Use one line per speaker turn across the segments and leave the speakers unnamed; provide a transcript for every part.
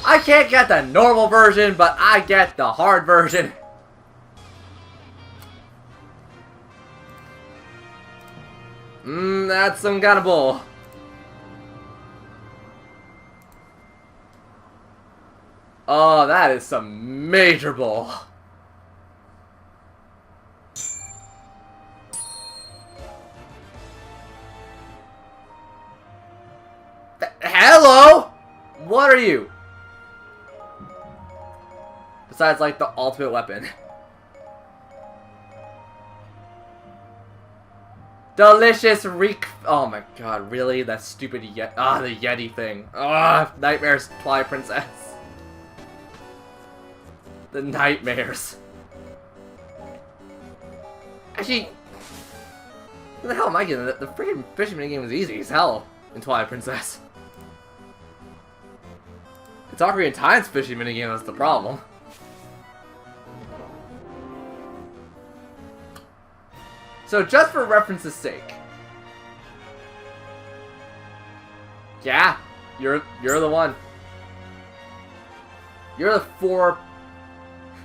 I can't get the normal version, but I get the hard version. That's some kind of bull. Oh, that is some major bull. Hello? What are you? Besides, like, the ultimate weapon. Delicious reek. Oh my god, really? That stupid Yeti. Ah, the Yeti thing. Ah, nightmares, Twilight Princess. The nightmares. Actually, what the hell am I getting? The freaking fishing minigame was easy as hell in Twilight Princess. It's Ocarina of Time's fishing minigame that's the problem. So just for reference's sake. Yeah, you're the one. You're the 4.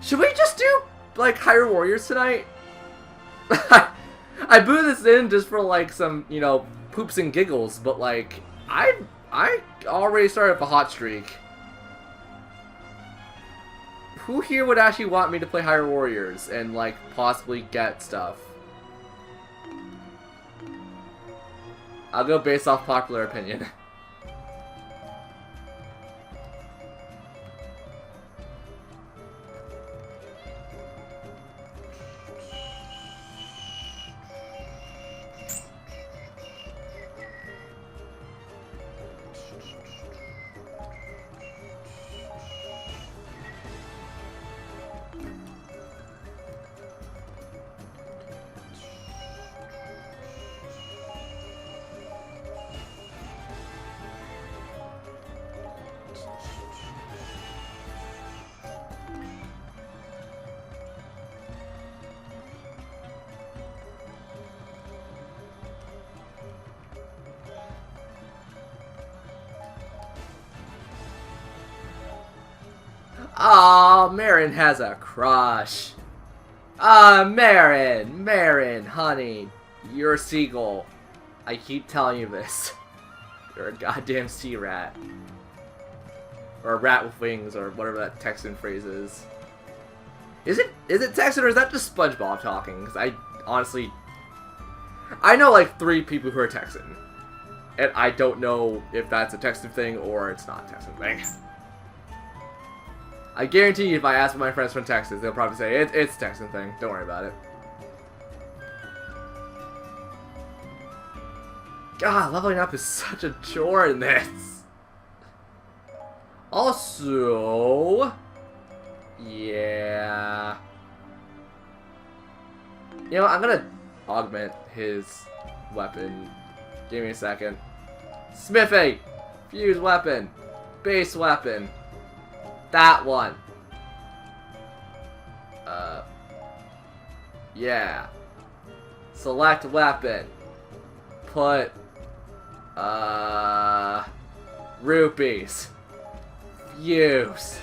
Should we just do, like, Hyrule Warriors tonight? I blew this in just for, like, some, you know, poops and giggles, but, like, I already started up a hot streak. Who here would actually want me to play Hyrule Warriors and, like, possibly get stuff? I'll go based off popular opinion. Aw, Marin has a crush. Marin, honey, you're a seagull. I keep telling you this. You're a goddamn sea rat. Or a rat with wings, or whatever that Texan phrase is. Is it Texan, or is that just SpongeBob talking? Because I, honestly... I know, like, 3 people who are Texan. And I don't know if that's a Texan thing, or it's not a Texan thing. I guarantee you if I ask my friends from Texas, they'll probably say, it's a Texan thing. Don't worry about it. God, leveling up is such a chore in this. Also... yeah... you know, I'm gonna augment his weapon. Give me a second. Smithing! Fuse weapon! Base weapon! That one. Yeah. Select weapon. Put, rupees. Fuse.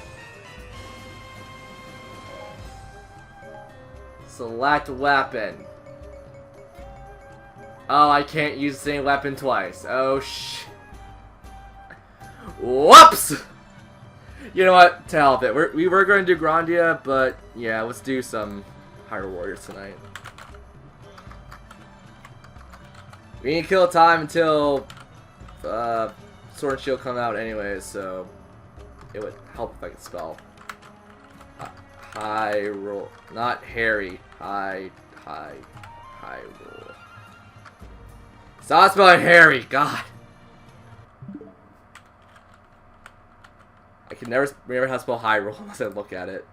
Select weapon. Oh, I can't use the same weapon twice. Oh, whoops! You know what? To hell with it. We were going to do Grandia, but yeah, let's do some Hyrule Warriors tonight. We need to kill time until Sword and Shield come out anyways, so it would help if I could spell Hyrule, not Harry. Hyrule. Stop spelling Harry, God. I can never remember how to spell Hyrule unless I look at it.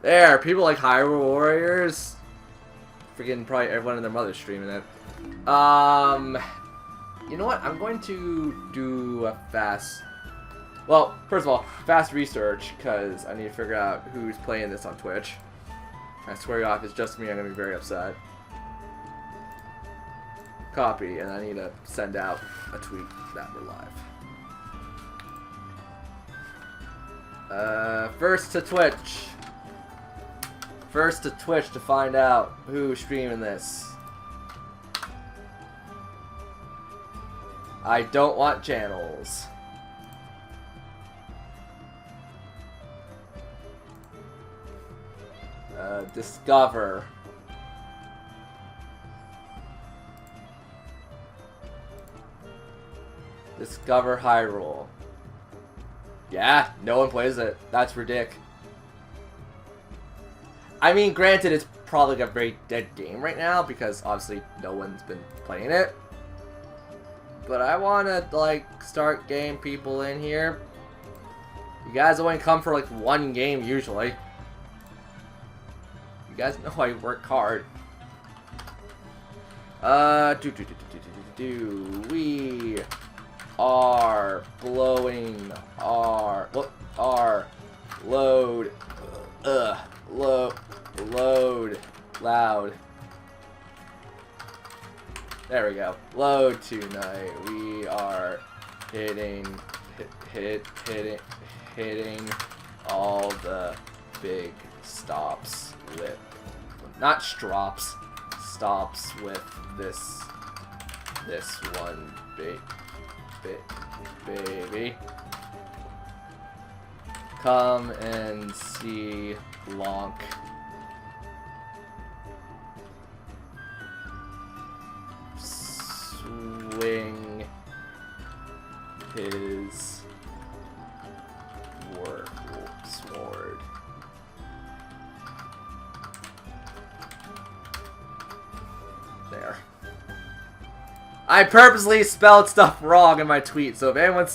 There, people like Hyrule Warriors. Freaking probably everyone and their mother streaming it. You know what? I'm going to do a fast... well, first of all, fast research, because I need to figure out who's playing this on Twitch. I swear off, it's just me, I'm going to be very upset. Copy, and I need to send out a tweet that we're live. First to Twitch. First to Twitch to find out who's streaming this. I don't want channels. Discover. Discover Hyrule. Yeah, no one plays it. That's ridiculous. I mean, granted, it's probably like a very dead game right now because obviously no one's been playing it. But I want to, like, start getting people in here. You guys only come for, like, one game usually. You guys know I work hard. We are blowing our load loud. There we go. Load tonight. We are hitting hitting all the big stops with, not strops, stops with this one baby. Come and see Lonk. Swing his sword. There. I purposely spelled stuff wrong in my tweet, so if anyone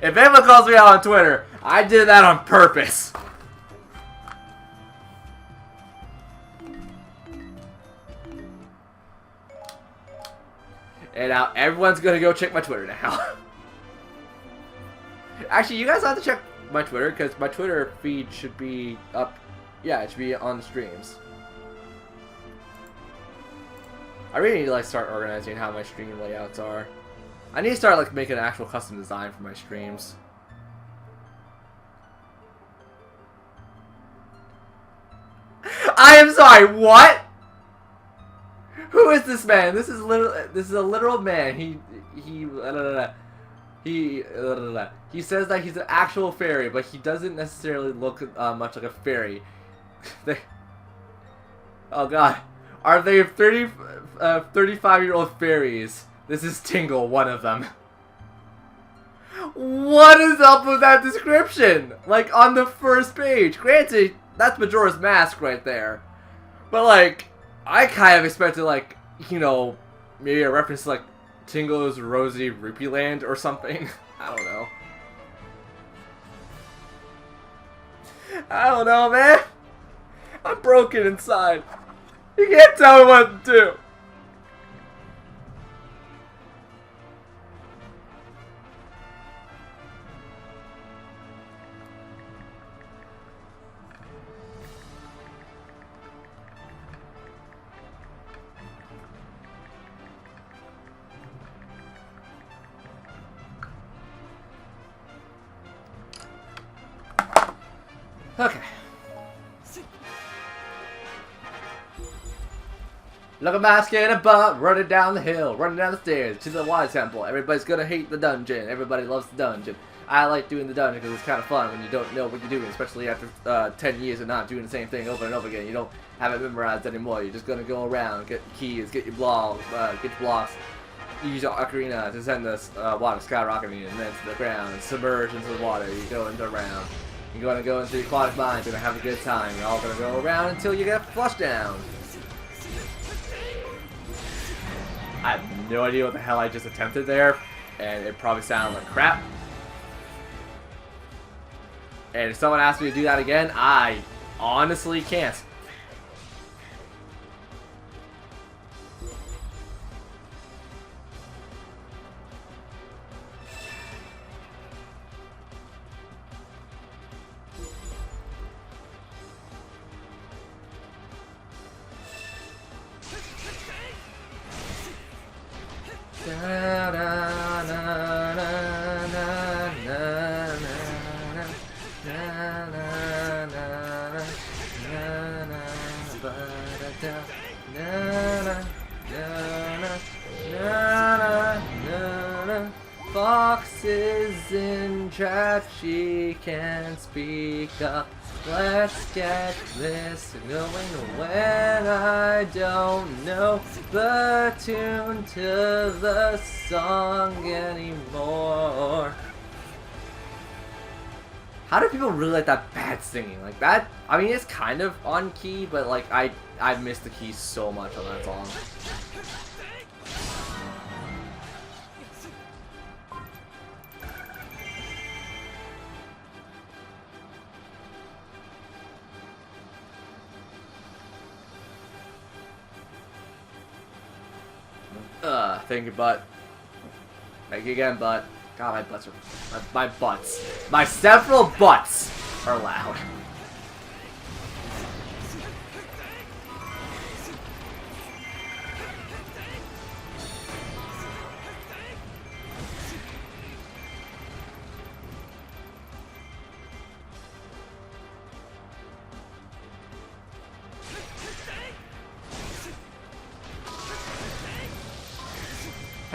calls me out on Twitter, I did that on purpose. And now everyone's gonna go check my Twitter now. Actually, you guys have to check my Twitter, because my Twitter feed should be up. Yeah, it should be on the streams. I really need to like start organizing how my stream layouts are. I need to start like making an actual custom design for my streams. I am sorry, what? Who is this man? This is a literal man. He says that he's an actual fairy, but he doesn't necessarily look much like a fairy. Oh god. Are they 35-year-old fairies? This is Tingle, one of them. What is up with that description? Like, on the first page. Granted, that's Majora's Mask right there. But, like, I kind of expected, like, you know, maybe a reference to, like, Tingle's Rosy Rupee Land or something. I don't know. I don't know, man. I'm broken inside. You can't tell me what to do. Okay. Look a mask and a butt running down the hill, running down the stairs to the water temple. Everybody's gonna hate the dungeon. Everybody loves the dungeon. I like doing the dungeon because it's kind of fun when you don't know what you're doing, especially after 10 years of not doing the same thing over and over again. You don't have it memorized anymore. You're just gonna go around, get keys, get your blocks, use your ocarina to send the water skyrocketing and then to the ground, and submerge into the water. You go into around. You're gonna go into the aquatic mine, you're gonna have a good time. You're all gonna go around until you get flushed down. I have no idea what the hell I just attempted there, and it probably sounded like crap. And if someone asks me to do that again, I honestly can't. Foxes in trap, she can speak up. Let's get this going when I don't know the tune to the song anymore. How do people really like that bad singing? Like that, I mean, it's kind of on key, but like I missed the key so much on that song. Thank you, butt. Thank you again, butt. God, my butts are... My butts. My several butts are loud.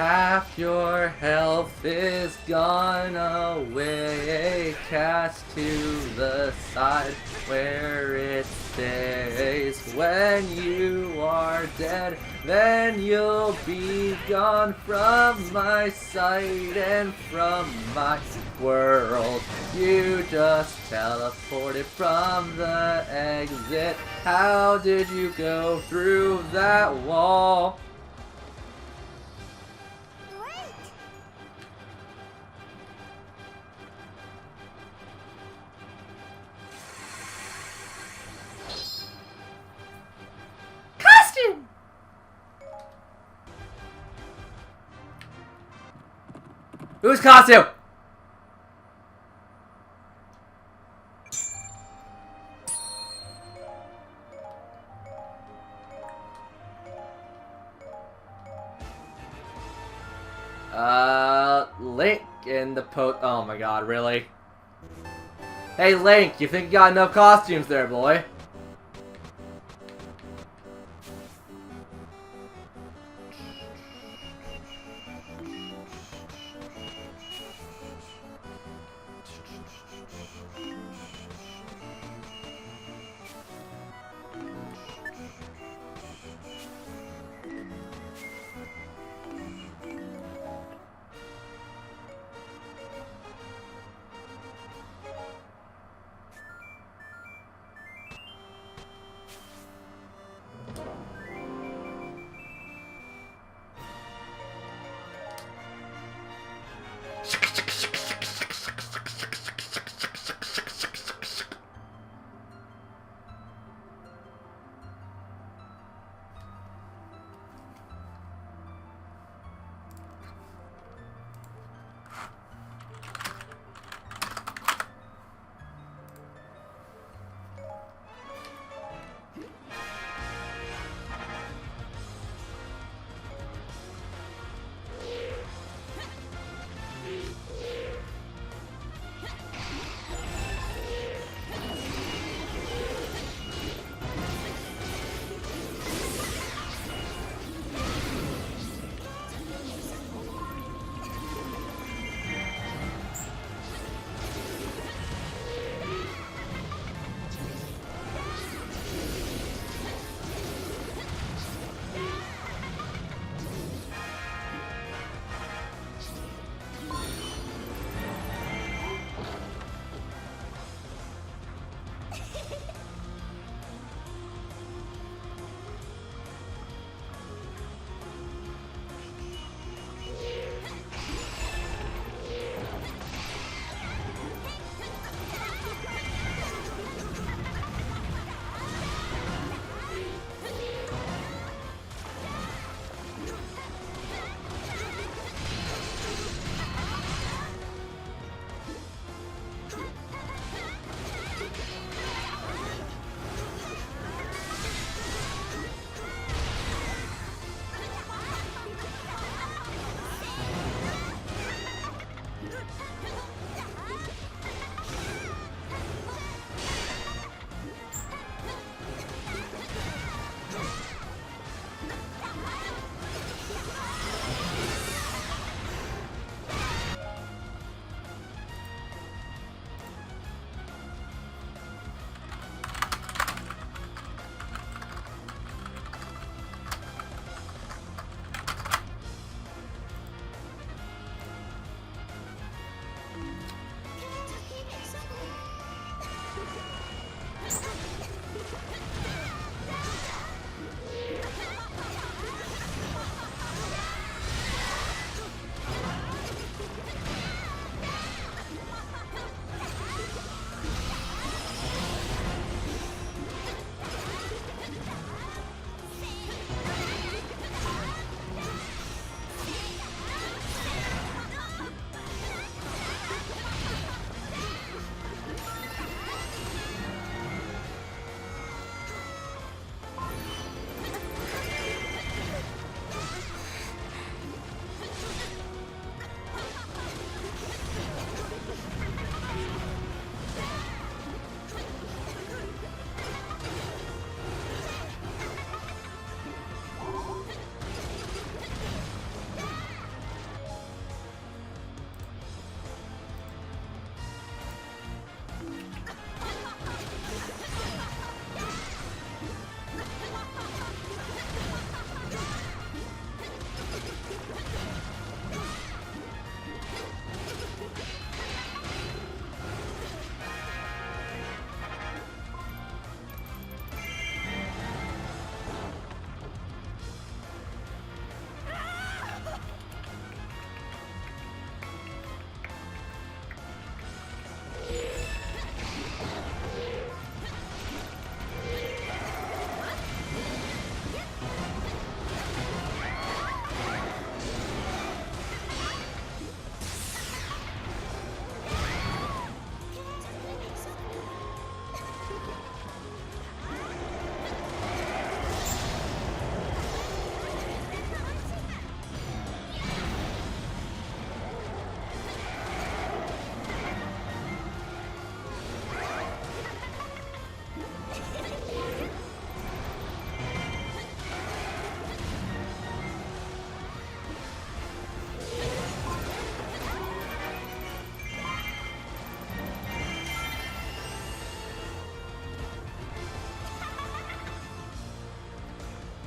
Half your health is gone away, cast to the side where it stays. When you are dead, then you'll be gone from my sight and from my world. You just teleported from the exit. How did you go through that wall? Costume! Whose costume? Link in the oh my god, really? Hey Link, you think you got enough costumes there, boy?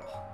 reroll.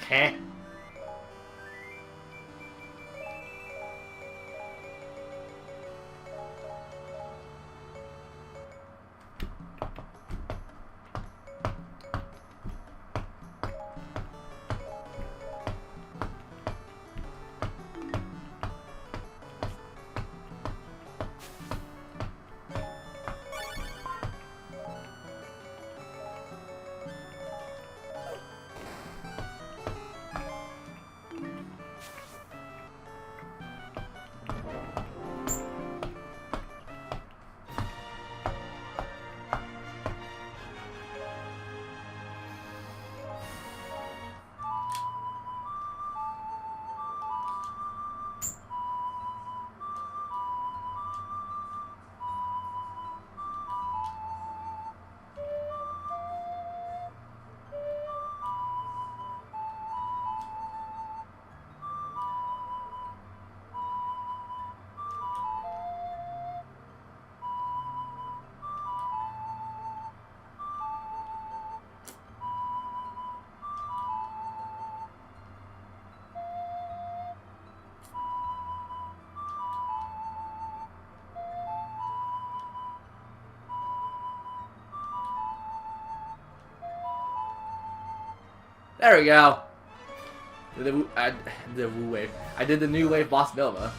Heh. There we go. The Wu wave. I did the new wave Boss Nova.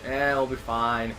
Yeah, we'll be fine.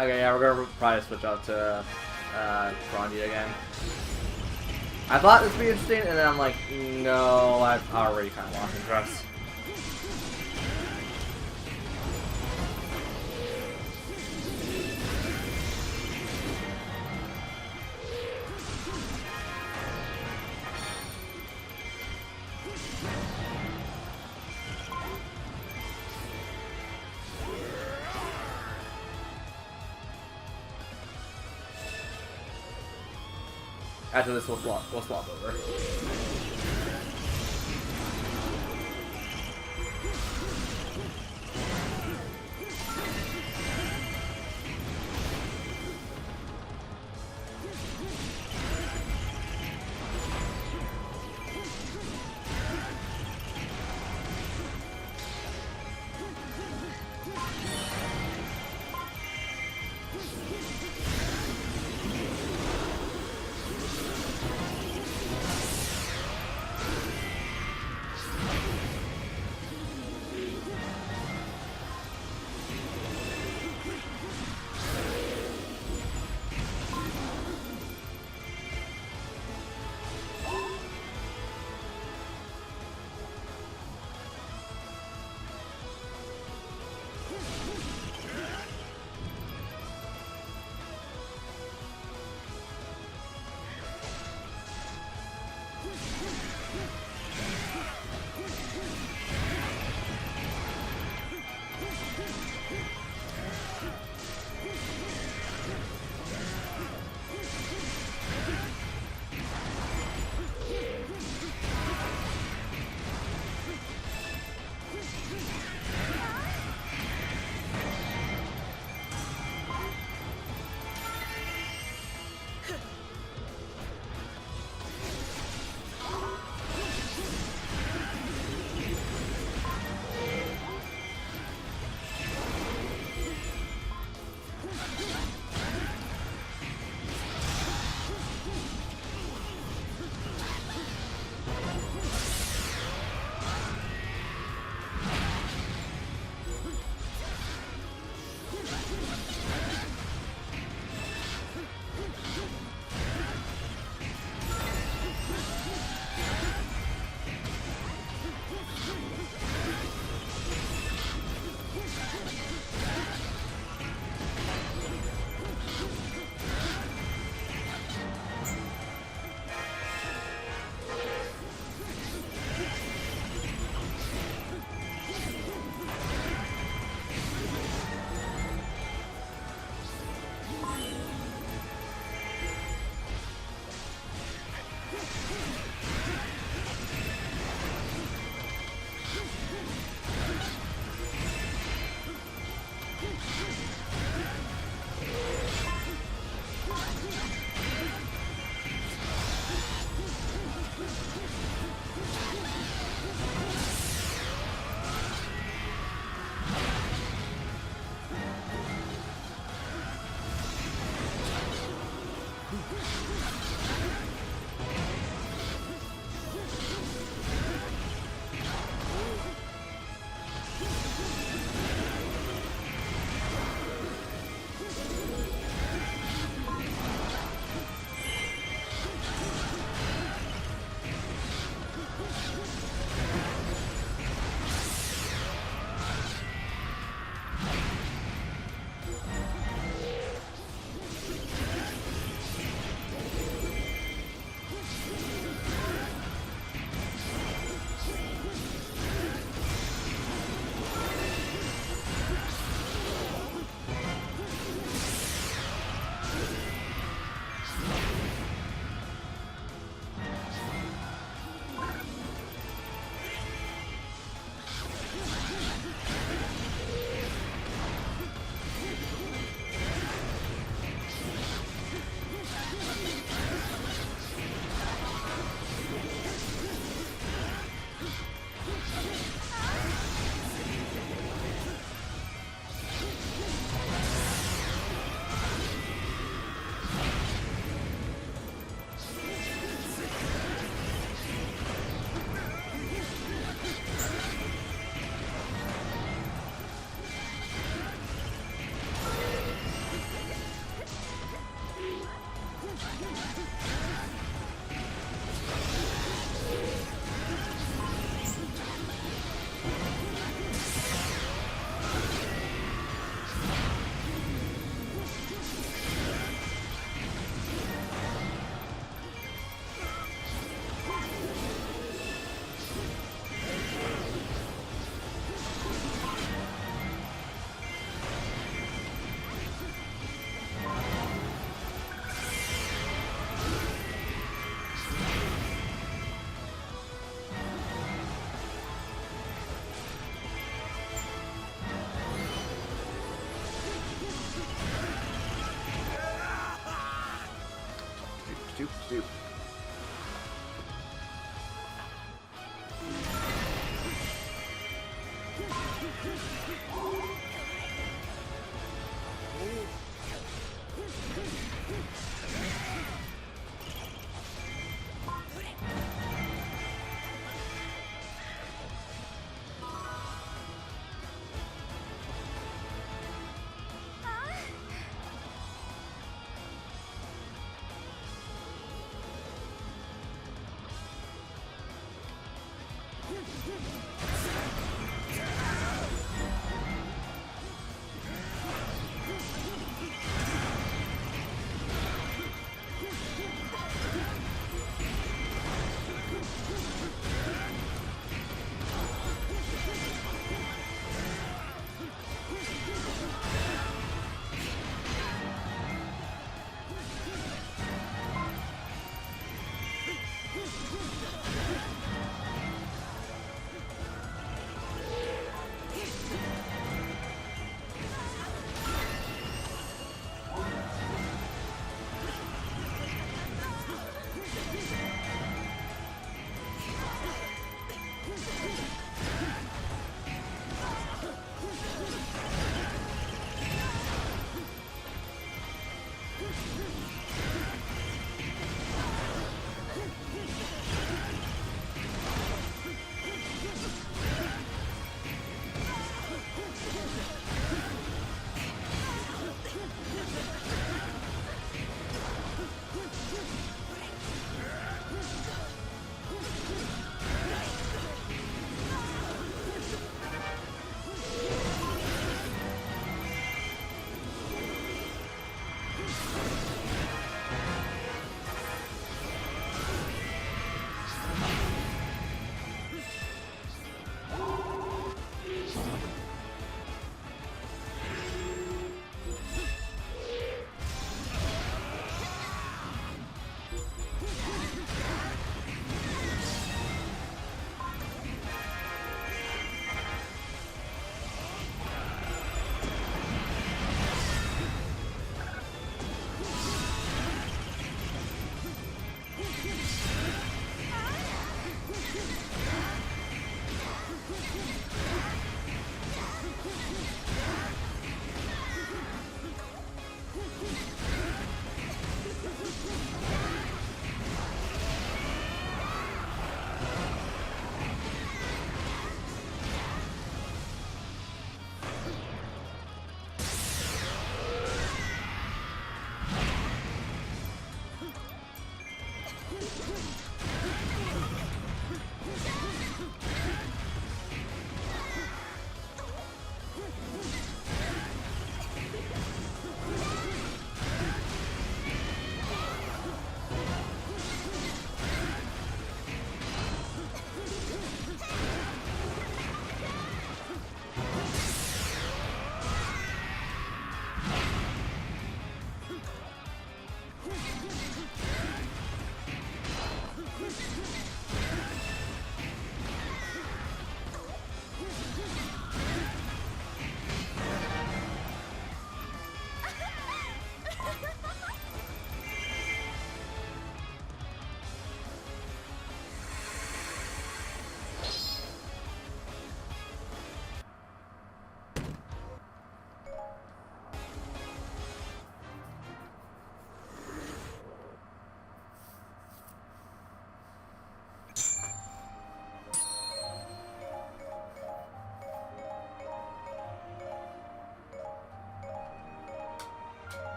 Okay, yeah, we're gonna probably switch out to Grandia again. I thought this would be interesting, and then I'm like, no, I've already kind of lost interest. After this, we'll swap over. shoot, shoot.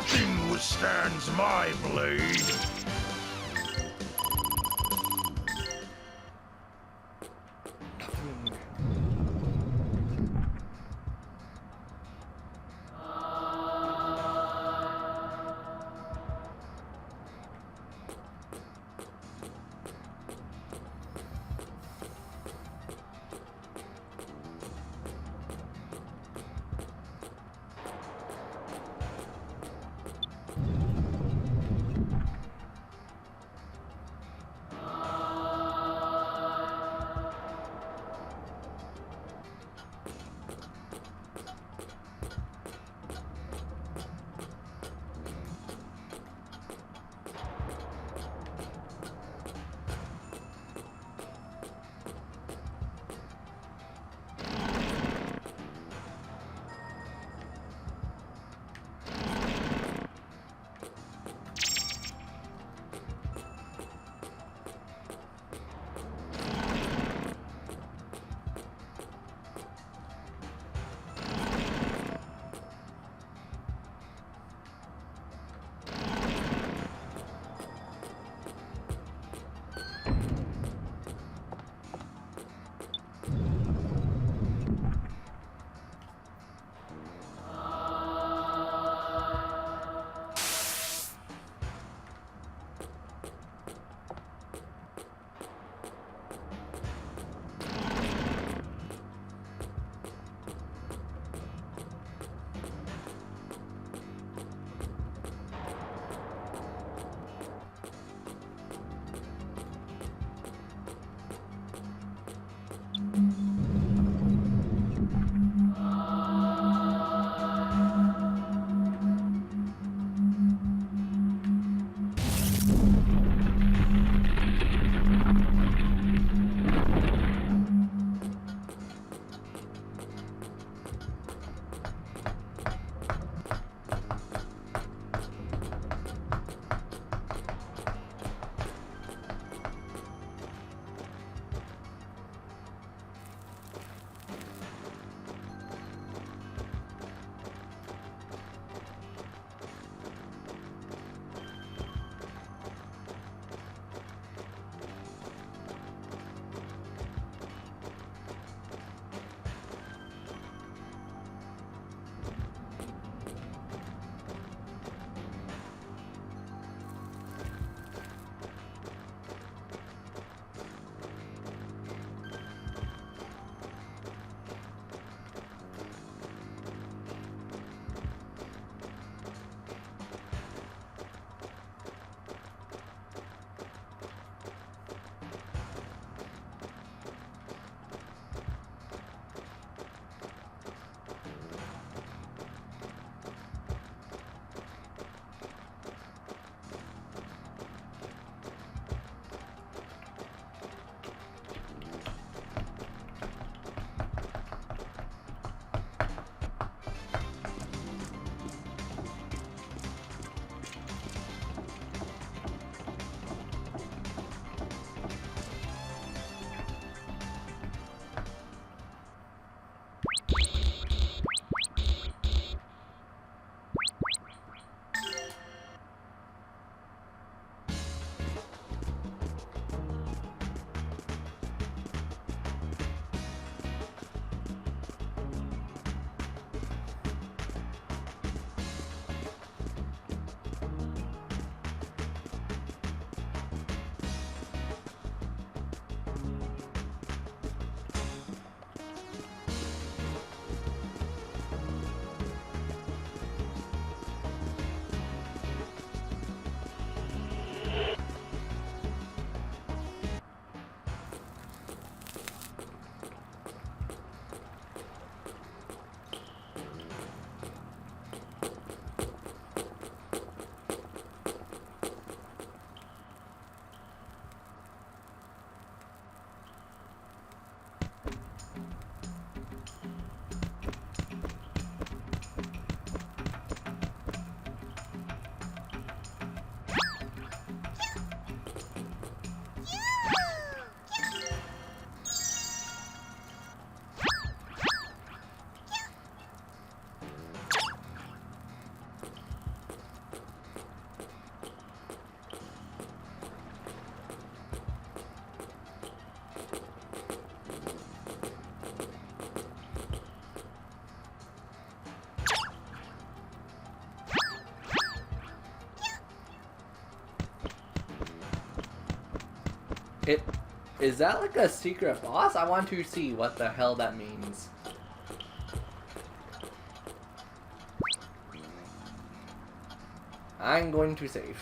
Nothing withstands my blade.
Is that like a secret boss? I want to see what the hell that means. I'm going to save.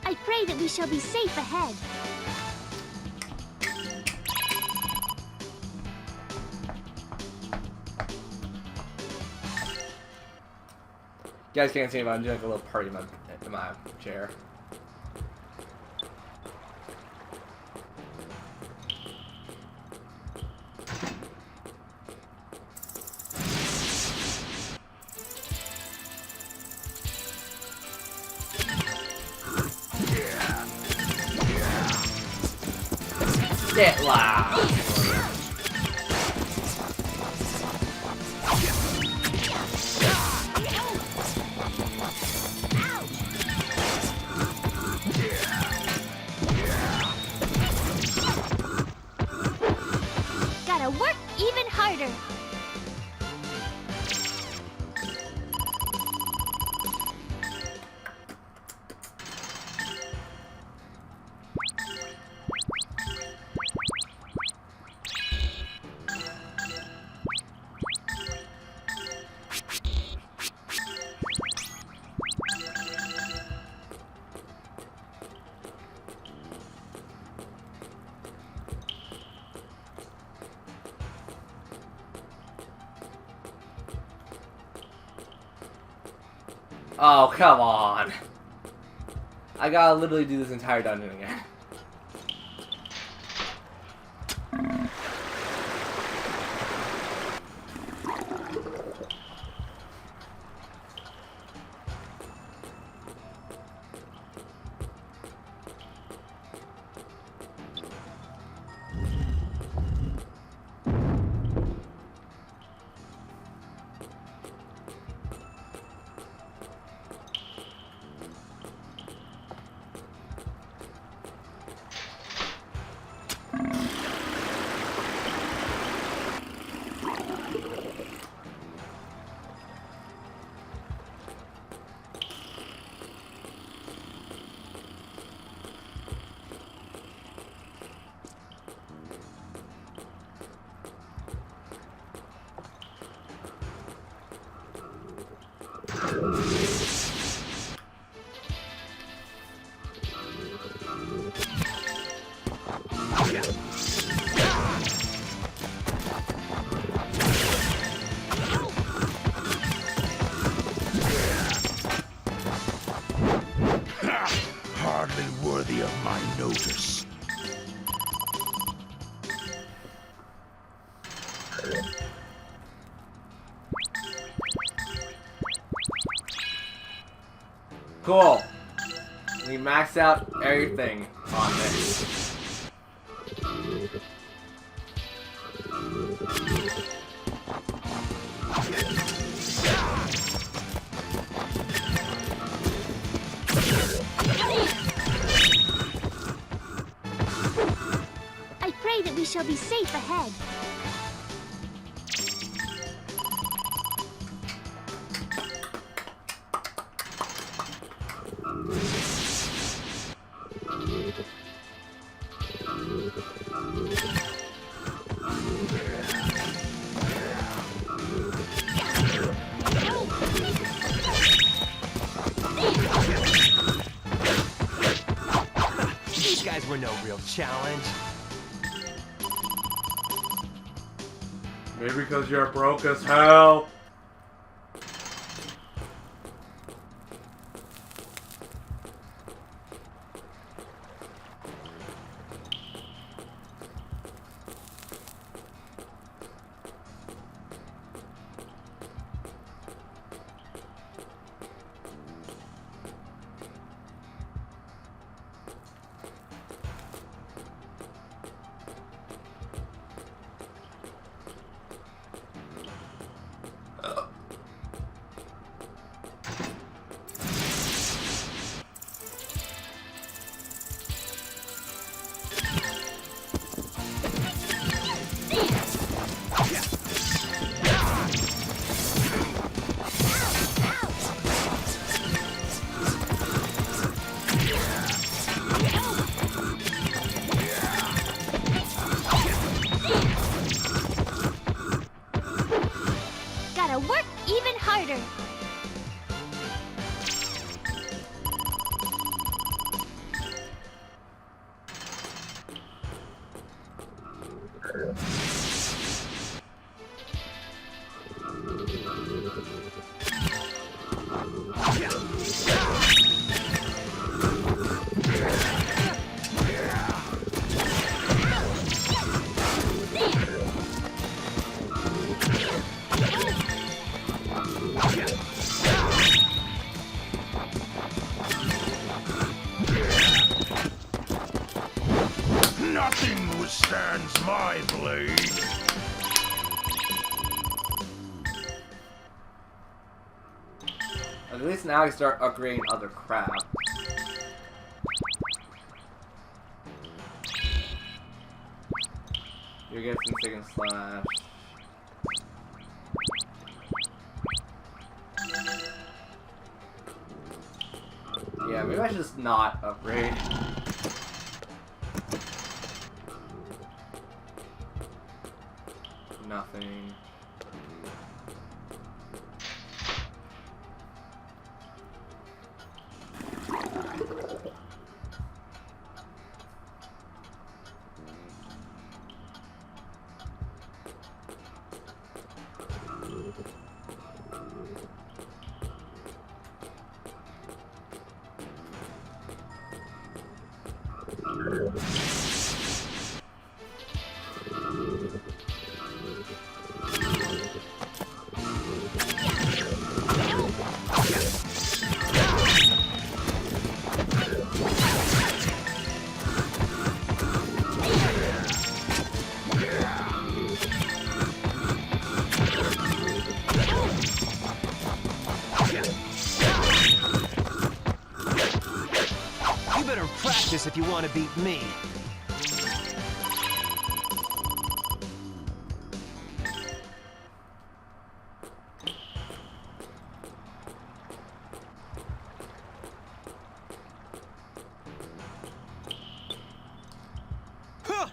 I pray that we shall be safe ahead.
You guys can't see me, but I'm doing like a little party in my chair. Get loud!
Gotta work even harder.
Oh, come on. I gotta literally do this entire dungeon again.
Hardly worthy of my notice.
Cool. We maxed out everything on this.
I pray that we shall be safe ahead.
These guys were no real challenge.
Maybe because you're broke as hell.
order.
Nothing withstands my blade.
At least now I can start upgrading other crap. You get some second slash. Yeah, maybe I should just not upgrade. Nothing.
You better practice if you want to beat me. Huh.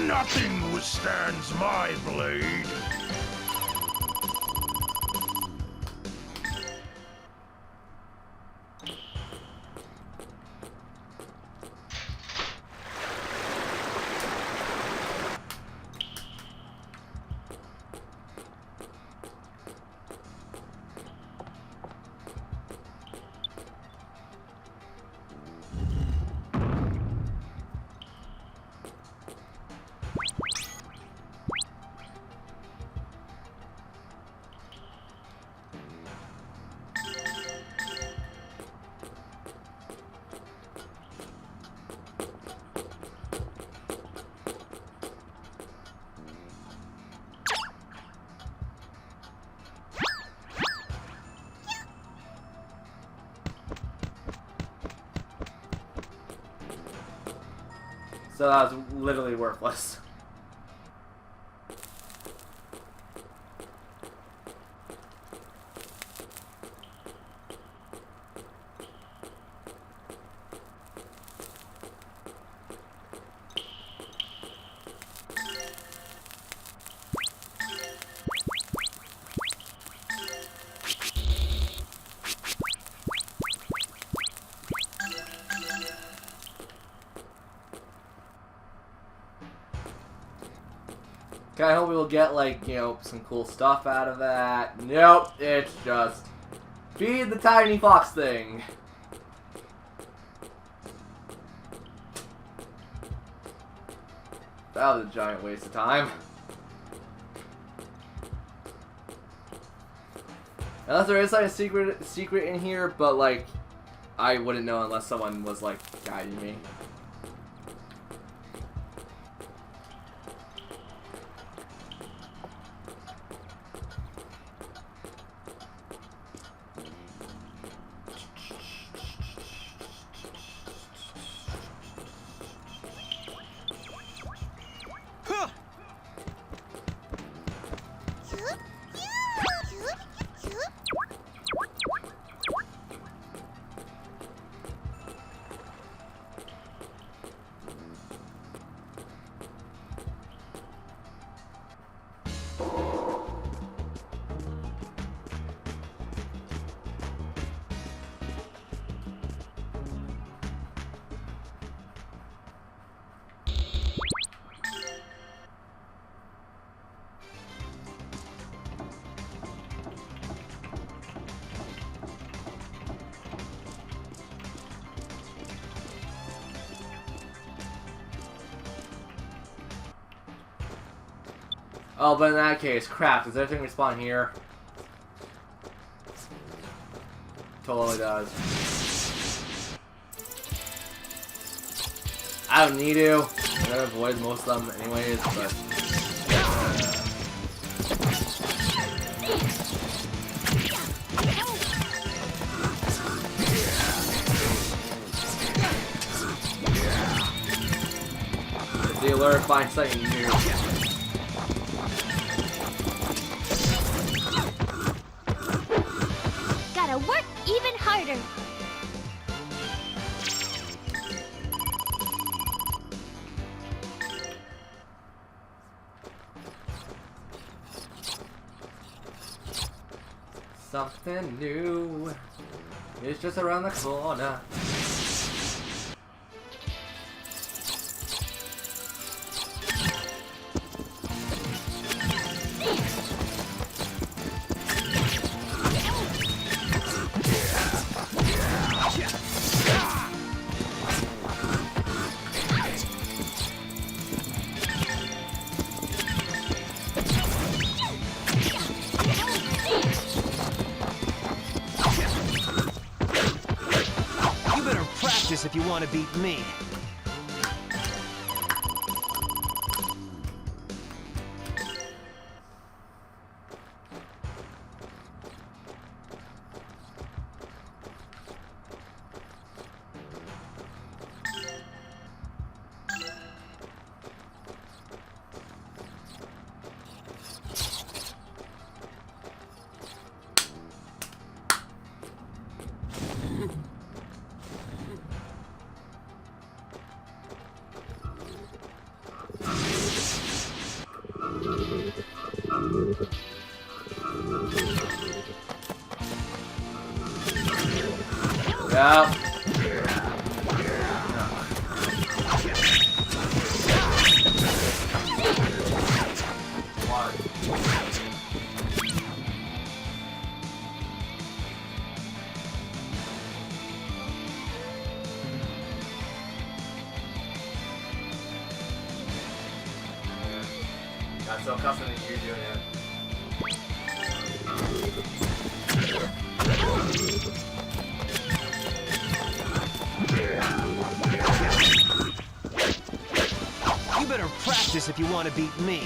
Nothing withstands my blade.
So that was literally worthless. Okay, I hope we will get, like, you know, some cool stuff out of that. Nope, it's just feed the tiny fox thing. That was a giant waste of time. Unless there is like a secret in here, but like I wouldn't know unless someone was like guiding me. Oh, but in that case, crap, does everything respawn here? Totally does. I don't need to. I'm gonna avoid most of them anyways, but... The alert finds something new.
Gotta work even harder.
Something new is just around the corner.
If you want to beat me.
Yeah. Got so accustomed to you doing it.
You better practice if you want to beat me.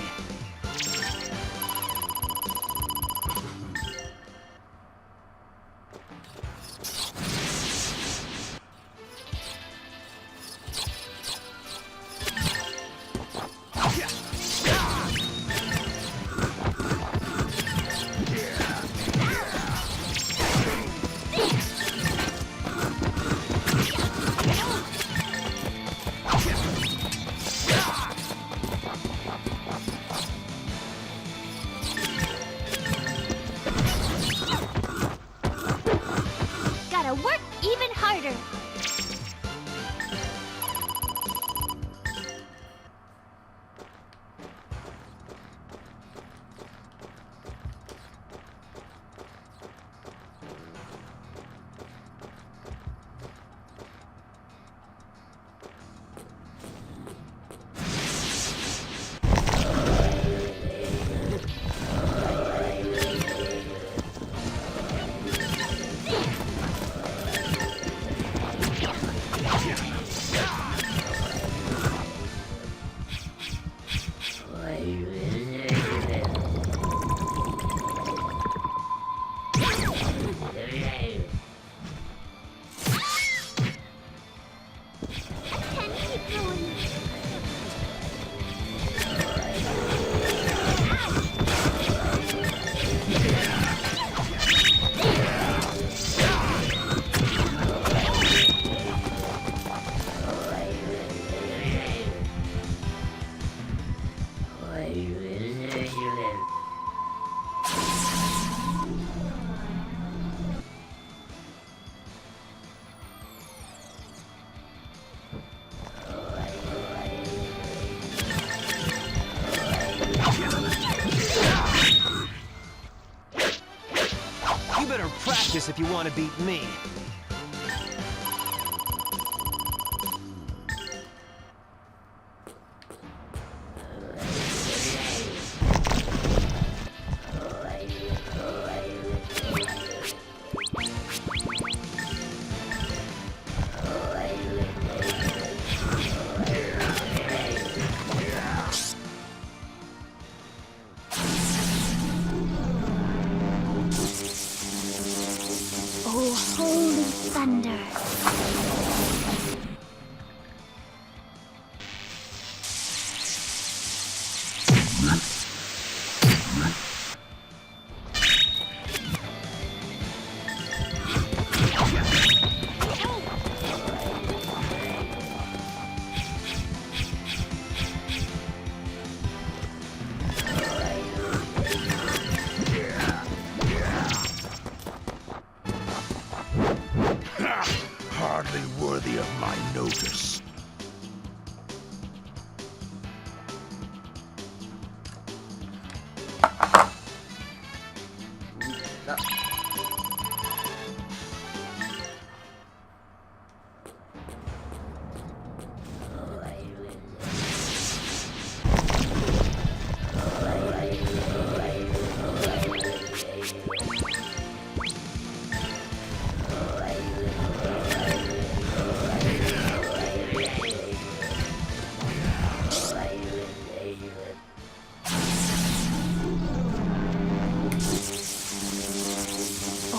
practice if you want to beat me.
Oh, holy thunder.
Hardly worthy of my notice.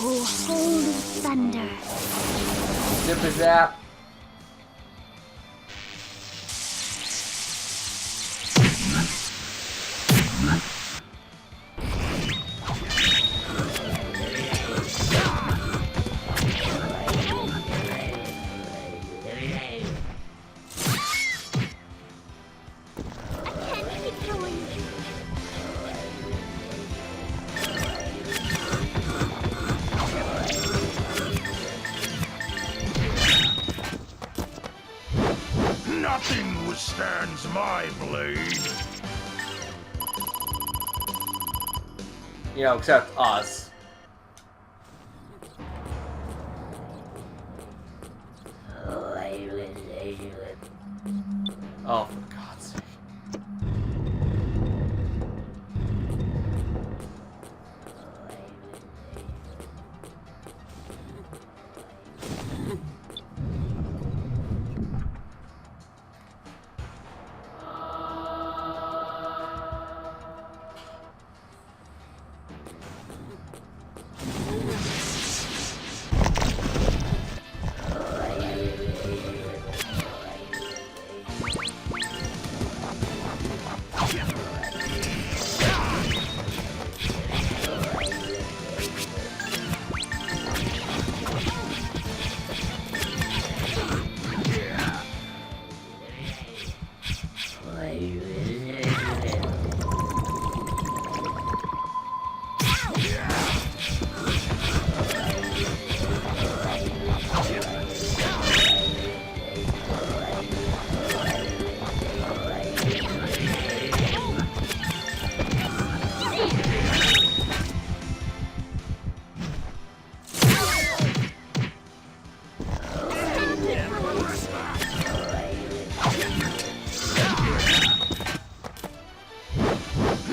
Oh, holy thunder.
Zip is zap.
I can't keep going.
Nothing withstands my blade.
You know, except us. Oh, for God's sake.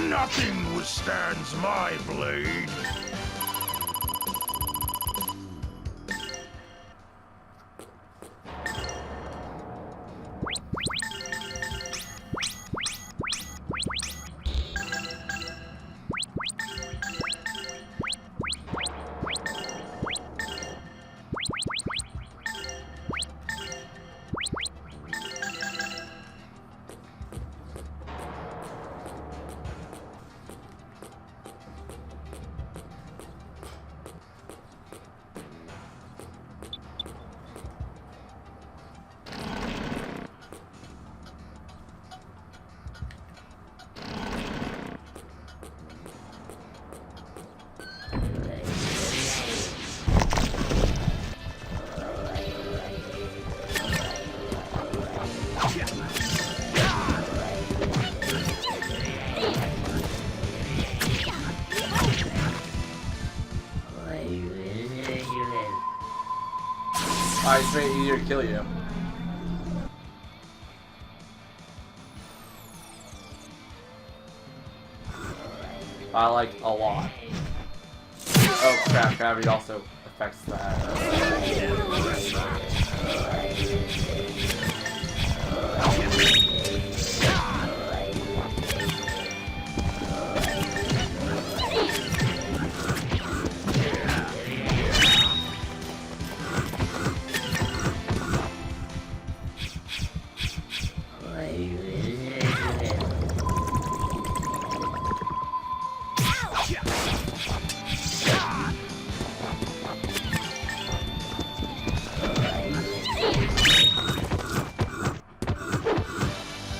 Nothing withstands my blade.
Alright, it's made it easier to kill you. I like a lot. Oh crap, gravity also affects that.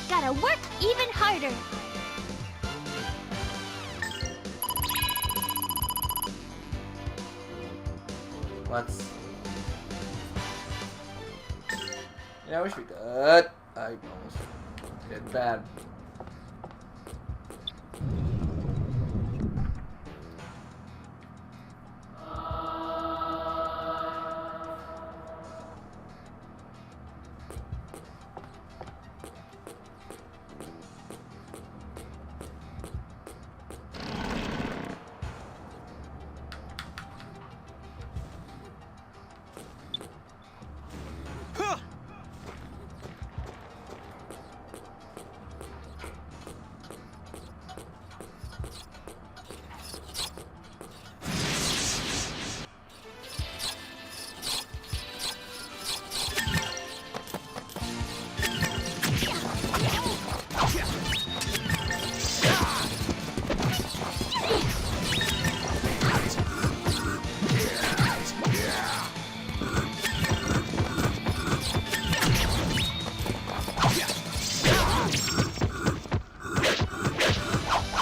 Gotta work even harder.
Let's. Yeah, we should be good. I almost did bad.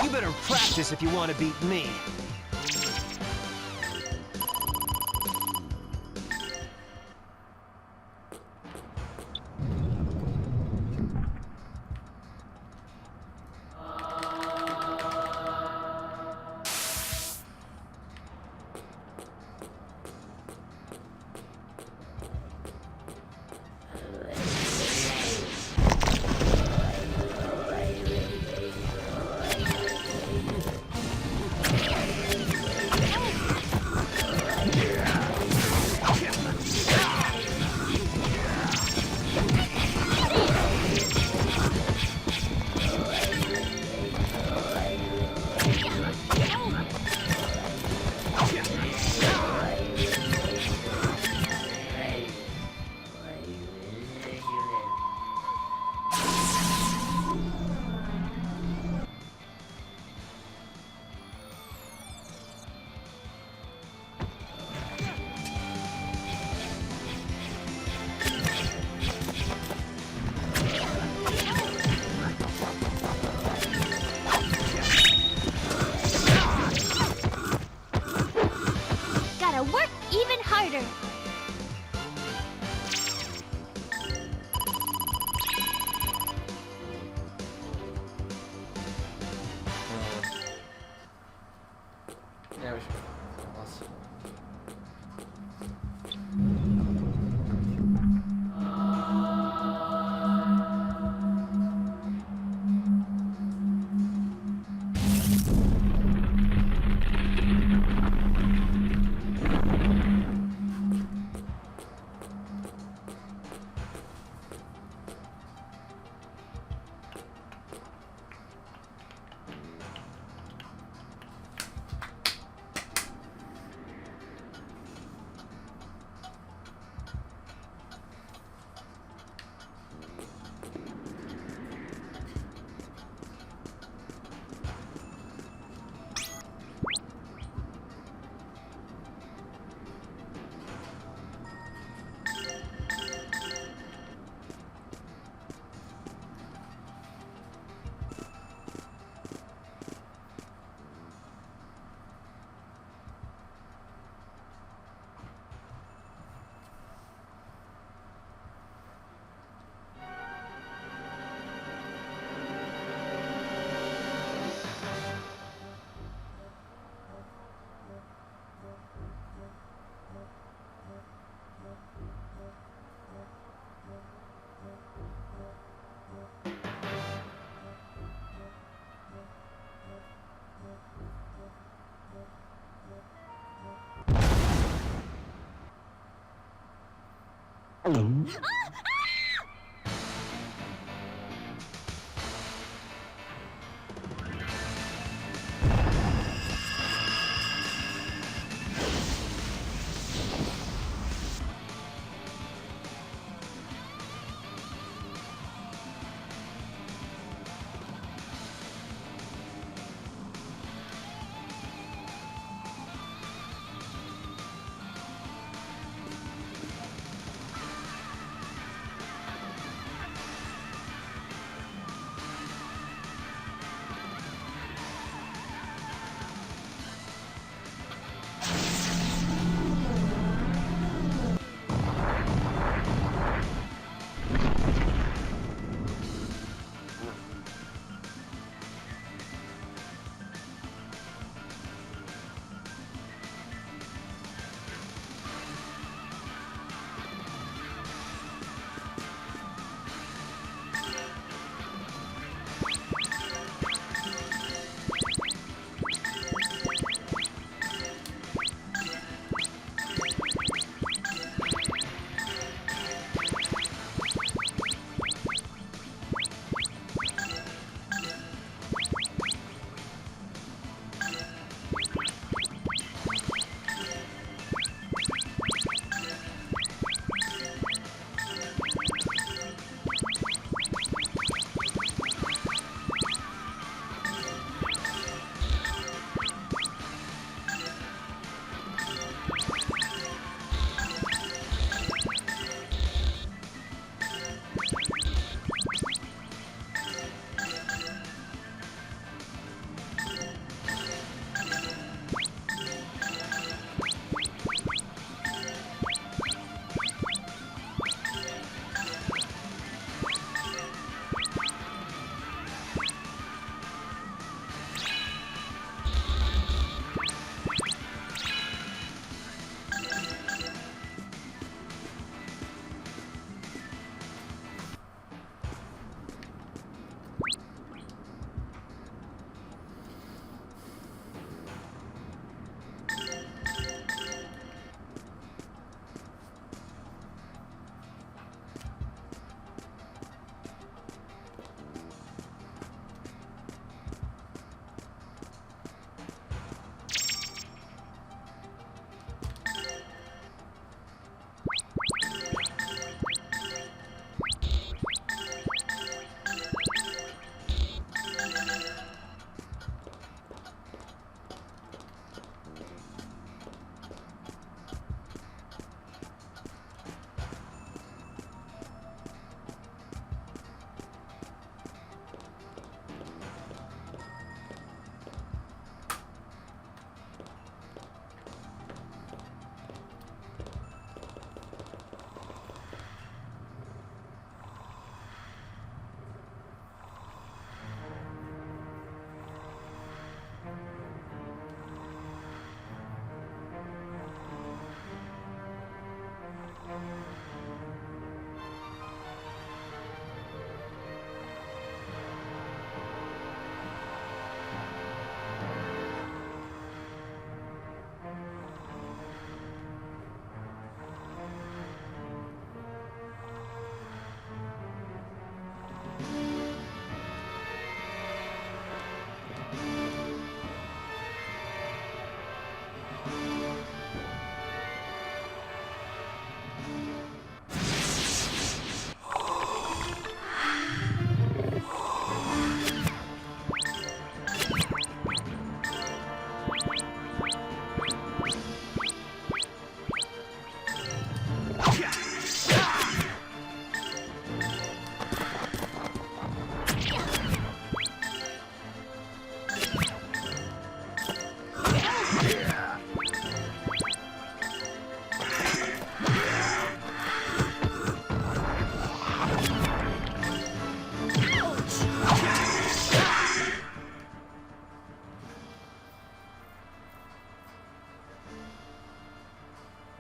You better practice if you want to beat me.
Gotta work even harder.
Yeah, we should. Let's.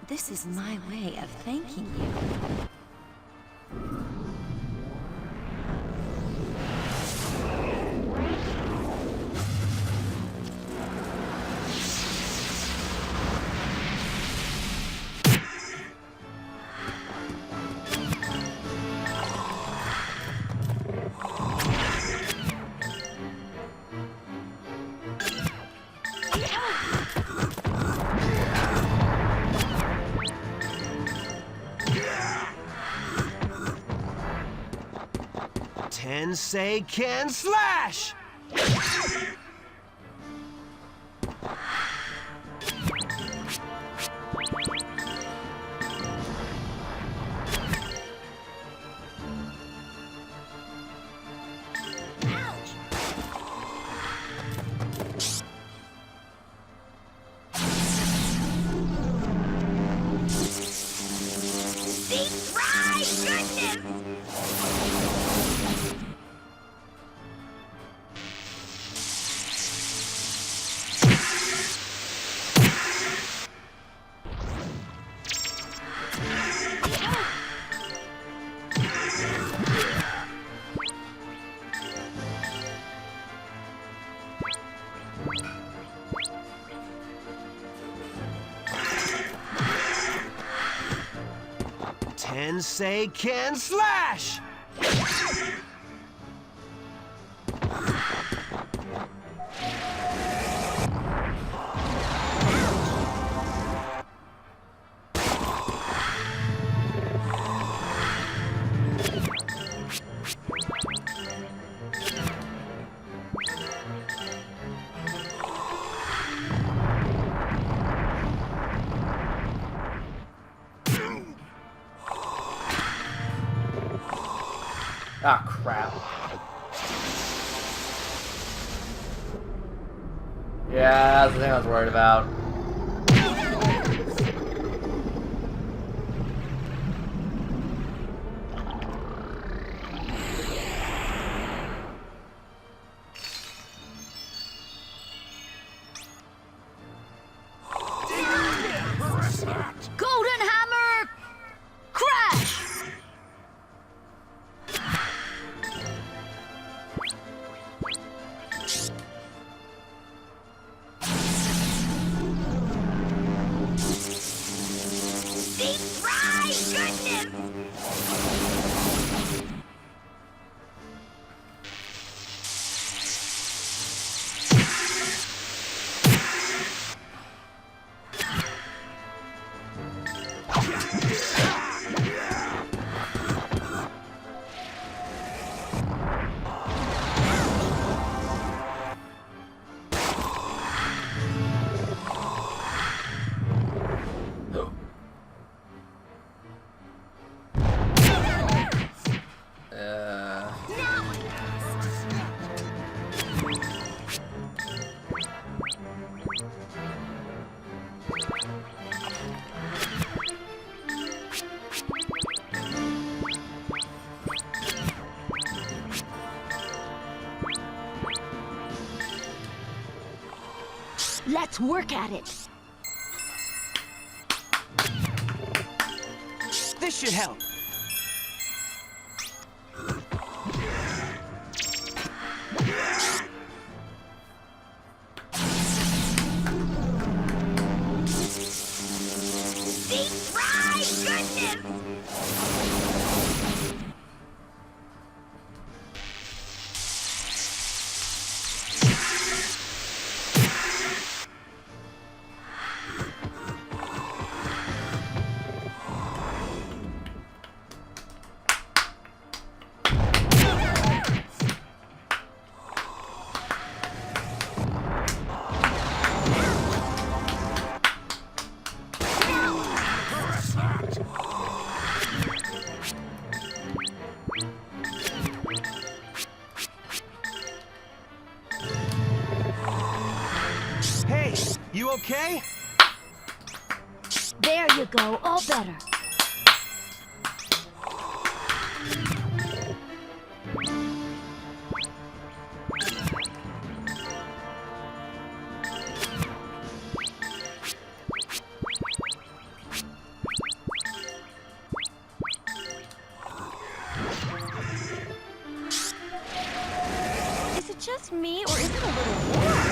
This is my way of thanking you.
Tensei can slash!
Deep fried goodness!
Tensei can slash!
Ah, crap. Yeah, that's the thing I was worried about.
Golden Hammer! Crash! Deep fried goodness! Let's work at it.
This should help.
Deep fried goodness!
Hey, you okay?
There you go, all better.
Is it just me, or is it a little warm?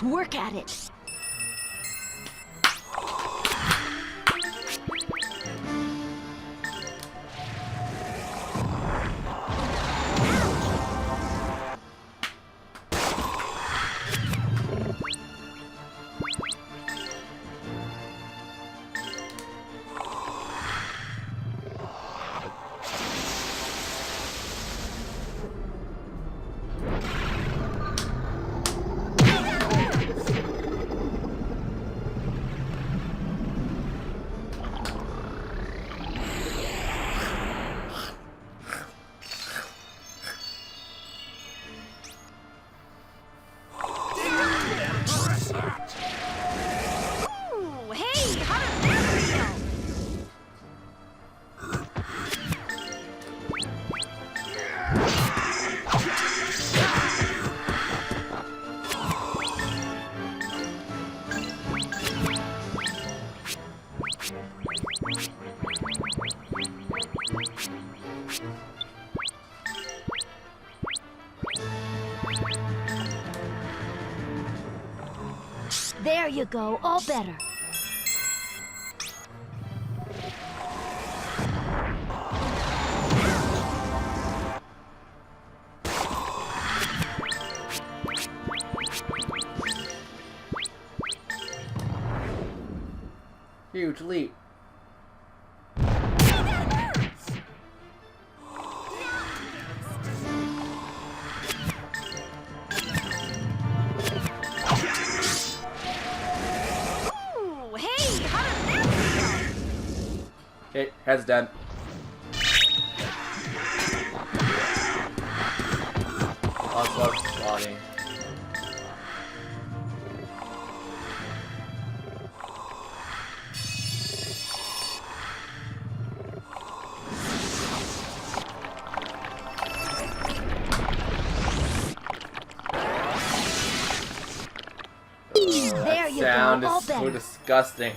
Let's work at it.
Ooh, hey, how does that feel?
There you go, all better.
Huge leap.
Ooh, hey, how does that feel?
Okay, head's dead. Onslaught body.
There you
Sound
go, all
is so
better.
disgusting.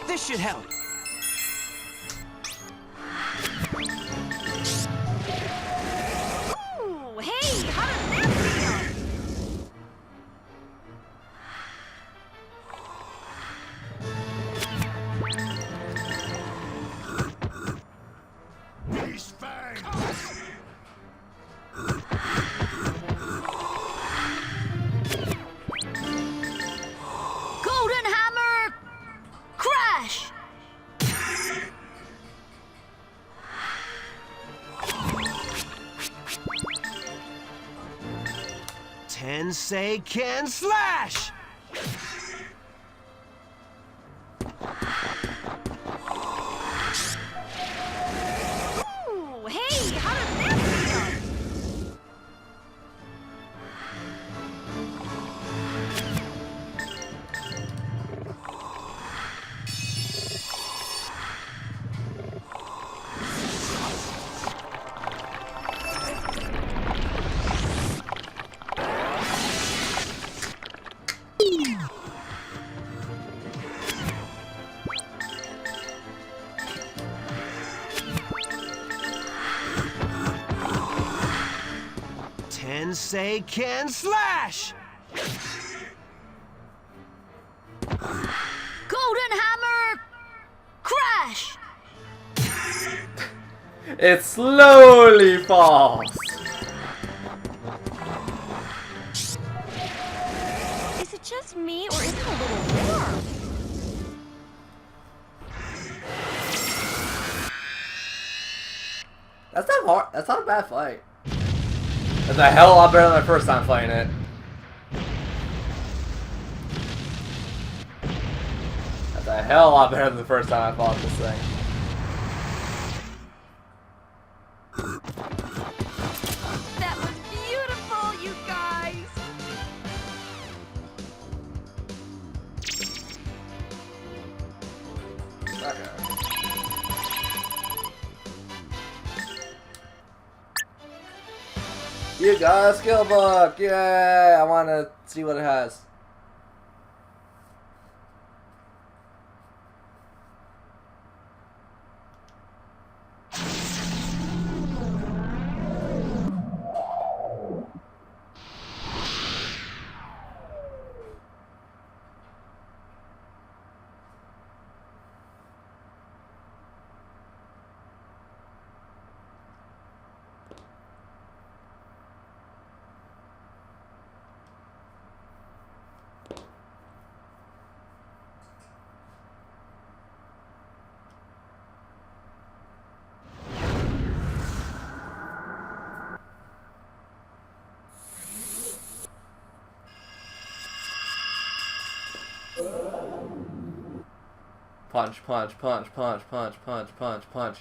This should help.
Ooh, hey, how does that feel?
These fangs!
Golden Hammer! Crash!
Tensei can slash!
Ooh, hey, how does that feel?
Tensei can slash!
Golden Hammer! Crash!
It slowly falls.
Is it just me, or is it a little warm?
That's not hard. That's not a bad fight. That's a hell of a lot better than my first time playing it. That's a hell of a lot better than the first time I fought this thing.
That was beautiful, you guys!
Okay. You got a skill book! Yay! I want to see what it has. Punch, punch, punch, punch, punch, punch, punch, punch.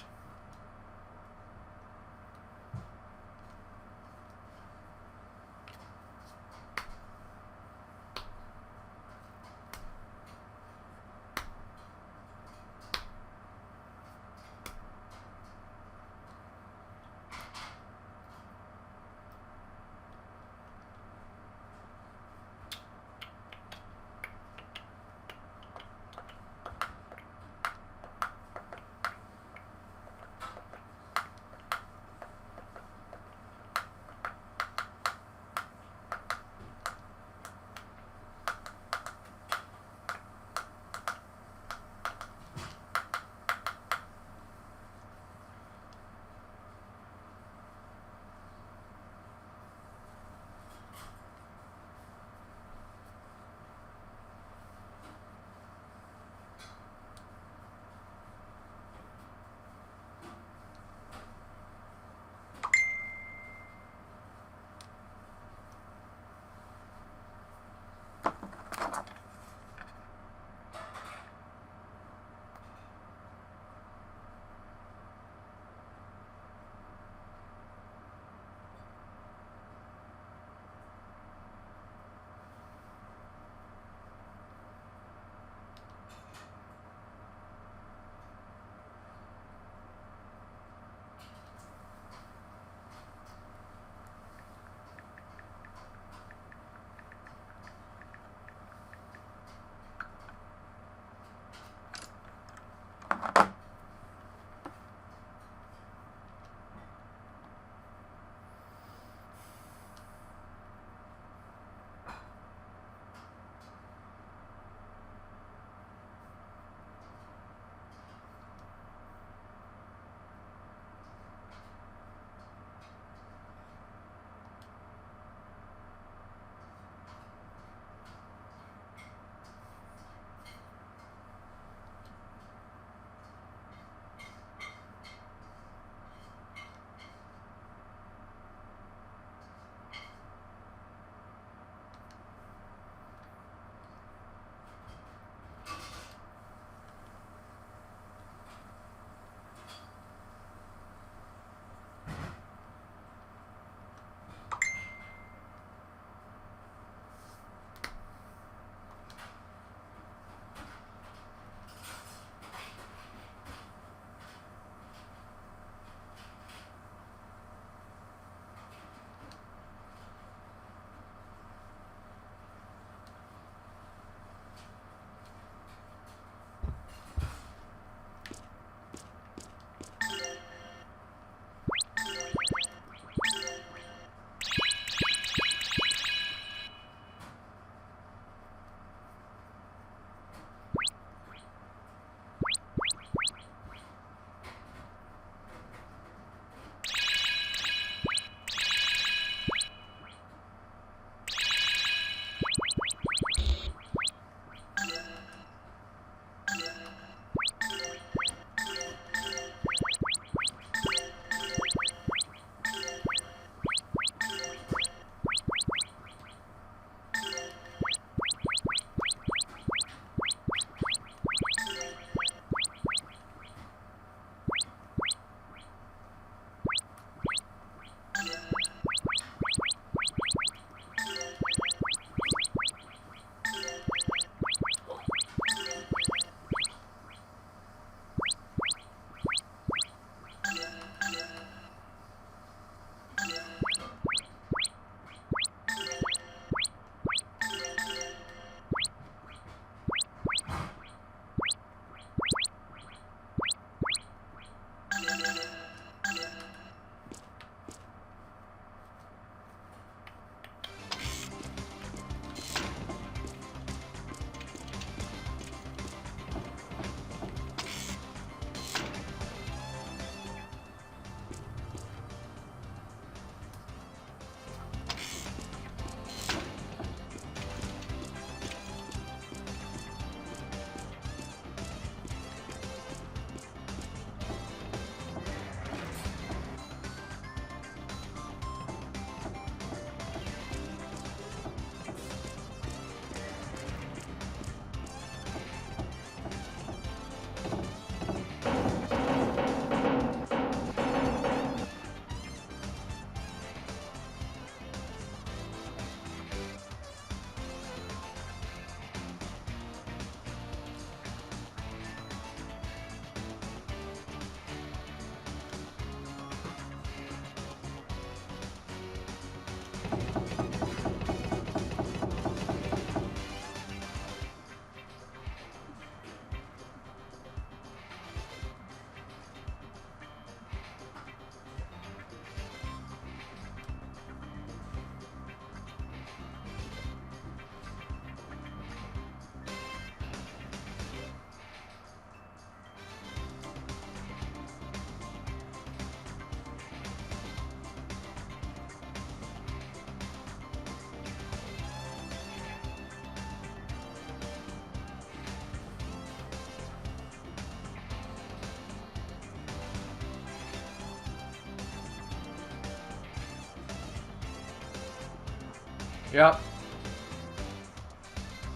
Yep.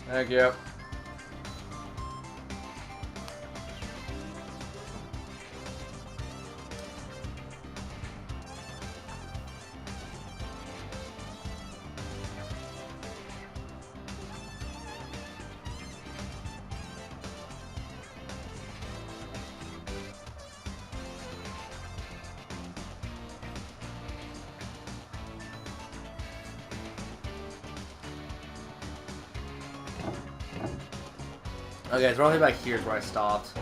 Thank you. Okay, it's roughly back here is where I stopped.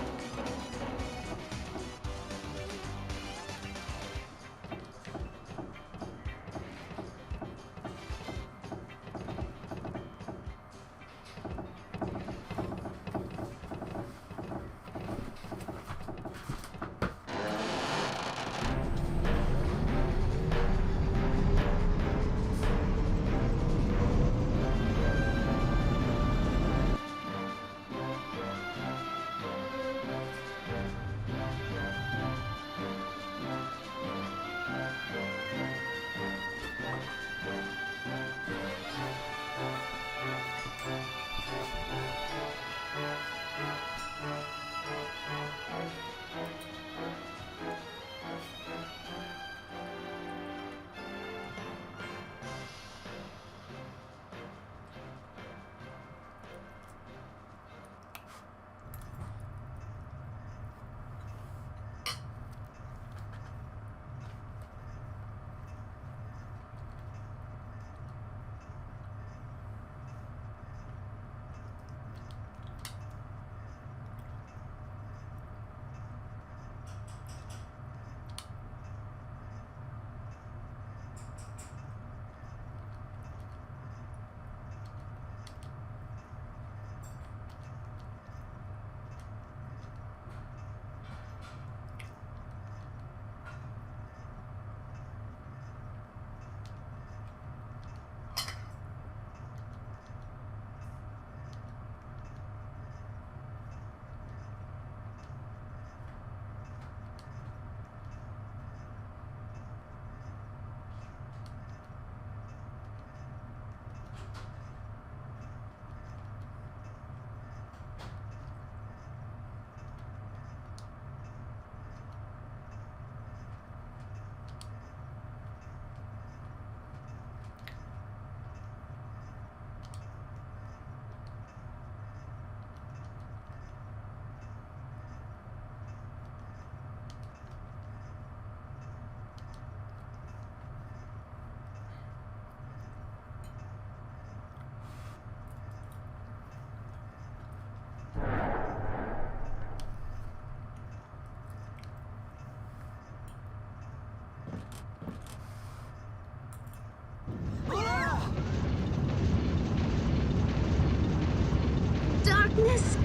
Darkness!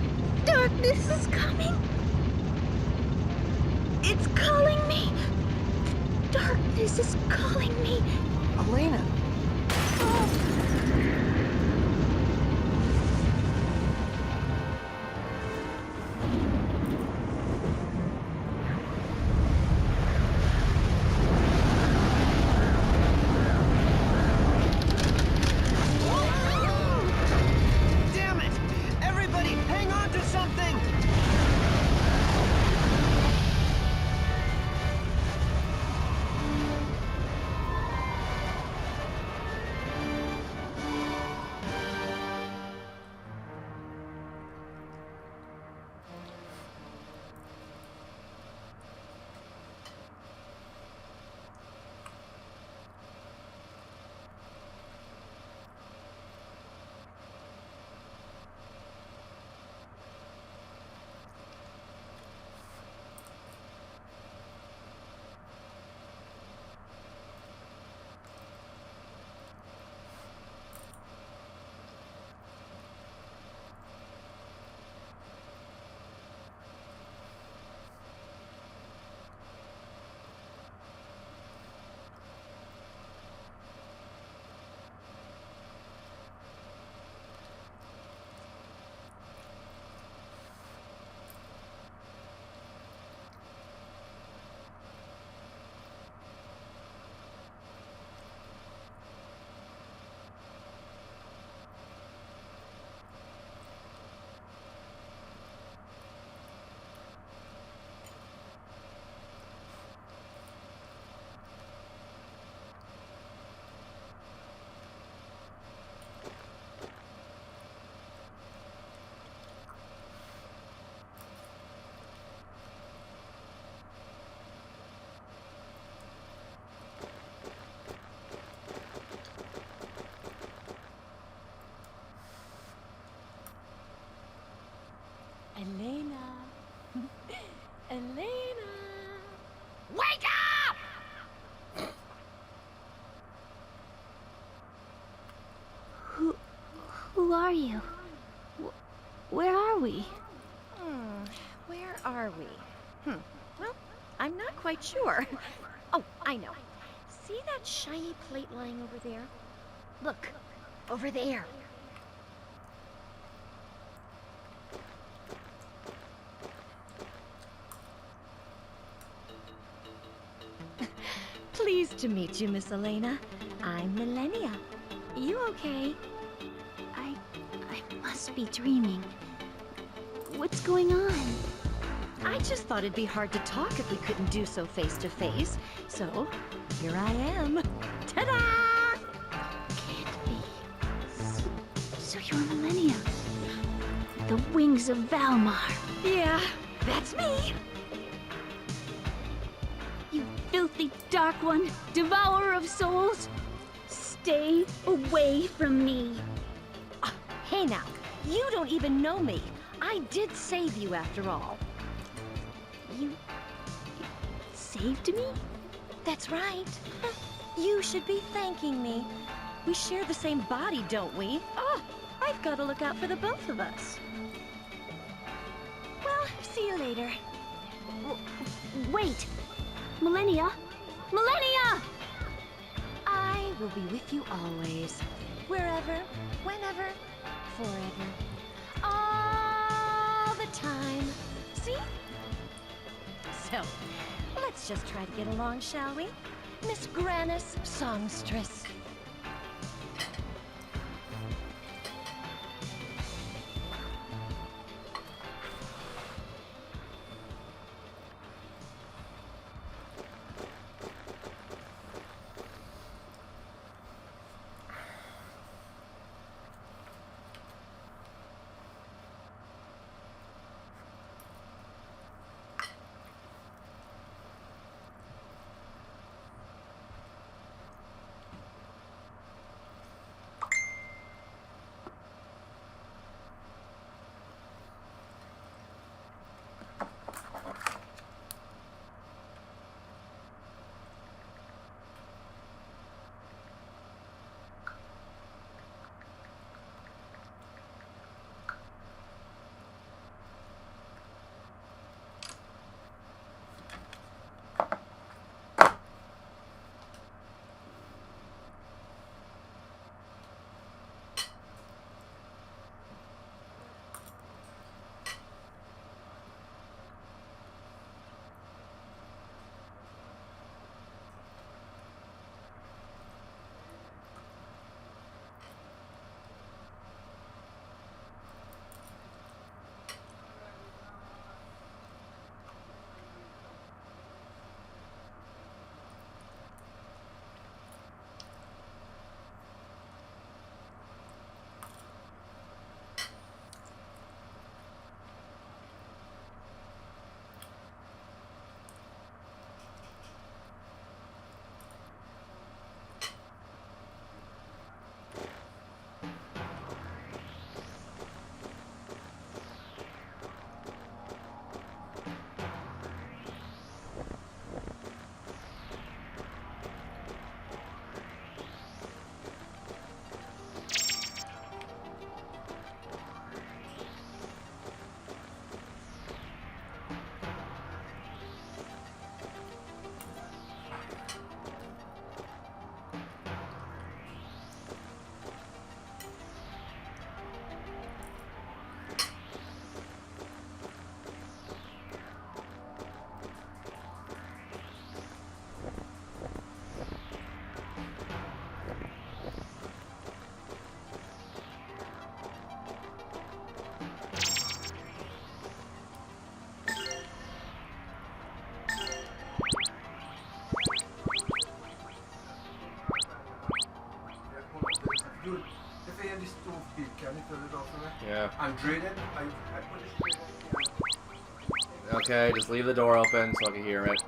Darkness is coming! It's calling me! Darkness is calling me!
Elena! Damn it! Everybody, hang on to something!
Who are you? Where are we?
Where are we? Well, I'm not quite sure. Oh, I know. See that shiny plate lying over there? Look, over there. Pleased to meet you, Miss Elena. I'm Millennia. You okay?
I must be dreaming. What's going on?
I just thought it'd be hard to talk if we couldn't do so face to face. So, here I am. Ta-da!
Can't be. So you're Millennia. The wings of Valmar.
Yeah, that's me.
You filthy dark one, devourer of souls. Stay away from me.
Hey now, you don't even know me. I did save you after all.
You saved me?
That's right. You should be thanking me. We share the same body, don't we? Oh, I've got to look out for the both of us. Well, see you later.
Wait! Millennia! Millennia!
I will be with you always. Wherever, whenever, forever. All the time. See? So, let's just try to get along, shall we? Miss Grannis Songstress.
Dude, det är en väldigt stor bil, kan ni inte idag för mig?
Yeah.
I'm dreaded. I put it
Okay, just leave the door open so I can hear it.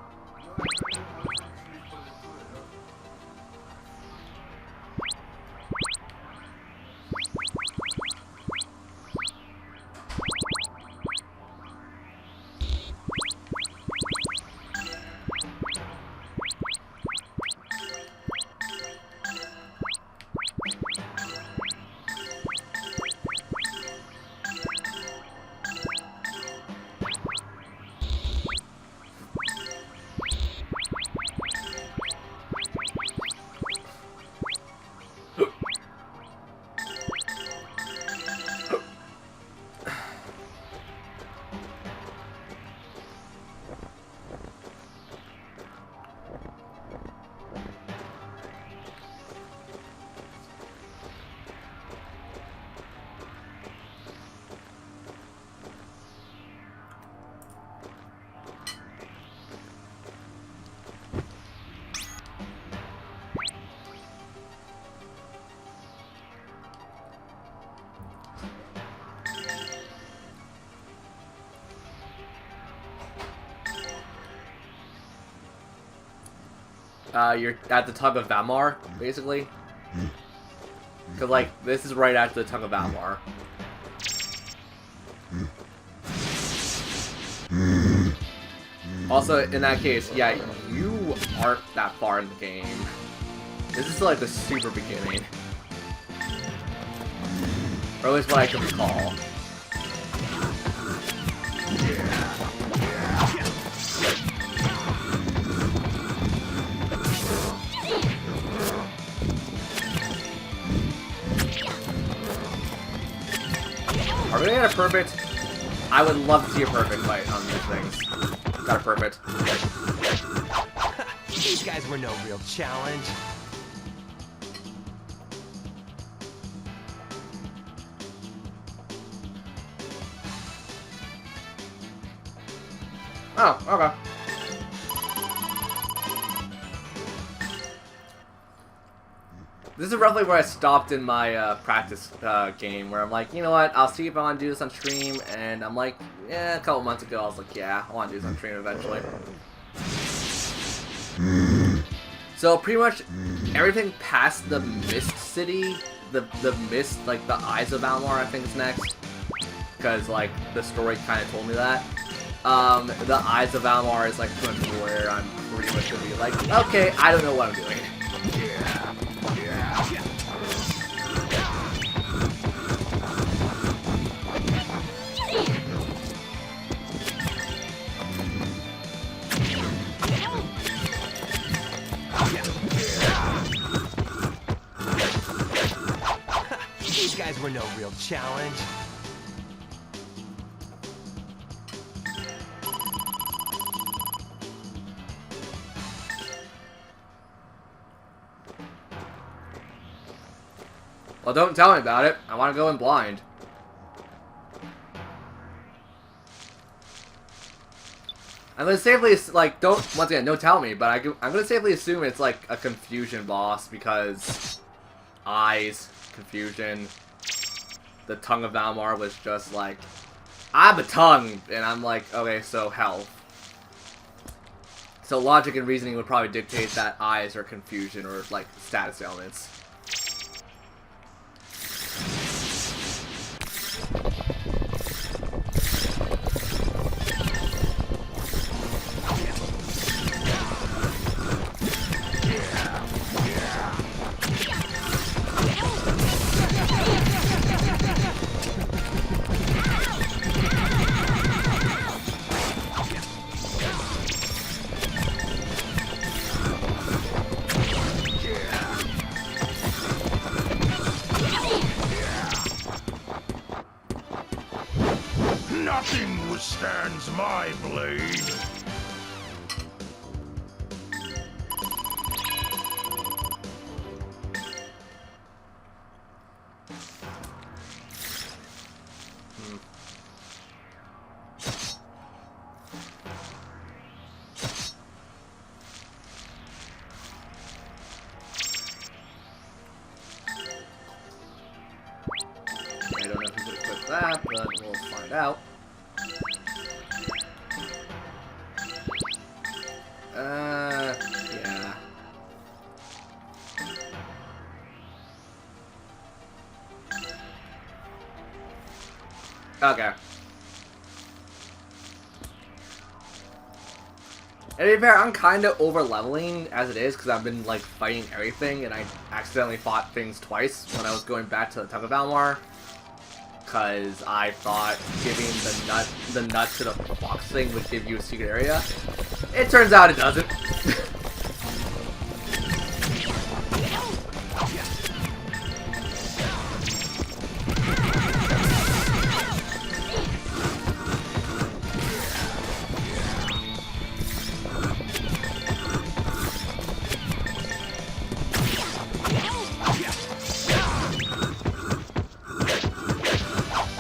you're at the Tug of Valmar, basically. Cause like this is right after the Tug of Valmar. Also, in that case, yeah, you aren't that far in the game. This is like the super beginning. Or at least what I can recall. Are we gonna get a perfect? I would love to see a perfect fight on these things. Got a perfect.
These guys were no real challenge.
Oh, okay. This is roughly where I stopped in my practice game, where I'm like, you know what, I'll see if I want to do this on stream, and I'm like, yeah, a couple months ago, I was like, yeah, I want to do this on stream eventually. So pretty much everything past the Mist City, the Mist, like the Eyes of Valmar, I think is next, because like the story kind of told me that. The Eyes of Valmar is like pretty much where I'm pretty much gonna be like, okay, I don't know what I'm doing.
These guys were no real challenge.
Well, don't tell me about it. I want to go in blind. I'm gonna safely, like, don't, once again, don't tell me, but I'm gonna safely assume it's, like, a confusion boss, because eyes, confusion, the Tongue of Valmar was just like, I'm a tongue, and I'm like, okay, so health. So logic and reasoning would probably dictate that eyes are confusion, or, like, status elements.
Nothing withstands my blade.
I don't know who's gonna equip that, but we'll find out. Yeah. Okay. And to be fair, I'm kind of over-leveling as it is, because I've been, like, fighting everything, and I accidentally fought things twice when I was going back to the Tug of Valmar. Because I thought giving the nut to the box thing would give you a secret area. It turns out it doesn't.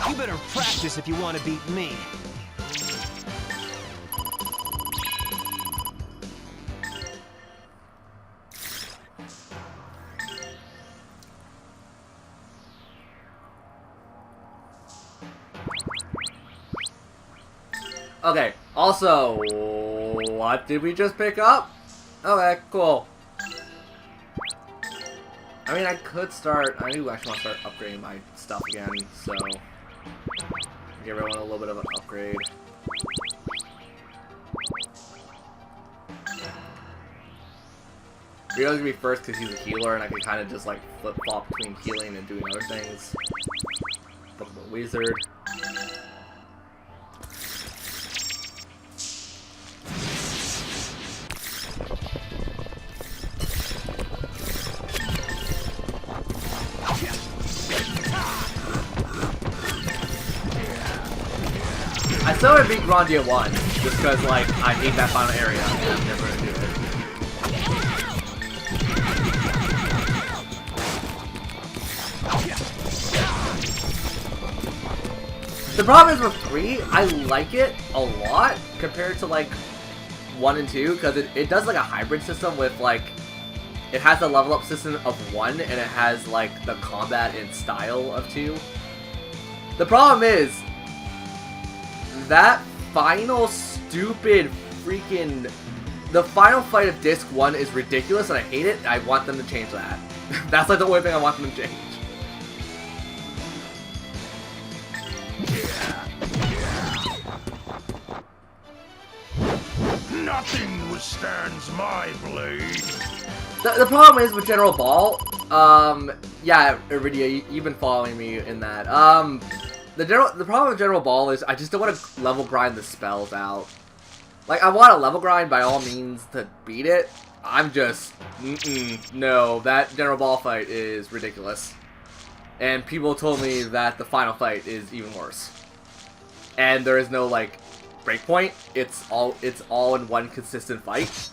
You better practice if you want to beat me.
Okay, also, what did we just pick up? Okay, cool. I mean, I could start. I do actually want to start upgrading my stuff again, so give everyone a little bit of an upgrade. Rio's gonna be first because he's a healer, and I can kind of just like flip flop between healing and doing other things. Pokemon Wizard. I still want to beat Grandia 1, just because, like, I hate that final area, and I'm never gonna do it. The problem is with 3, I like it a lot, compared to, like, 1 and 2, because it does, like, a hybrid system with, like, it has the level up system of 1, and it has, like, the combat and style of 2. The problem is, that final stupid freaking... The final fight of Disc 1 is ridiculous and I hate it. I want them to change that. That's like the only thing I want them to change.
Nothing withstands my blade.
The problem is with General Ball, yeah, Iridia, you've been following me in that. The problem with General Ball is I just don't want to level grind the spells out. Like, I want to level grind by all means to beat it. I'm just, no, that General Ball fight is ridiculous. And people told me that the final fight is even worse. And there is no, like, breakpoint. It's all in one consistent fight.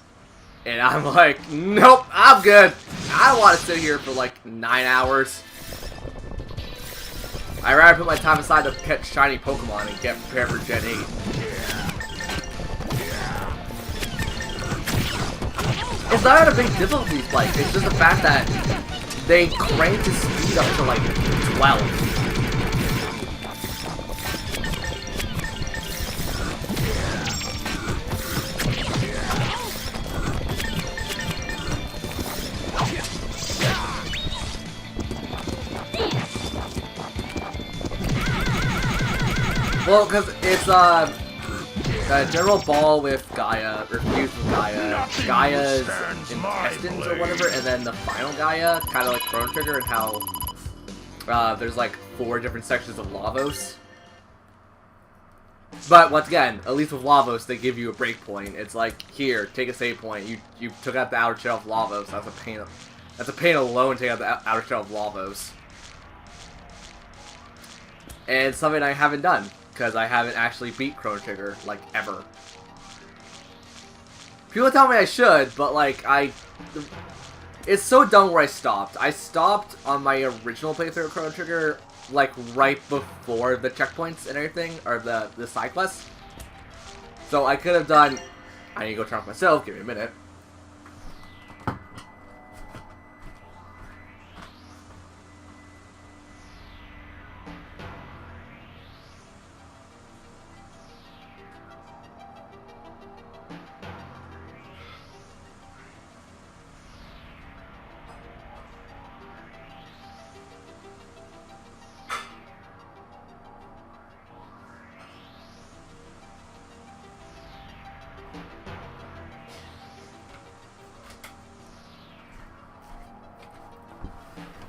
And I'm like, nope, I'm good. I don't want to sit here for like 9 hours. I'd rather put my time aside to catch shiny Pokemon and get prepared for Gen 8. It's not a big difficulty spike, it's just the fact that they crank the speed up to like 12. Well, because it's, General Ball with Gaia, or fused with Gaia, Gaia's intestines or whatever, and then the final Gaia, kind of like Chrono Trigger, and how, there's like 4 different sections of Lavos. But, once again, at least with Lavos, they give you a breakpoint. It's like, here, take a save point. You took out the outer shell of Lavos, that's a pain alone to take out the outer shell of Lavos. And it's something I haven't done. Because I haven't actually beat Chrono Trigger, like, ever. People tell me I should, but, like, it's so dumb where I stopped. I stopped on my original playthrough of Chrono Trigger, like, right before the checkpoints and everything, or the side quests. So I could have done... I need to go turn off myself, give me a minute.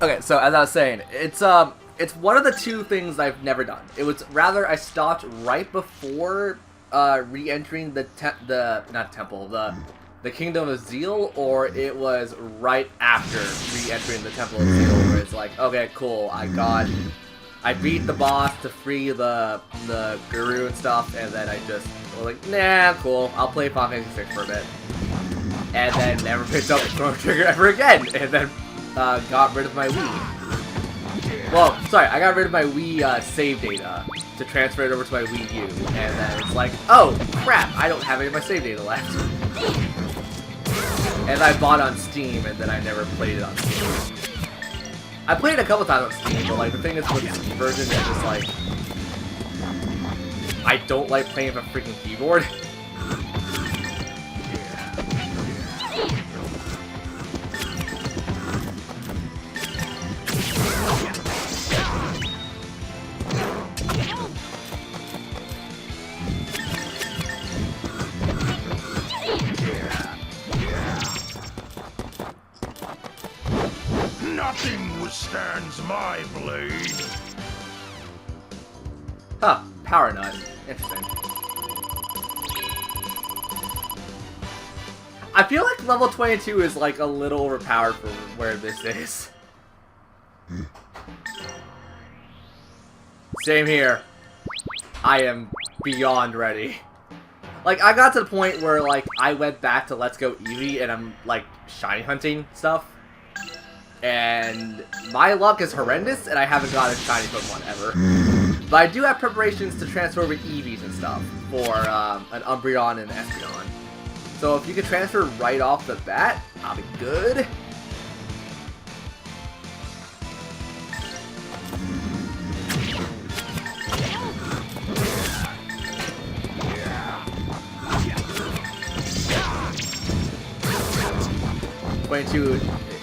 Okay, so as I was saying, it's one of the 2 things I've never done. It was rather I stopped right before re-entering the Kingdom of Zeal, or it was right after re-entering the Temple of Zeal, where it's like, okay, cool, I beat the boss to free the guru and stuff, and then I just was like, nah, cool, I'll play Final Fantasy VI for a bit, and then never picked up Chrono Trigger ever again, and then got rid of my Wii. Well, sorry, I got rid of my Wii save data to transfer it over to my Wii U, and then it's like, oh crap, I don't have any of my save data left. And I bought on Steam, and then I never played it on Steam. I played it a couple times on Steam, but like the thing is with this version, it's just like, I don't like playing with a freaking keyboard.
Nothing withstands my blade.
Huh, power nut. Interesting. I feel like level 22 is like a little overpowered for where this is. Same here. I am beyond ready. Like, I got to the point where, like, I went back to Let's Go Eevee and I'm, like, shiny hunting stuff. And my luck is horrendous and I haven't got a shiny Pokemon ever. But I do have preparations to transfer with Eevees and stuff for an Umbreon and an Espeon. So if you could transfer right off the bat, I'll be good.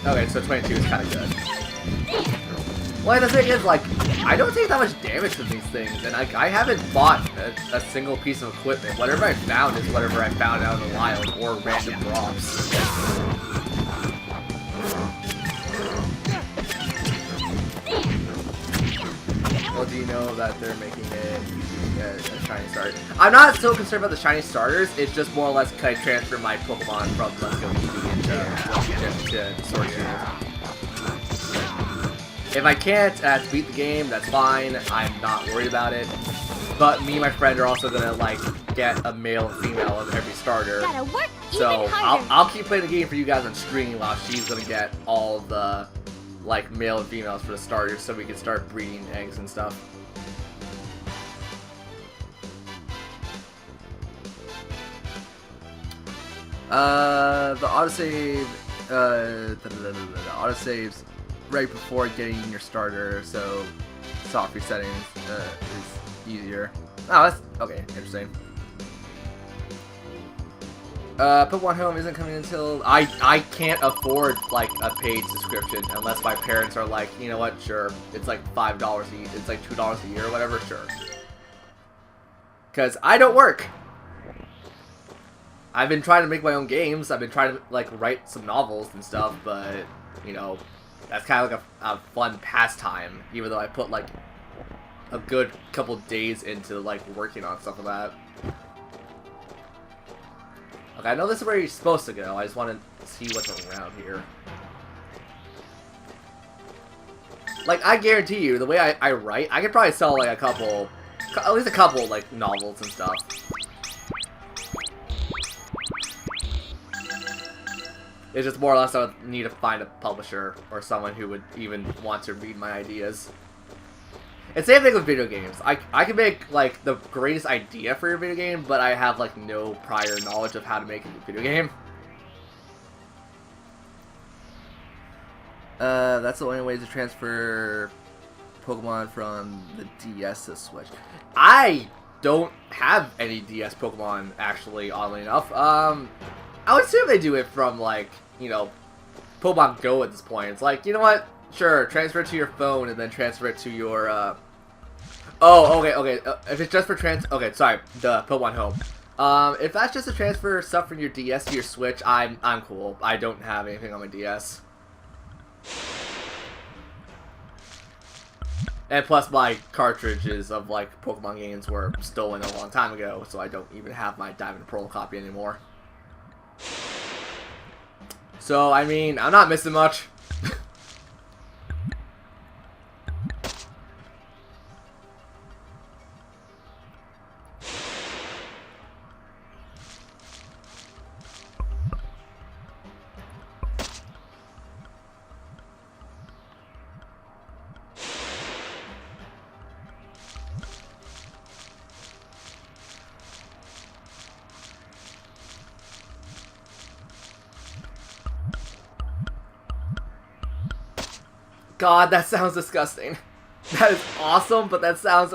Okay, so 22 is kind of good. Well, the thing is, like, I don't take that much damage from these things, and I haven't bought a single piece of equipment. Whatever I found is whatever I found out in the wild, or random drops. Well, do you know that they're making a shiny starter? I'm not so concerned about the shiny starters, it's just more or less can I transfer my Pokemon from Let's Go Eevee into Sword Shield. If I can't to beat the game, that's fine. I'm not worried about it. But me and my friend are also gonna like get a male and female of every starter. So I'll keep playing the game for you guys on stream while she's gonna get all the like male and females for the starters, so we can start breeding eggs and stuff. The autosave, the autosaves right before getting your starter, so soft resetting is easier. Oh, that's okay. Interesting. Pokemon Home isn't coming until I can't afford like a paid subscription unless my parents are like, you know what, sure, it's like $5 it's like $2 a year or whatever, sure. Cause I don't work. I've been trying to make my own games. I've been trying to like write some novels and stuff, but you know, that's kind of like a fun pastime. Even though I put like a good couple days into like working on stuff like that. Okay, I know this is where you're supposed to go. I just want to see what's around here. Like, I guarantee you, the way I write, I could probably sell like at least a couple like novels and stuff. It's just more or less I would need to find a publisher or someone who would even want to read my ideas. And same thing with video games. I can make like the greatest idea for your video game, but I have like no prior knowledge of how to make a video game. That's the only way to transfer Pokemon from the DS to Switch. I don't have any DS Pokemon, actually, oddly enough. I would assume they do it from, like, you know, Pokemon Go at this point. It's like, you know what? Sure, transfer it to your phone and then transfer it to your, Oh, okay. If it's just for okay, sorry, the Pokemon Home. If that's just to transfer stuff from your DS to your Switch, I'm cool. I don't have anything on my DS. And plus, my cartridges of, like, Pokemon games were stolen a long time ago, so I don't even have my Diamond and Pearl copy anymore. So, I mean, I'm not missing much. God, that sounds disgusting. That is awesome, but that sounds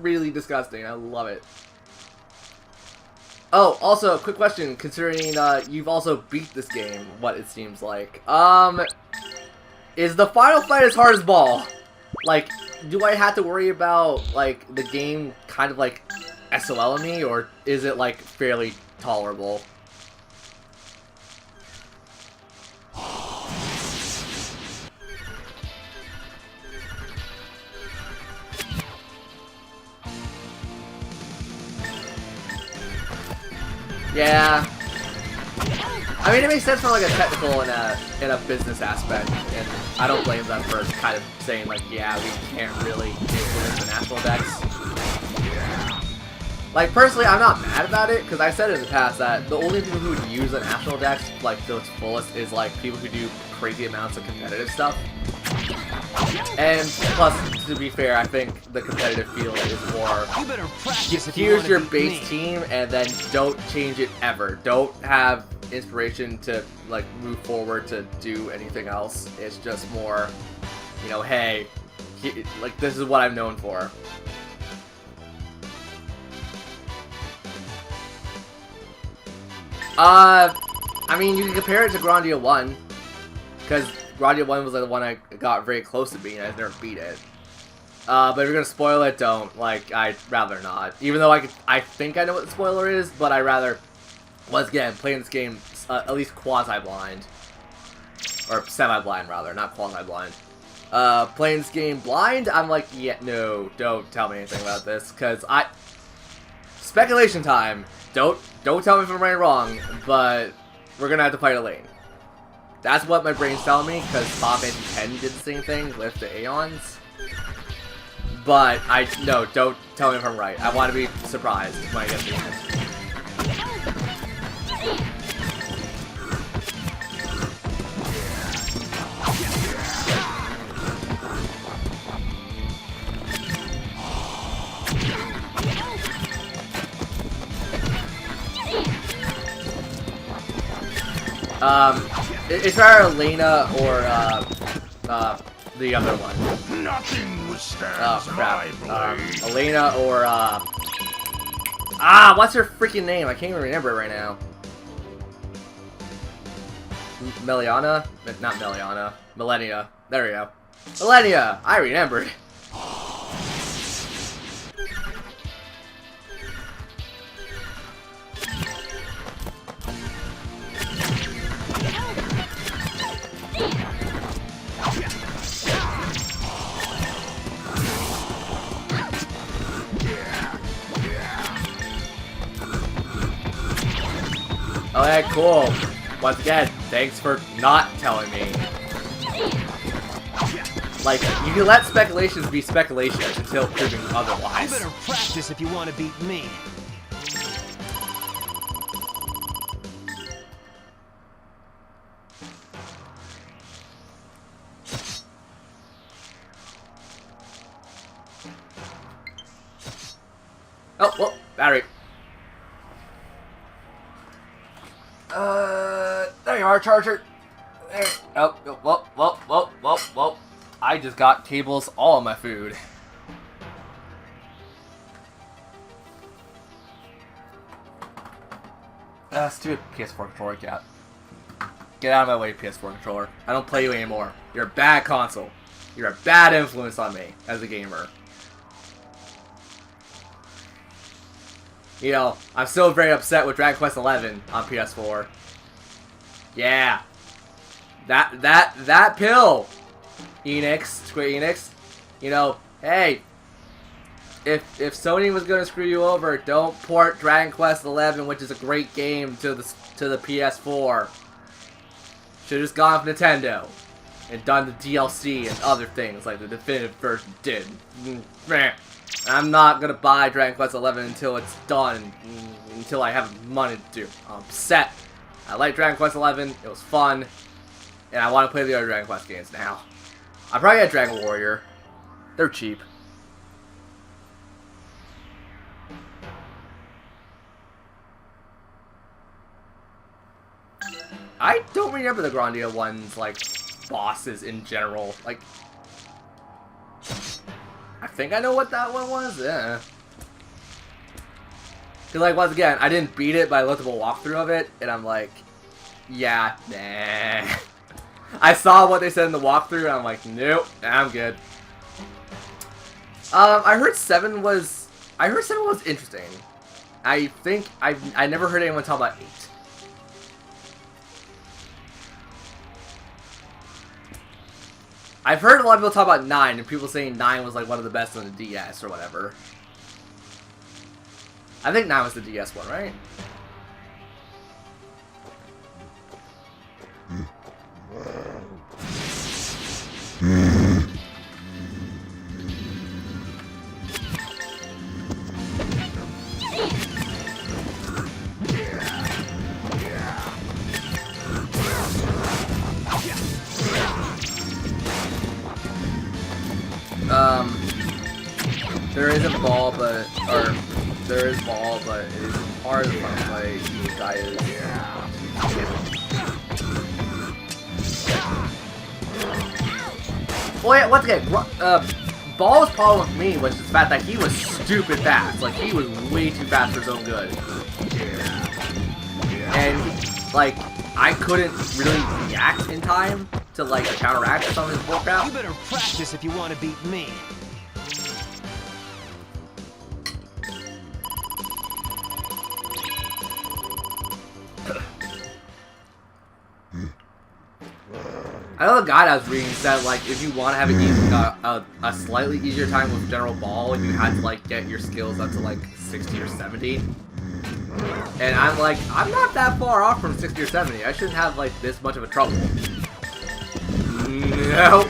really disgusting. I love it. Oh, also, quick question, considering you've also beat this game, what it seems like. Is the final fight as hard as Ball? Like, do I have to worry about, like, the game kind of, like, SOLing me, or is it, like, fairly tolerable? Yeah. I mean, it makes sense from like a technical and a business aspect, and I don't blame them for kind of saying like, yeah, we can't really influence the national decks. Like, personally, I'm not mad about it, because I said in the past that the only people who would use a national deck, like, to its fullest is, like, people who do crazy amounts of competitive stuff. And, plus, to be fair, I think the competitive field is more,
You better practice if you
here's
wanna
your
beat
base
me.
team, and then don't change it ever. Don't have inspiration to, like, move forward to do anything else. It's just more, you know, hey, like, this is what I'm known for. I mean, you can compare it to Grandia 1, because Grandia 1 was like the one I got very close to beating, I never beat it. But if you're gonna spoil it, don't. Like, I'd rather not. Even though I think I know what the spoiler is, but I'd rather, once again, playing this game at least quasi-blind. Or semi-blind, rather, not quasi-blind. Playing this game blind, I'm like, yeah, no, don't tell me anything about this, because speculation time. Don't tell me if I'm right or wrong, but we're gonna have to fight a lane. That's what my brain's telling me, because Final Fantasy X did the same thing with the Aeons. But no, don't tell me if I'm right. I want to be surprised when I get to the end. It's either Elena or the other one.
Nothing withstands
Oh crap.
my blade.
Elena or what's her freaking name? I can't even remember it right now. Meliana? Not Meliana. Millennia. There we go. Millennia! I remembered. Okay, cool. Once again, thanks for not telling me. Like, you can let speculations be speculations until proving
You
otherwise.
better practice if you want to beat me.
Oh, well, battery. There you are, charger. There. Oh, whoa. I just got cables all on my food. Stupid PS4 controller, cat. Get out of my way, PS4 controller. I don't play you anymore. You're a bad console. You're a bad influence on me as a gamer. You know, I'm still very upset with Dragon Quest XI on PS4. Yeah. That pill, Square Enix. You know, hey, if Sony was gonna screw you over, don't port Dragon Quest XI, which is a great game, to the PS4. Should've just gone with Nintendo and done the DLC and other things like the definitive version did. I'm not gonna buy Dragon Quest XI until it's done, until I have money to do. I'm upset. I like Dragon Quest XI, it was fun, and I want to play the other Dragon Quest games now. I'm probably at Dragon Warrior. They're cheap. I don't remember the Grandia ones, like, bosses in general. Like, I think I know what that one was, yeah. Cause, like, once again, I didn't beat it, but I looked at a walkthrough of it, and I'm like, yeah, nah. I saw what they said in the walkthrough, and I'm like, nope, I'm good. I heard 7 was interesting. I think, I never heard anyone talk about 8. I've heard a lot of people talk about 9, and people saying 9 was like one of the best on the DS or whatever. I think 9 was the DS one, right? There isn't ball, but there is ball, but it is hard to play. This guy is. Well, yeah, once again, Ball's problem with me was the fact that he was stupid fast. Like, he was way too fast for his own good. And, like, I couldn't really react in time to, like, counteract some of his bullcrap.
You better practice if you want to beat me.
I know the guide I was reading said, like, if you want to have an easy, a slightly easier time with General Ball, you had to, like, get your skills up to, like, 60 or 70. And I'm like, I'm not that far off from 60 or 70. I shouldn't have, like, this much of a trouble. Nope.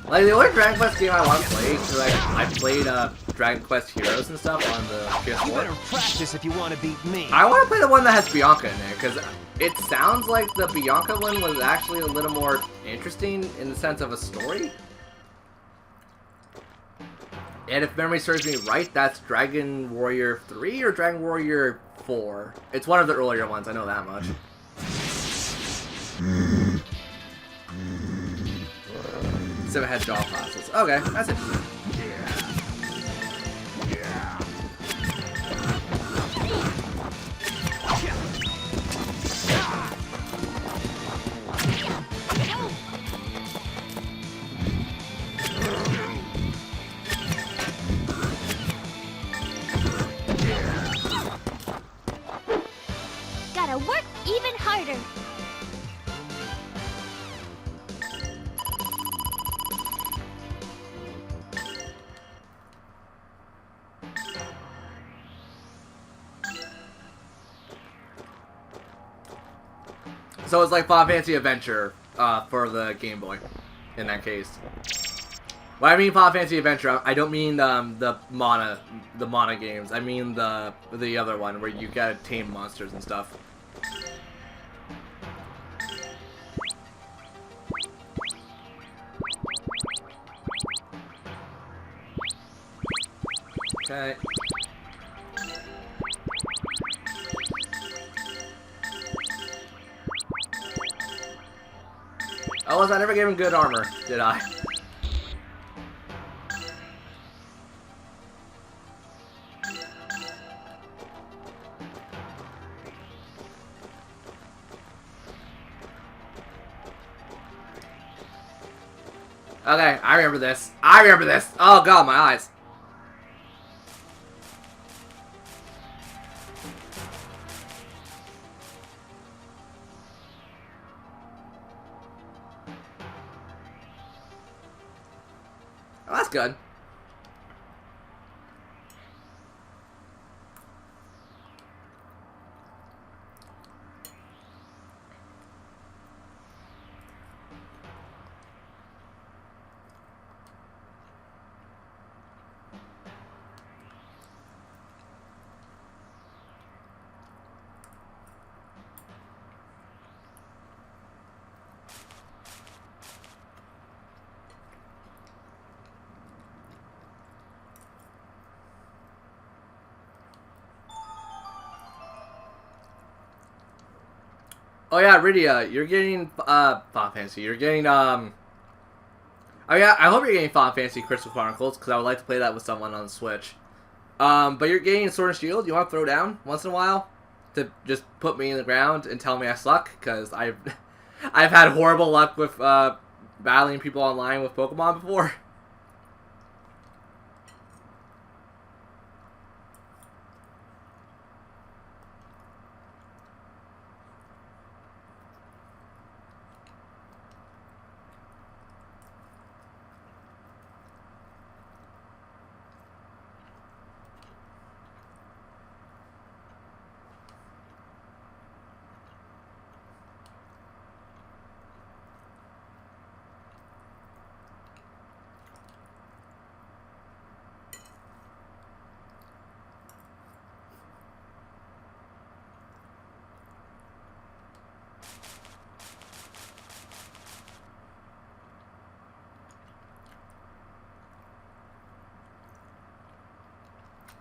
Like, the only Dragon Quest game I want to play, because I played Dragon Quest Heroes and stuff on the PS4.
You better practice if you want to beat me.
I want to play the one that has Bianca in there, because it sounds like the Bianca one was actually a little more interesting in the sense of a story. And if memory serves me right, that's Dragon Warrior 3 or Dragon Warrior 4. It's one of the earlier ones, I know that much. Seven head jaw classes. Okay, that's interesting.
Gotta work even harder.
So it's like Final Fantasy Adventure for the Game Boy, in that case. When I mean Final Fantasy Adventure, I don't mean the Mana games. I mean the other one where you gotta tame monsters and stuff. Okay. Oh, I never gave him good armor, did I? Okay, I remember this. I remember this! Oh god, my eyes. Oh, that's good. Oh yeah, Rydia, you're getting Final Fantasy. You're getting oh yeah, I hope you're getting Final Fantasy Crystal Chronicles because I would like to play that with someone on the Switch. But you're getting Sword and Shield. You want to throw down once in a while to just put me in the ground and tell me I suck because I've had horrible luck with battling people online with Pokemon before.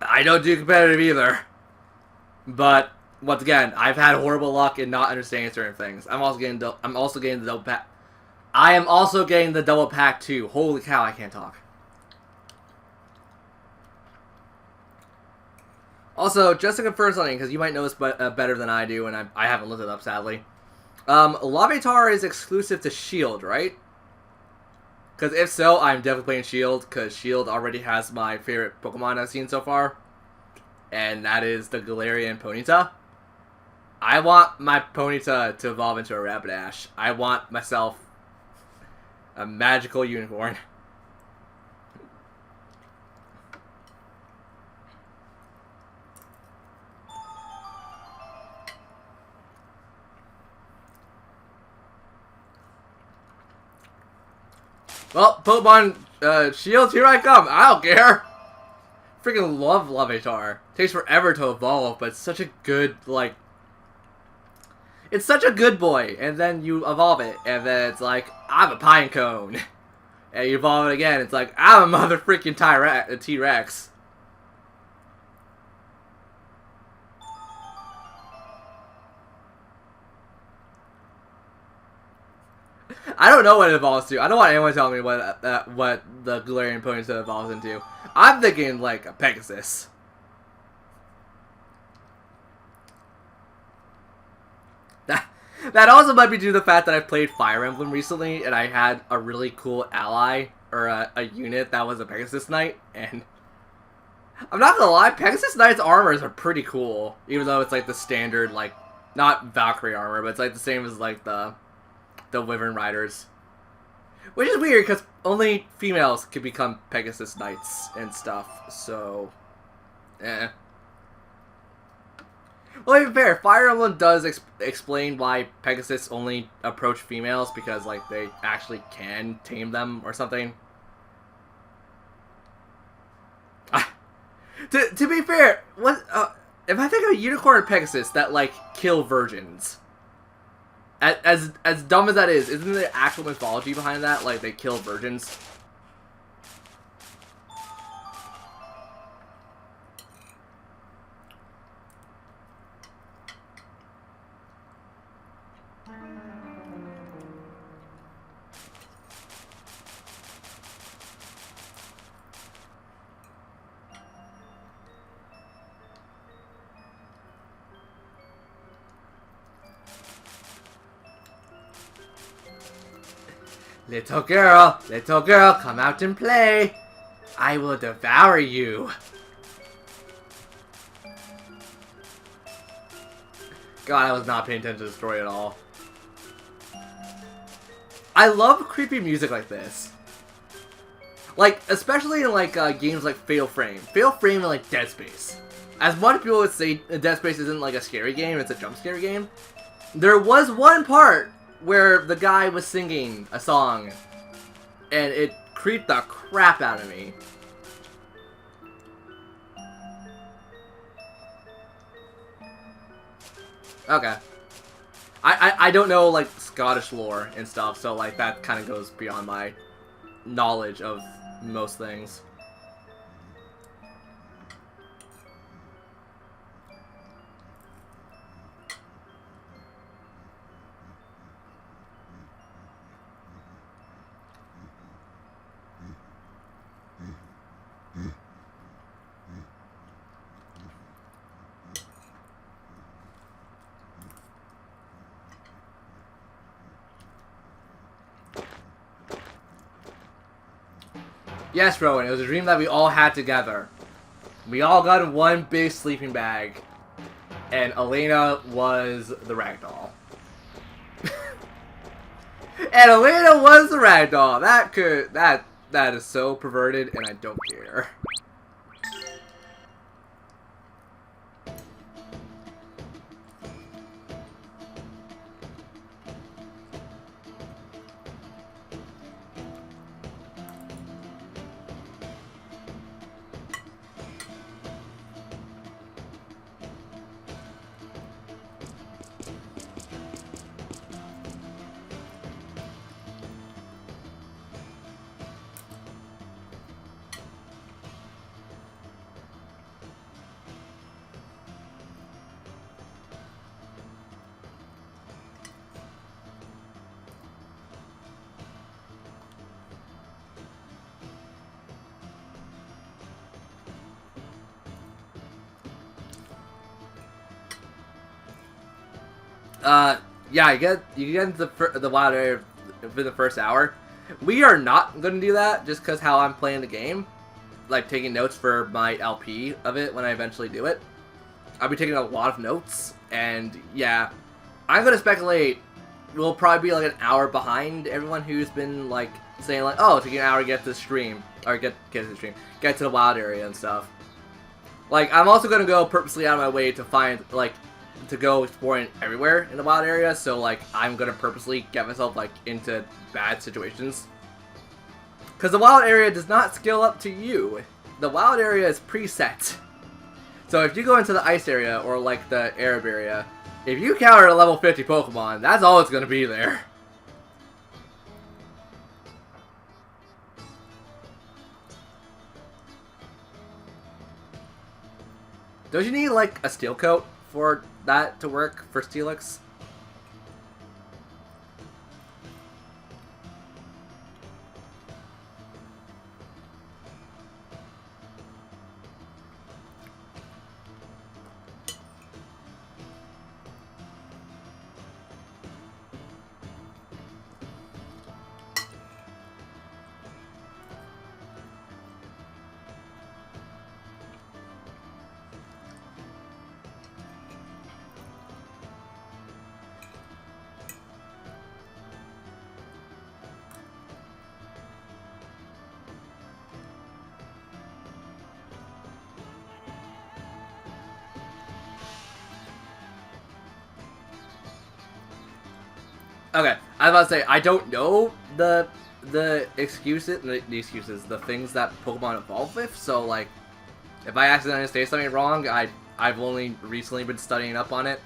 I don't do competitive either. But once again, I've had horrible luck in not understanding certain things. I'm also getting the double pack. I am also getting the double pack too. Holy cow, I can't talk. Also, just to confirm something, because you might know this better than I do, and I haven't looked it up, sadly. Larvitar is exclusive to Shield, right? Because if so, I'm definitely playing Shield, because Shield already has my favorite Pokemon I've seen so far. And that is the Galarian Ponyta. I want my Ponyta to evolve into a Rapidash. I want myself a magical unicorn. Well, Pokemon Shield, here I come. I don't care. Freaking love Larvitar. Takes forever to evolve, but it's such a good, like... It's such a good boy, and then you evolve it, and then it's like, I'm a Pinecone. And you evolve it again, it's like, I'm a mother freaking T-Rex. I don't know what it evolves to. I don't want anyone telling me what the Galarian Ponyta evolves into. I'm thinking like a Pegasus. That also might be due to the fact that I've played Fire Emblem recently, and I had a really cool ally or a unit that was a Pegasus Knight, and I'm not gonna lie, Pegasus Knight's armors are pretty cool, even though it's like the standard, like, not Valkyrie armor, but it's like the same as like the Wyvern Riders. Which is weird, because only females can become Pegasus Knights and stuff, so... Well, to be fair, Fire Emblem does explain why Pegasus only approach females, because, like, they actually can tame them or something. To be fair, what if I think of a unicorn or Pegasus that, like, kill virgins? As dumb as that is, isn't there actual mythology behind that? Like, they kill virgins? Little girl, come out and play. I will devour you. God, I was not paying attention to the story at all. I love creepy music like this. Like, especially in like games like Fatal Frame. Fatal Frame and like Dead Space. As much people would say Dead Space isn't like a scary game, it's a jump scare game. There was one part where the guy was singing a song, and it creeped the crap out of me. Okay. I don't know, like, Scottish lore and stuff, so, like, that kind of goes beyond my knowledge of most things. Yes, Rowan, it was a dream that we all had together. We all got in one big sleeping bag. And Elena was the ragdoll. And Elena was the ragdoll. That is so perverted, and I don't care. Yeah, you get into the wild area within the first hour. We are not going to do that just because how I'm playing the game. Like, taking notes for my LP of it when I eventually do it. I'll be taking a lot of notes, and yeah, I'm going to speculate we'll probably be like an hour behind everyone who's been like saying like, oh, it's taking an hour to get to the stream, or get to the stream, get to the wild area and stuff. Like, I'm also going to go purposely out of my way to find, like, to go exploring everywhere in the wild area, so like, I'm going to purposely get myself like into bad situations. Because the wild area does not scale up to you. The wild area is preset. So if you go into the ice area, or like the Arab area, if you counter a level 50 Pokemon, that's all it's going to be there. Don't you need like a steel coat for that to work for Steelix? Okay, I was about to say, I don't know the excuses, the things that Pokemon evolve with, so like, if I accidentally say something wrong, I've only recently been studying up on it.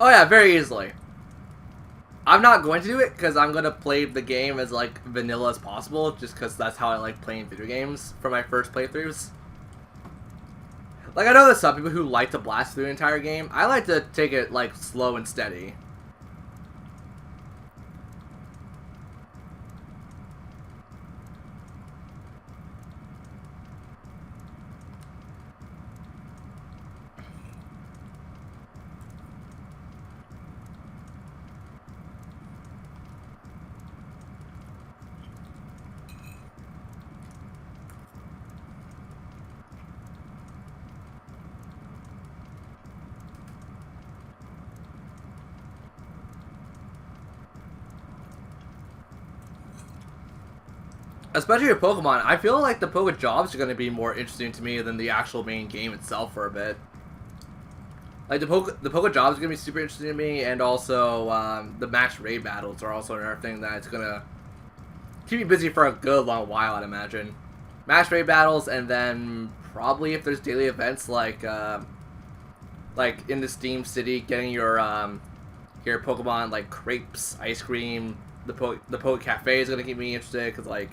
Oh yeah, very easily. I'm not going to do it because I'm going to play the game as like vanilla as possible, just because that's how I like playing video games for my first playthroughs. Like, I know there's some people who like to blast through the entire game. I like to take it like slow and steady. Especially with Pokemon, I feel like the Poke Jobs are going to be more interesting to me than the actual main game itself for a bit. Like, the Poke Jobs are going to be super interesting to me, and also the match raid battles are also another thing that's going to keep me busy for a good long while, I'd imagine. Match raid battles, and then probably if there's daily events like in the Steam City, getting your Pokemon like crepes, ice cream, the Poke Cafe is going to keep me interested, because like,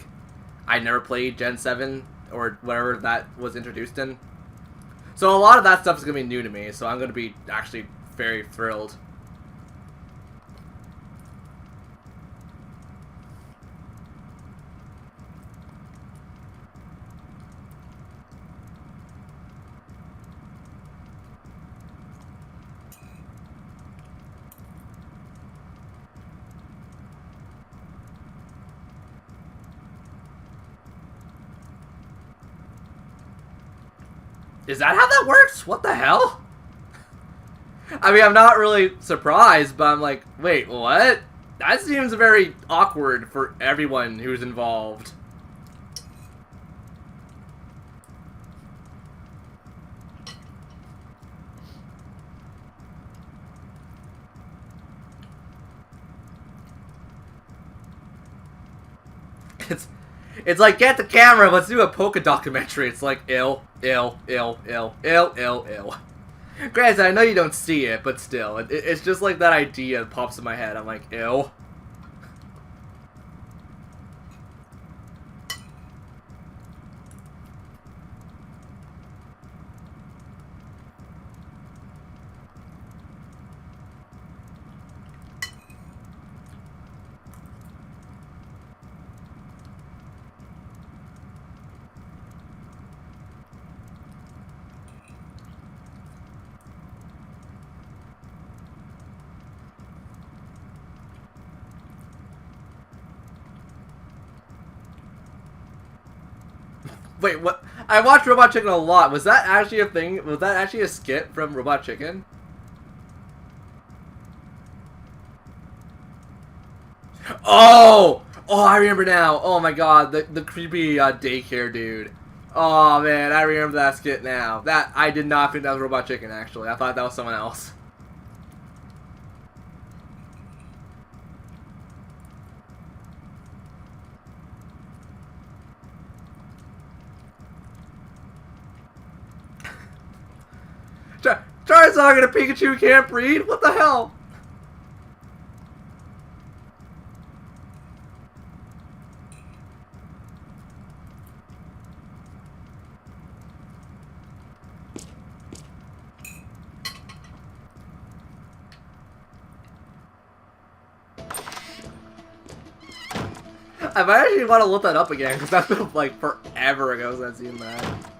I never played Gen 7, or whatever that was introduced in. So a lot of that stuff is going to be new to me, so I'm going to be actually very thrilled. Is that how that works? What the hell? I mean, I'm not really surprised, but I'm like, wait, what? That seems very awkward for everyone who's involved. It's like, get the camera, let's do a polka documentary. It's like, ill. Granted, I know you don't see it, but still, it's just like that idea that pops in my head. I'm like, ill. Wait, what? I watched Robot Chicken a lot. Was that actually a thing? Was that actually a skit from Robot Chicken? Oh! Oh, I remember now. Oh my god, the creepy daycare dude. Oh man, I remember that skit now. That, I did not think that was Robot Chicken, actually. I thought that was someone else. Charizard and a Pikachu can't breed? What the hell? I might actually want to look that up again, because that's been like forever ago since I've seen that.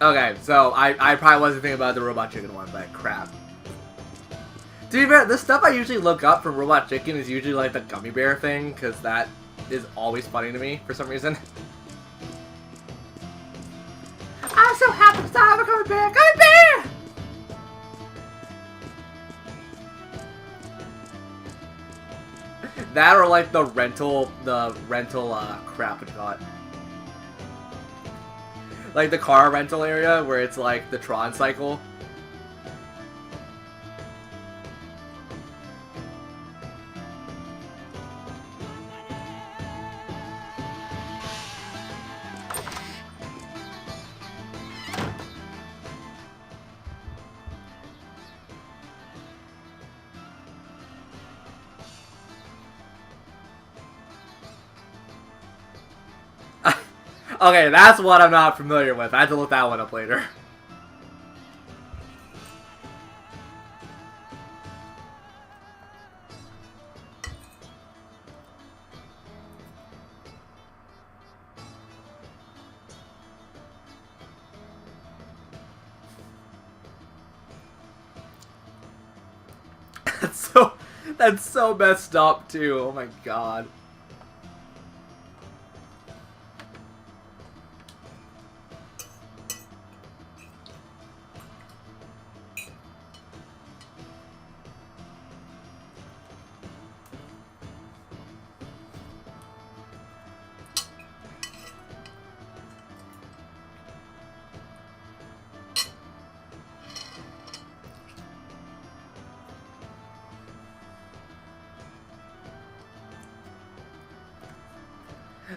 Okay, so I probably wasn't thinking about the Robot Chicken one, but crap. To be fair, the stuff I usually look up from Robot Chicken is usually like the gummy bear thing, because that is always funny to me for some reason. I'm so happy to have a gummy bear! Gummy bear! That or like the rental crap we got. Like the car rental area where it's like the Tron cycle. Okay, that's what I'm not familiar with. I had to look that one up later. That's so messed up too. Oh my god.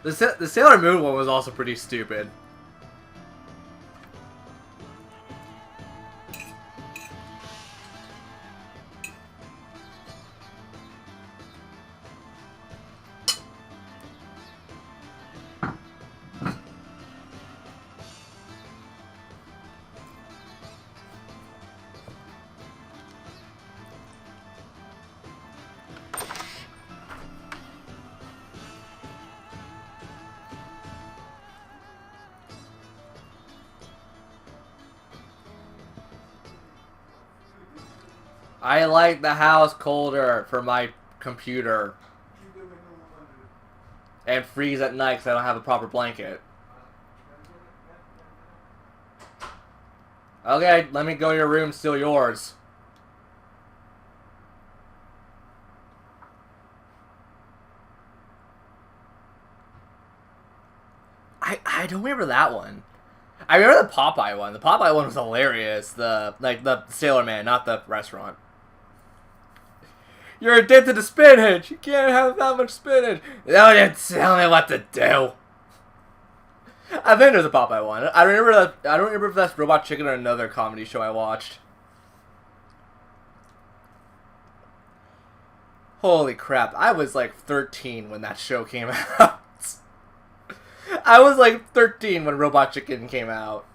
The Sailor Moon one was also pretty stupid. I like the house colder for my computer. And freeze at night because I don't have a proper blanket. Okay, let me go to your room, steal yours. I don't remember that one. I remember the Popeye one. The Popeye one was hilarious. The Sailor Man, not the restaurant. You're addicted to spinach. You can't have that much spinach. Don't tell me what to do. I think there's a Popeye one. I remember that. I don't remember if that's Robot Chicken or another comedy show I watched. Holy crap! I was like 13 when that show came out. I was like 13 when Robot Chicken came out.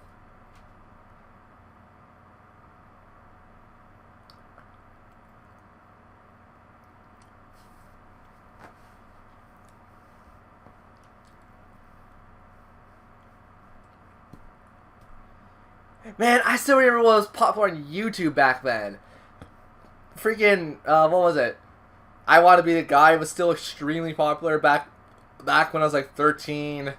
Man, I still remember what was popular on YouTube back then. Freaking, what was it? I Want to Be the Guy was still extremely popular back when I was like 13.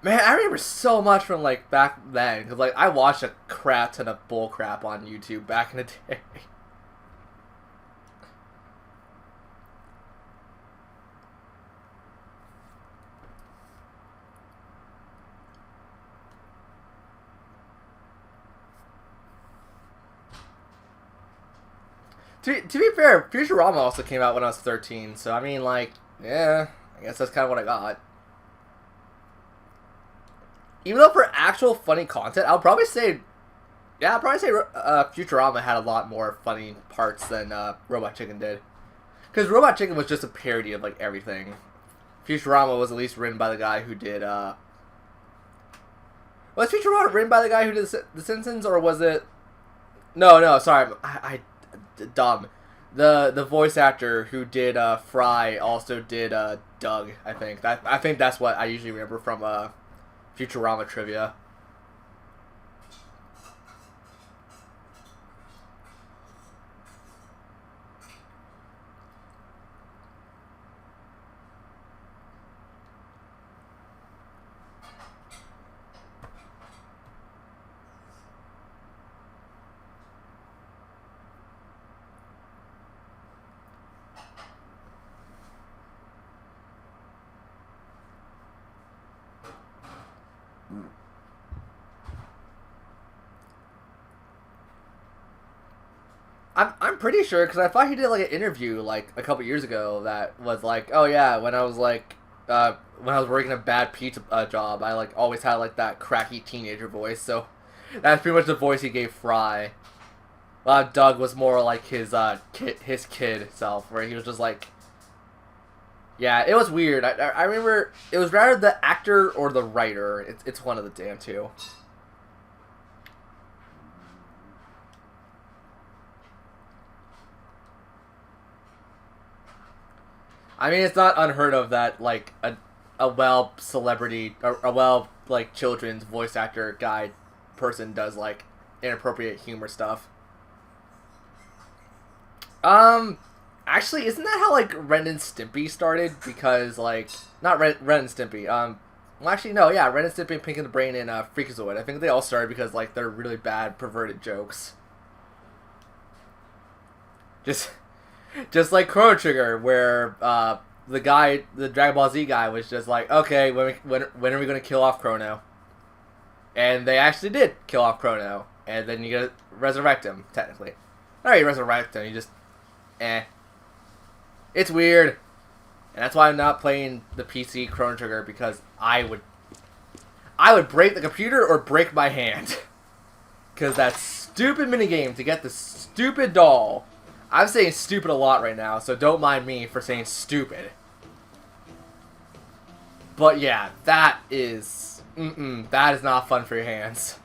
Man, I remember so much from like back then because like I watched a crap ton of bull crap on YouTube back in the day. To be fair, Futurama also came out when I was 13, so I mean, like, yeah, I guess that's kind of what I got. Even though for actual funny content, I'll probably say, yeah, I'll probably say Futurama had a lot more funny parts than Robot Chicken did. Because Robot Chicken was just a parody of, like, everything. Futurama was at least written by the guy who did, was Futurama written by the guy who did The Simpsons, or was it... No, sorry, dumb. The voice actor who did Fry also did Doug, I think. I think that's what I usually remember from Futurama trivia. I'm pretty sure because I thought he did like an interview like a couple years ago that was like, oh yeah, when I was working a bad pizza job, I like always had like that cracky teenager voice. So that's pretty much the voice he gave Fry. Doug was more like his kid self, where he was just like, yeah, it was weird. I remember it was rather the actor or the writer. It's one of the damn two. I mean, it's not unheard of that like a well celebrity or a well like children's voice actor guy person does like inappropriate humor stuff. Actually, isn't that how like Ren and Stimpy started? Because like not Ren and Stimpy. Well, actually no, yeah, Ren and Stimpy, Pink and the Brain, and Freakazoid. I think they all started because like they're really bad perverted jokes. Just like Chrono Trigger, where the Dragon Ball Z guy was just like, okay, when are we gonna kill off Chrono? And they actually did kill off Chrono, and then you gotta resurrect him, technically. Not you resurrect him, you just, It's weird. And that's why I'm not playing the PC Chrono Trigger, because I would break the computer or break my hand. Because that stupid minigame to get the stupid doll. I'm saying stupid a lot right now, so don't mind me for saying stupid. But yeah, that is not fun for your hands.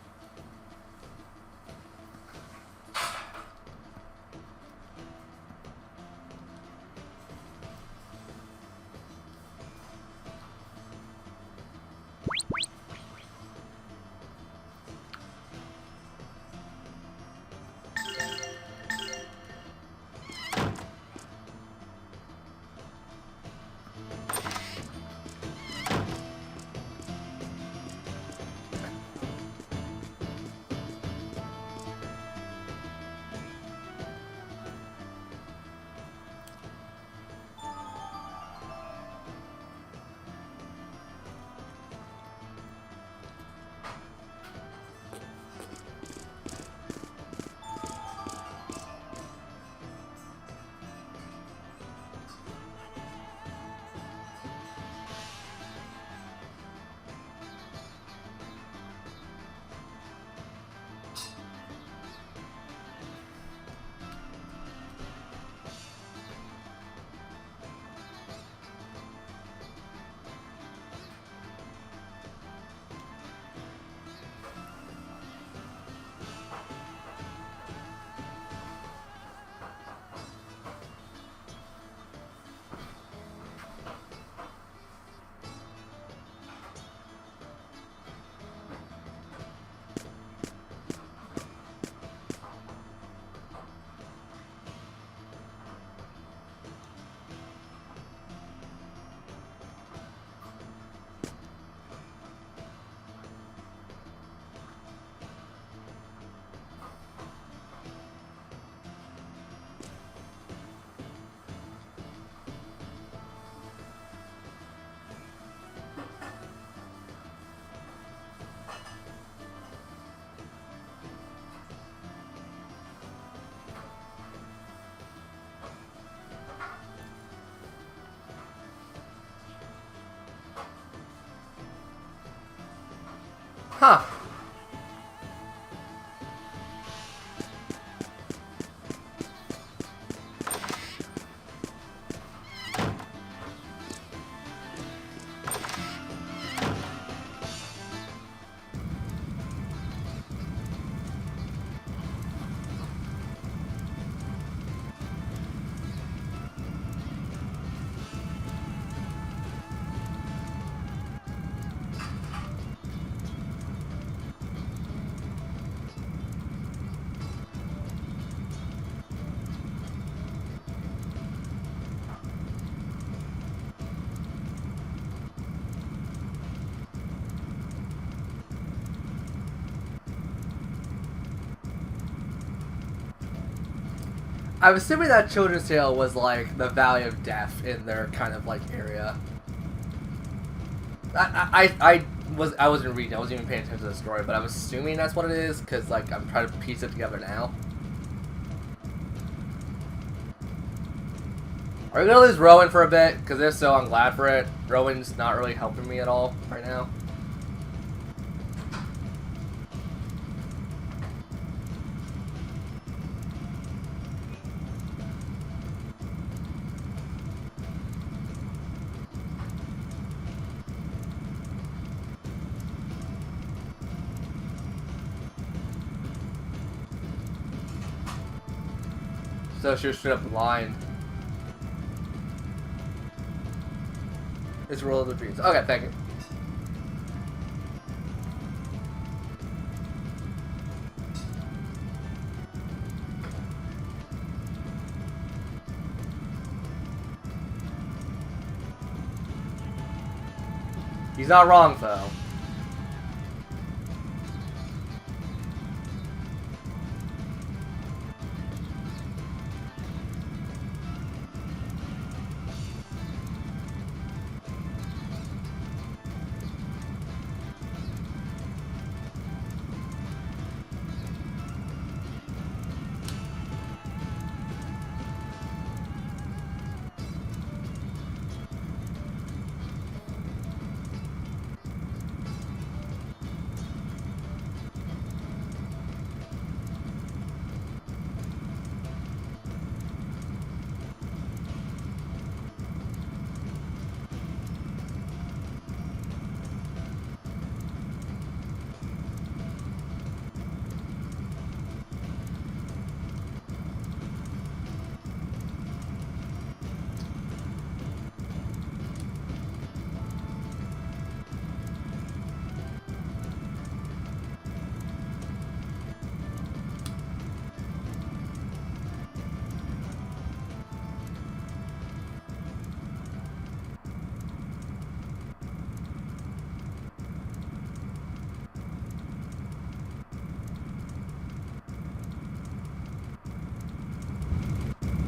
Huh. I'm assuming that Children's Tale was like the Valley of Death in their kind of like area. I wasn't reading, I wasn't even paying attention to the story, but I'm assuming that's what it is, because like I'm trying to piece it together now. Are we gonna lose Rowan for a bit? Because if so, I'm glad for it. Rowan's not really helping me at all right now. So she was straight up blind. It's Roll of the Dreams. Okay, thank you. He's not wrong, though.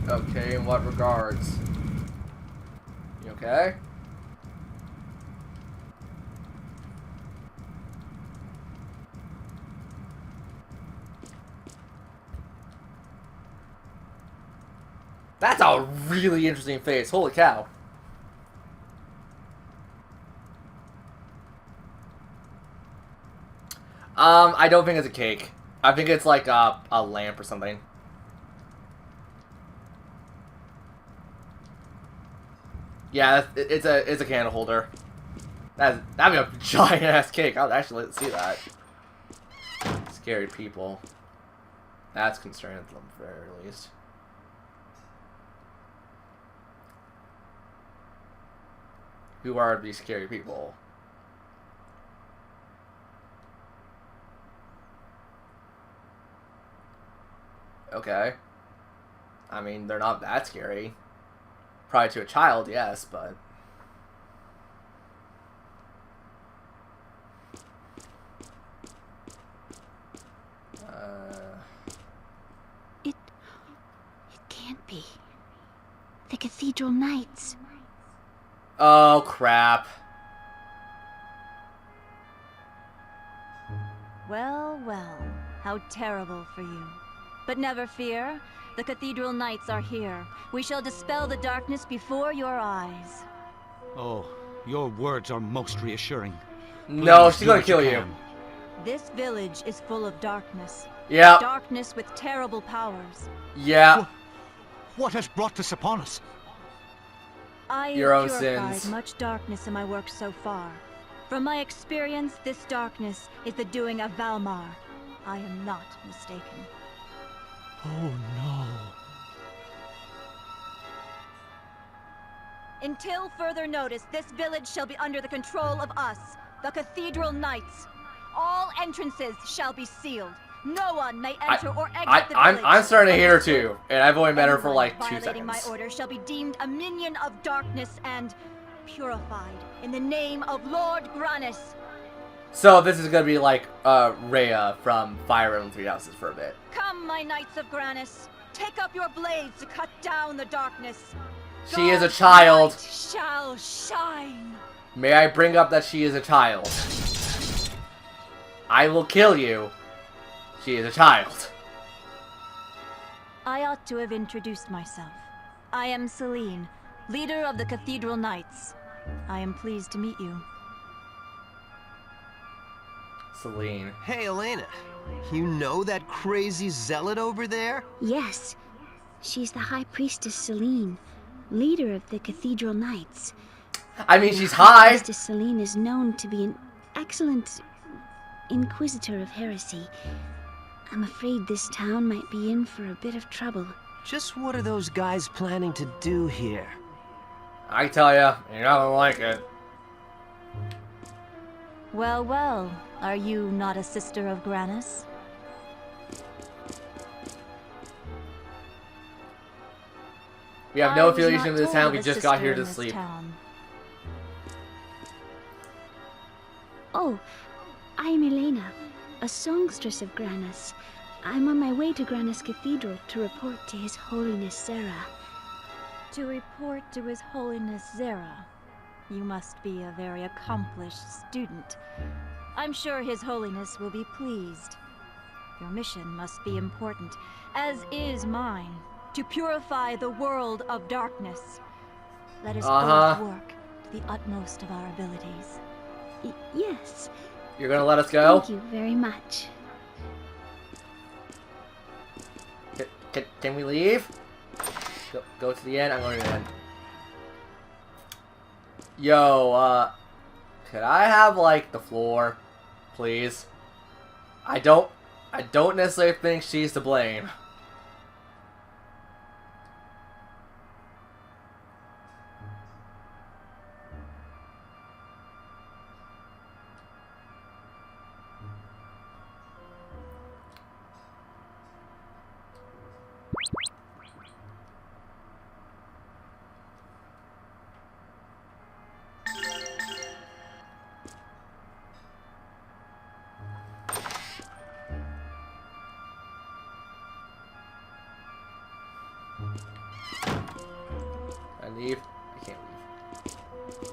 Okay, in what regards? You okay? That's a really interesting face. Holy cow. I don't think it's a cake. I think it's like a lamp or something. Yeah, it's a candle holder. That'd be a giant ass cake. I would actually like to see that. Scary people. That's concerning at the very least. Who are these scary people? Okay. I mean, they're not that scary. Probably to a child, yes, but...
It can't be. The Cathedral Knights.
Oh, crap.
Well, well, how terrible for you. But never fear, the Cathedral Knights are here. We shall dispel the darkness before your eyes.
Oh, your words are most reassuring.
No,
Please
she's
do
gonna
what
kill you.
can.
This village is full of darkness.
Yeah.
Darkness with terrible powers.
Yeah.
What has brought this upon us?
I
Your own
have purified
sins.
much darkness in my work so far. From my experience, this darkness is the doing of Valmar. I am not mistaken.
Oh no.
Until further notice, this village shall be under the control of us, the Cathedral Knights. All entrances shall be sealed. No one may enter or exit the village.
I'm starting to hate her too, and I've only met her for
Anyone
like 2
violating
seconds.
my order shall be deemed a minion of darkness and purified in the name of Lord Granis.
So this is gonna be like Rhea from Fire Emblem Three Houses for a bit.
Come, my knights of Granis, take up your blades to cut down the darkness.
She is a
God's
child.
light shall shine.
May I bring up that she is a child? I will kill you. She is a child.
I ought to have introduced myself. I am Celine, leader of the Cathedral Knights. I am pleased to meet you.
Celine.
Hey, Elena. You know that crazy zealot over there?
Yes, she's the High Priestess Celine, leader of the Cathedral Knights.
I mean,
The
she's
High
high.
Priestess Celine is known to be an excellent inquisitor of heresy. I'm afraid this town might be in for a bit of trouble.
Just what are those guys planning to do here?
I tell ya, you're not gonna like it.
Well, well, are you not a sister of Granis?
We have no
I was
affiliation
not
with this
told
town.
of
We
a
just got
sister
here
in
to
this
sleep.
town.
Oh, I'm Elena, a songstress of Granis. I'm on my way to Granis Cathedral to report to His Holiness Sarah.
To report to His Holiness Zera. You must be a very accomplished student. I'm sure His Holiness will be pleased. Your mission must be important, as is mine, to purify the world of darkness. Let us both work to the utmost of our abilities.
Yes,
You're gonna let us go?
thank you very much.
Can we leave? Go to the end. I'm going to the end. Yo, could I have like the floor, please? I don't necessarily think she's to blame. I leave? I can't leave.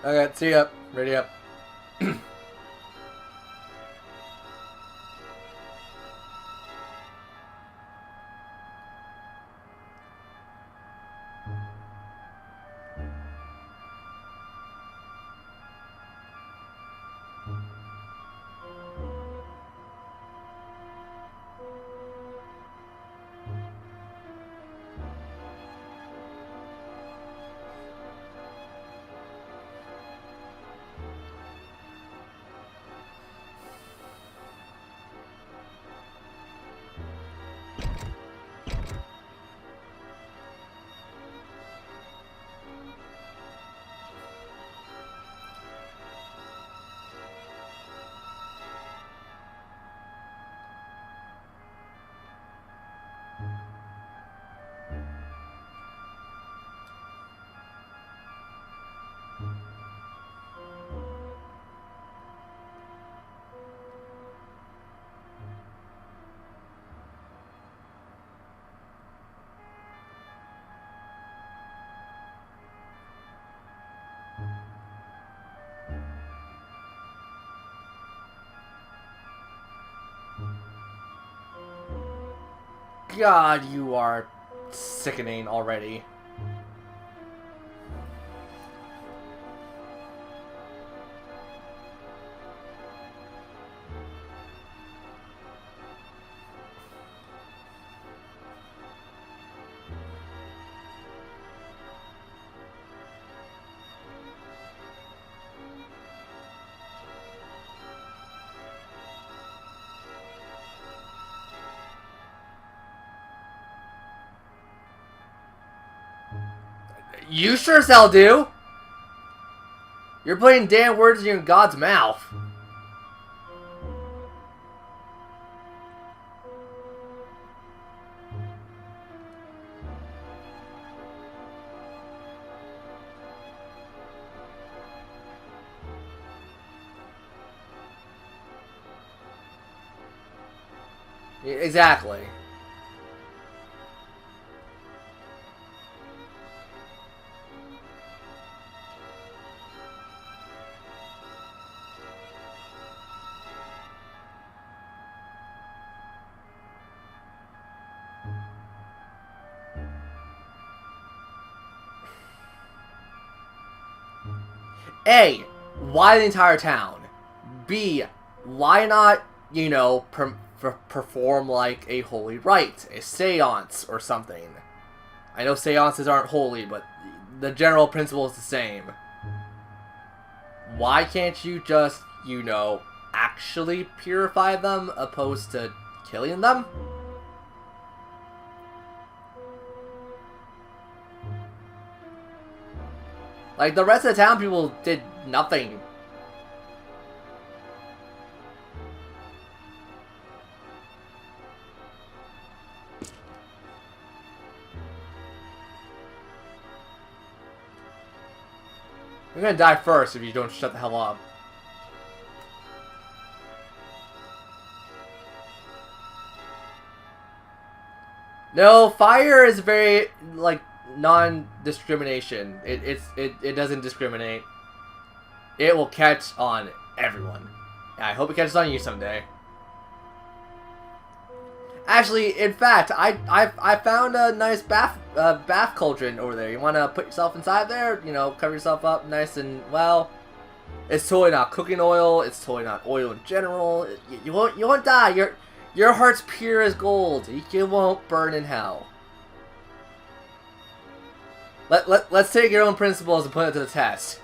Okay, see ya. Ready up. God, you are sickening already. You sure as hell do. You're putting damn words in your God's mouth. Exactly. A, why the entire town? B, why not, you know, perform like a holy rite, a seance or something? I know seances aren't holy, but the general principle is the same. Why can't you just, you know, actually purify them opposed to killing them? Like, the rest of the town people did nothing. You're gonna die first if you don't shut the hell up. No, fire is very, like, non-discrimination. It doesn't discriminate. It will catch on everyone. I hope it catches on you someday. Actually, in fact, I found a nice bath cauldron over there. You want to put yourself inside there? You know, cover yourself up nice and well. It's totally not cooking oil. It's totally not oil in general. You won't die. Your heart's pure as gold. You won't burn in hell. Let's take your own principles and put it to the test.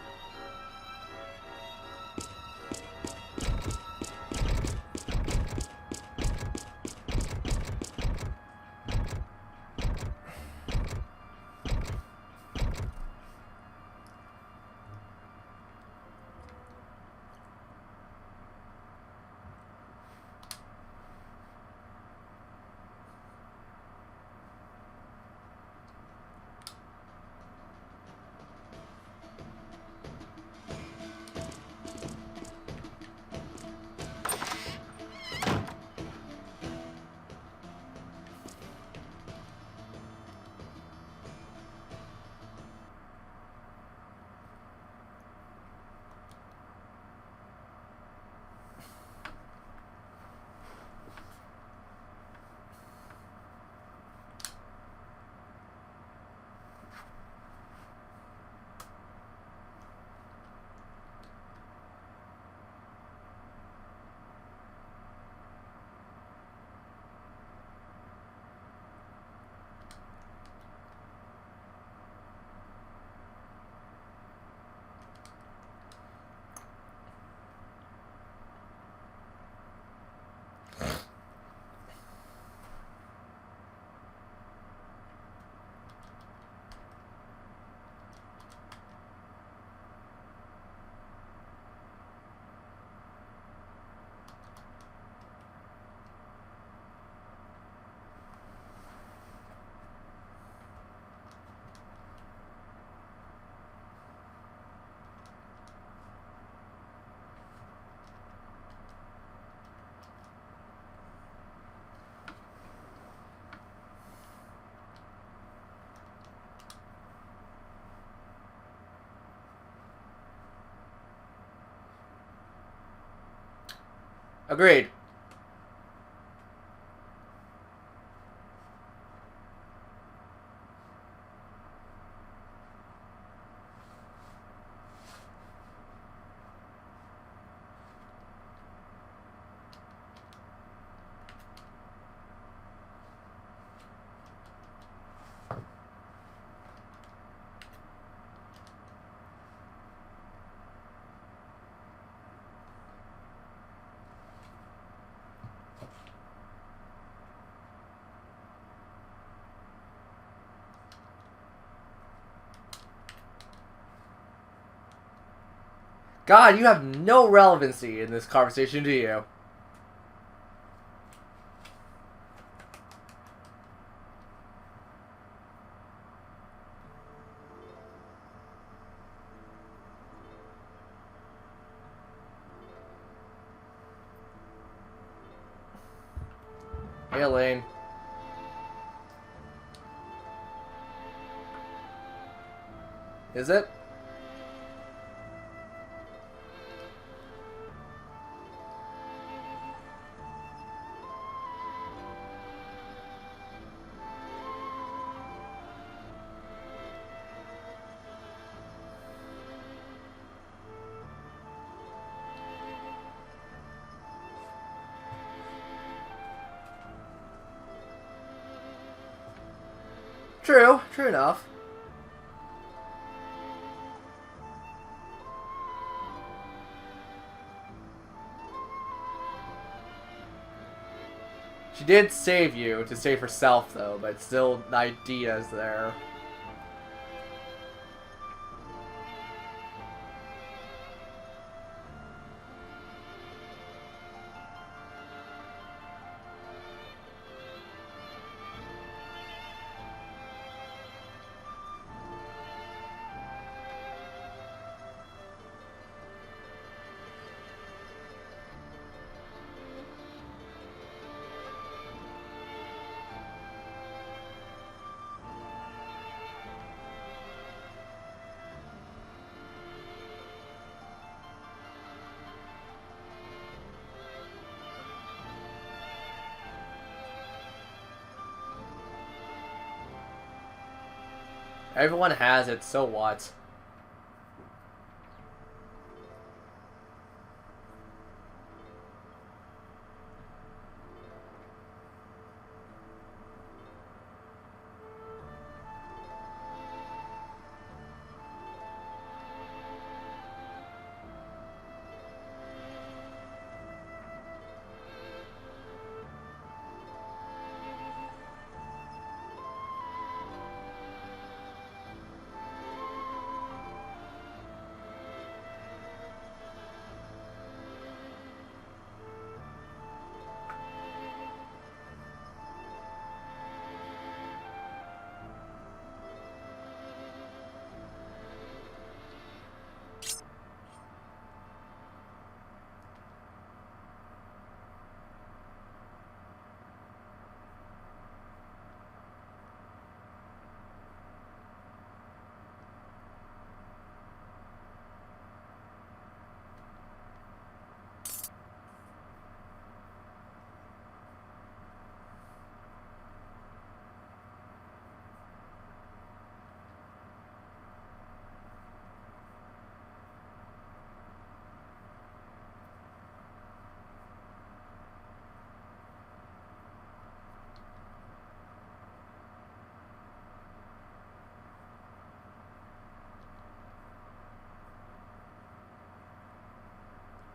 Agreed. God, you have no relevancy in this conversation, do you? Hey, Elaine. Is it? True, true enough. She did save you to save herself, though, but still, the idea is there. Everyone has it, so what?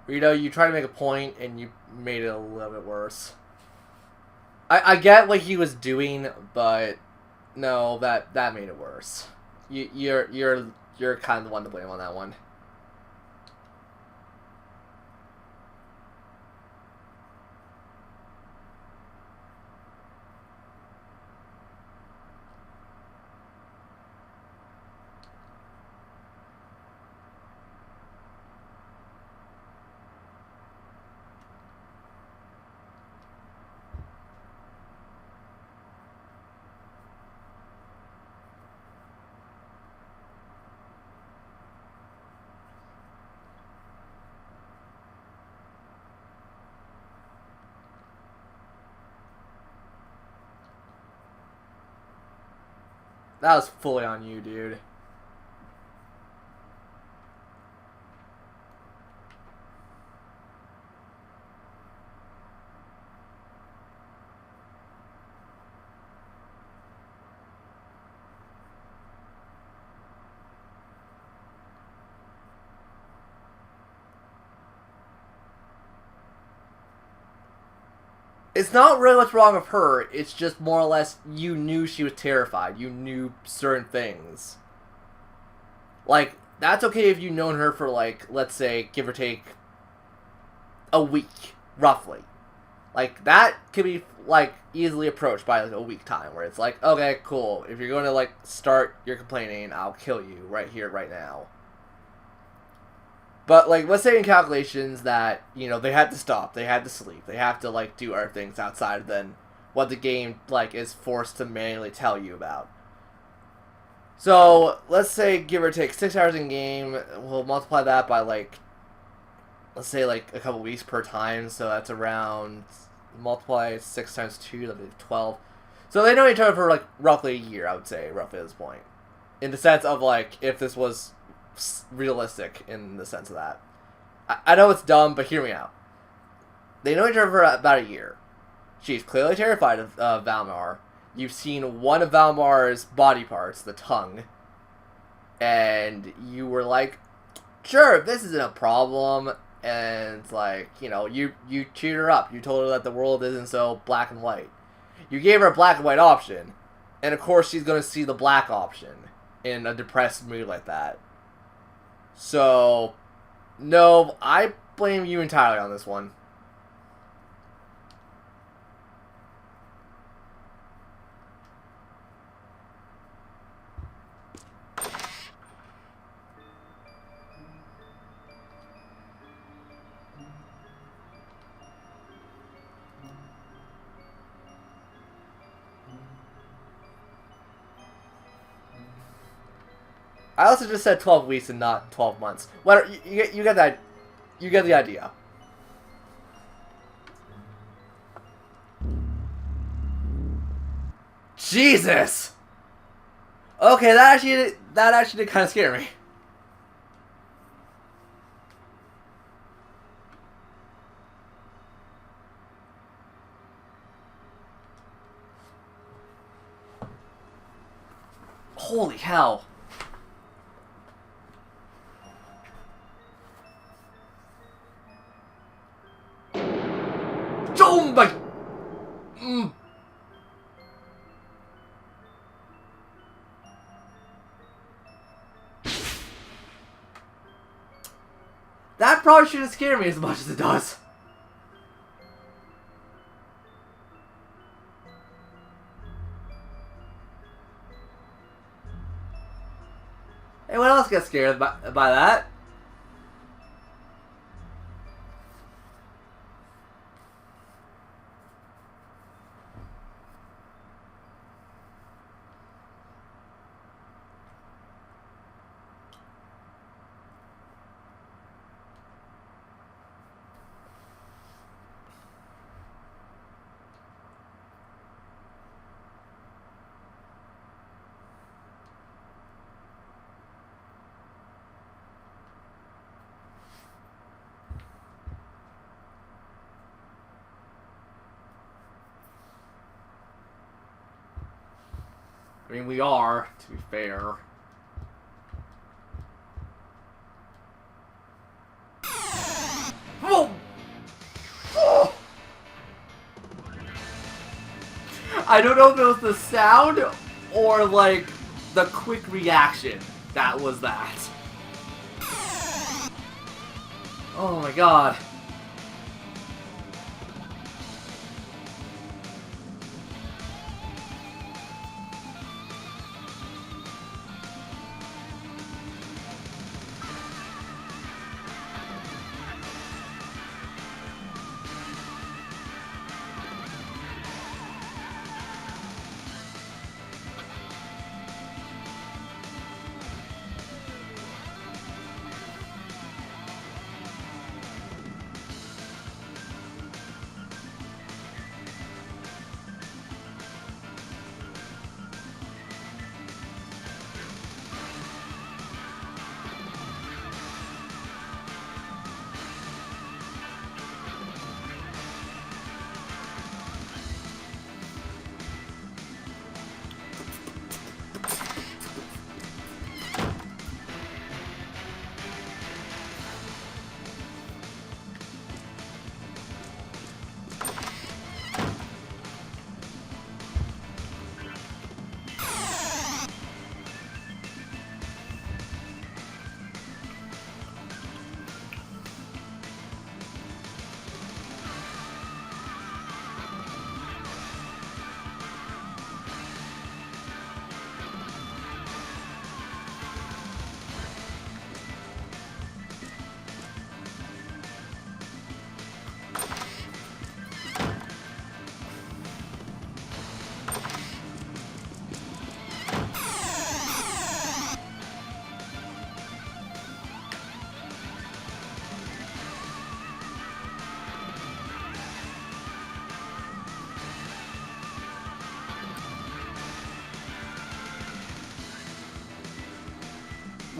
Rito, you tried to make a point and you made it a little bit worse. I get what he was doing, but no, that made it worse. You're kind of the one to blame on that one. That was fully on you, dude. It's not really what's wrong with her, it's just more or less you knew she was terrified. You knew certain things. Like, that's okay if you've known her for, like, let's say, give or take, a week, roughly. Like, that could be, like, easily approached by, like, a week time, where it's like, okay, cool, if you're going to, like, start your complaining, I'll kill you right here, right now. But, like, let's say in calculations that, you know, they had to stop, they had to sleep, they have to, like, do other things outside than what the game, like, is forced to manually tell you about. So, let's say, give or take 6 hours in game, we'll multiply that by, like, let's say, like, a couple weeks per time, so that's around, multiply 6 times 2, that'd be 12. So they know each other for, like, roughly a year, I would say, roughly at this point. In the sense of, like, if this was realistic in the sense of that. I know it's dumb, but hear me out. They know each other for about a year. She's clearly terrified of Valmar. You've seen one of Valmar's body parts, the tongue, and you were like, sure, this isn't a problem, and it's like, you know, you cheered her up. You told her that the world isn't so black and white. You gave her a black and white option, and of course she's going to see the black option in a depressed mood like that. So, no, I blame you entirely on this one. I also just said 12 weeks and not 12 months. What you get that? You get the idea. Jesus. Okay, that actually did kind of scare me. Holy hell. Oh my... That probably shouldn't scare me as much as it does. Anyone else get scared by that? I mean, we are, to be fair. Oh! Oh! I don't know if it was the sound or, like, the quick reaction that was that. Oh my god.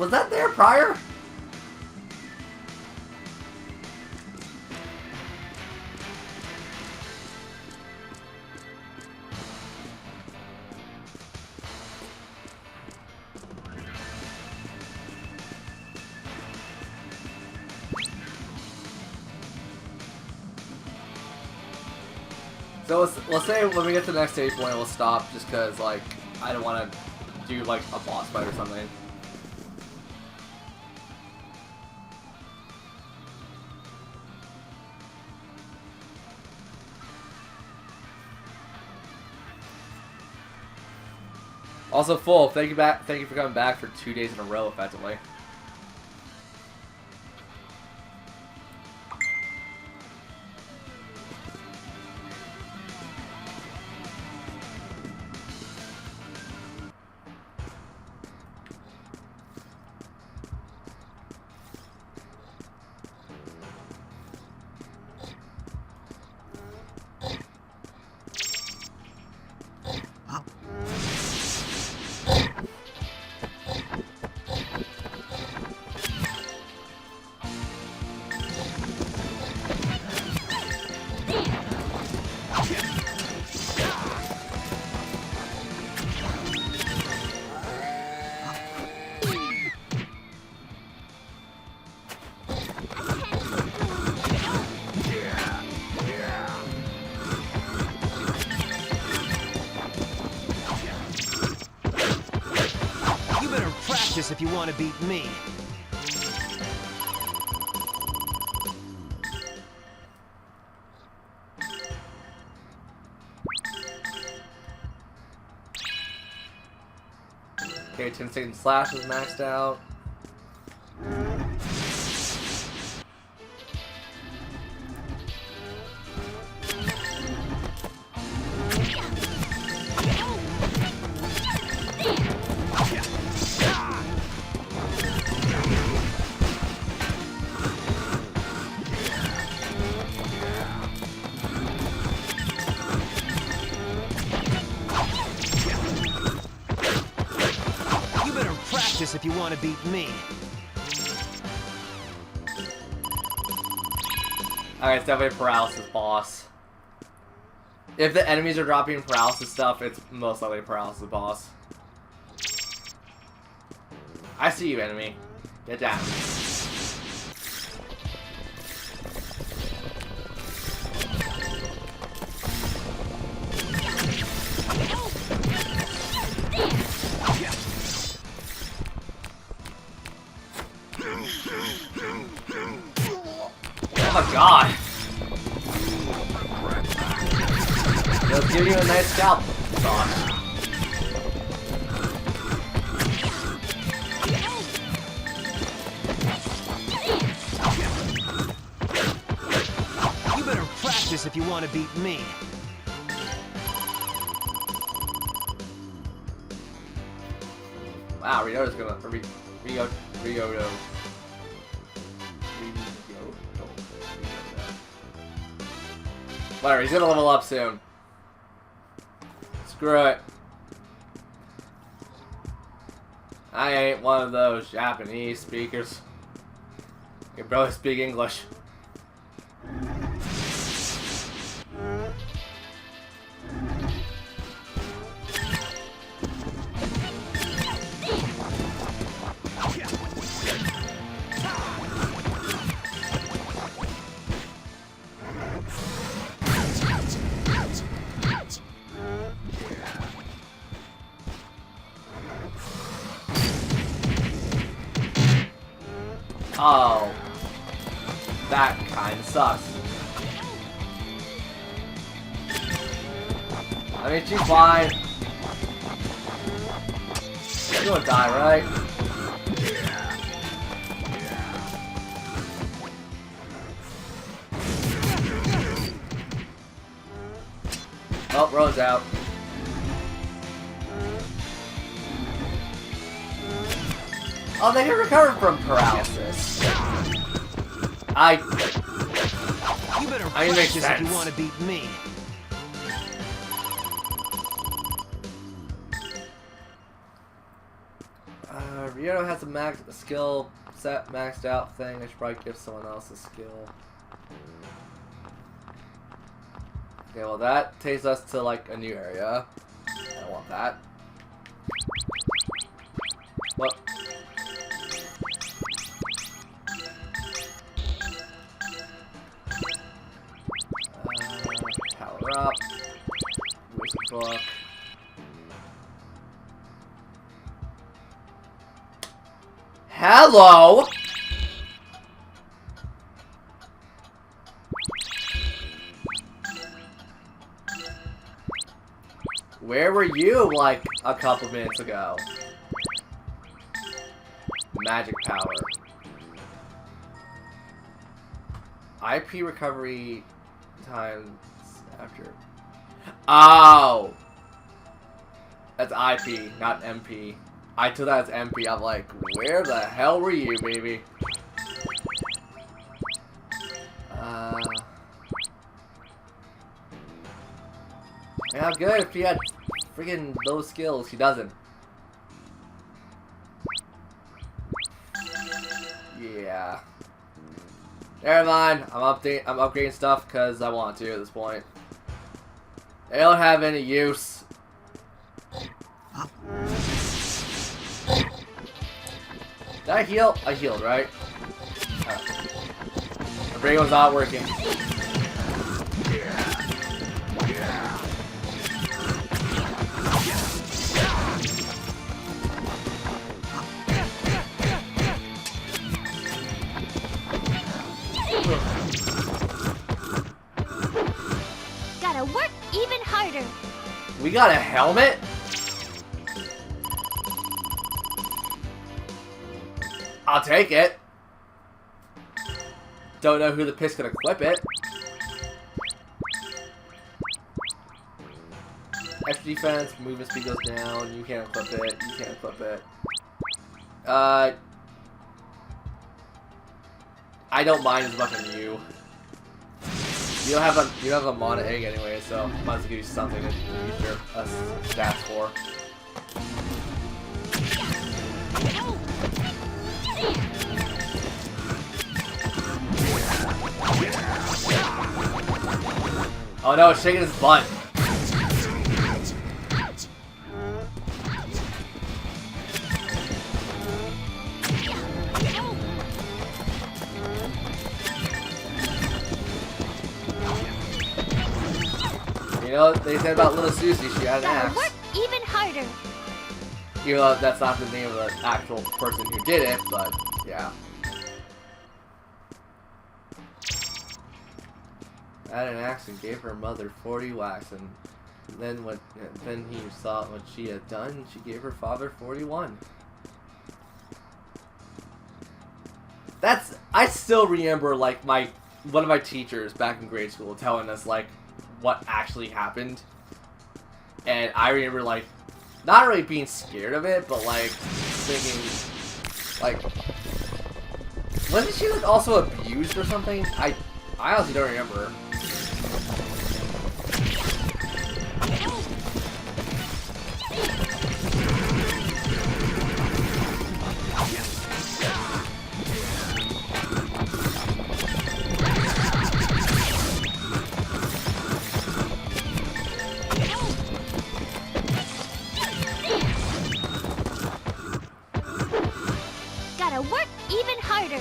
Was that there prior? So let's say when we get to the next stage point, we'll stop just because, like, I don't want to do, like, a boss fight or something. Also, Full, thank you for coming back for 2 days in a row, effectively.
If you want to beat me.
Okay, 10-second slash is maxed out.
If you want to beat me.
Alright, it's definitely a paralysis boss. If the enemies are dropping paralysis stuff, it's most likely a paralysis boss. I see you, enemy. Get down. Oh my god! Let's give you a nice scalp sauce.
You better practice if you want to beat me.
Wow, Ryo's gonna Ryo. Whatever, he's gonna level up soon. Screw it. I ain't one of those Japanese speakers. You can barely speak English. Oh, that kind of sucks. I mean, she's fine. She's gonna die, right? Oh, Rowan's out. Oh, they recovered from paralysis.
You better
I mean, makes
practice
sense.
if you want to beat me.
Ryo has a skill set maxed out thing. I should probably give someone else a skill. Okay, well that takes us to like a new area. I don't want that. What? Power up. Wiki book. Hello! Where were you like a couple minutes ago? Magic power. IP recovery times after. Oh! That's IP, not MP. I took that as MP. I'm like, where the hell were you, baby? Yeah, good if he had freaking those skills. He doesn't. Yeah. Never mind. I'm upgrading stuff because I want to at this point. They don't have any use. Did I heal? I healed, right? The brain was not working.
Gotta work even harder.
We got a helmet? I'll take it. Don't know who the piss can equip it. Extra defense, movement speed goes down, you can't equip it, you can't equip it. I don't mind as much as you. You don't have a mana egg anyway, so might as well give you something to use your stats for. Oh no, it's shaking his butt. You know what they said about little Susie? She had an axe.
Work even harder.
Even though that's not the name of the actual person who did it, but yeah. I had an axe and gave her mother 40 whacks, and then he saw what she had done. She gave her father 41. I still remember like one of my teachers back in grade school telling us like what actually happened, and I remember like not really being scared of it, but like thinking like, wasn't she like also abused or something? I honestly don't remember.
Gotta work even harder.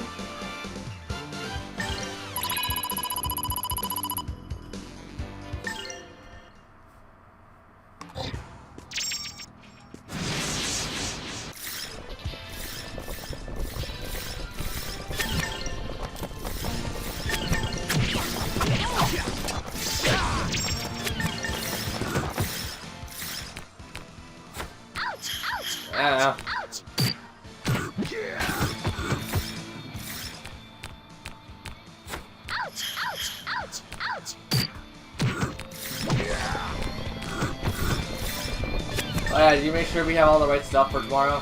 I don't know. Oh yeah, did you make sure we have all the right stuff for tomorrow?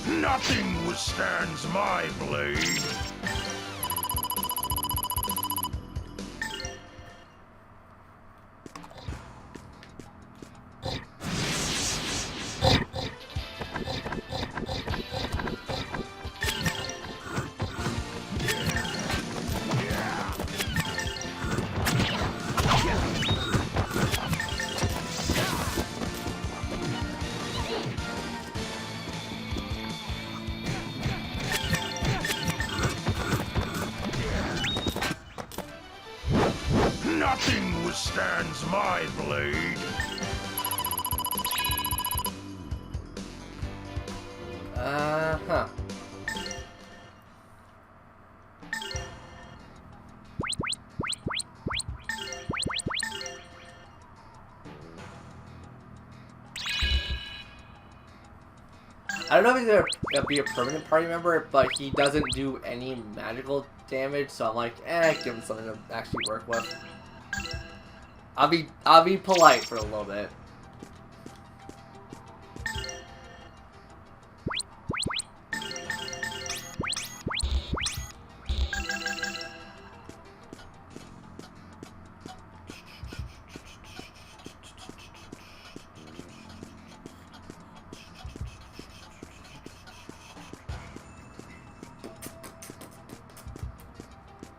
Not withstands my blade. Nothing withstands my blade.
Huh. I don't know if he's gonna be a permanent party member, but he doesn't do any magical damage, so I'm like, give him something to actually work with. I'll be polite for a little bit.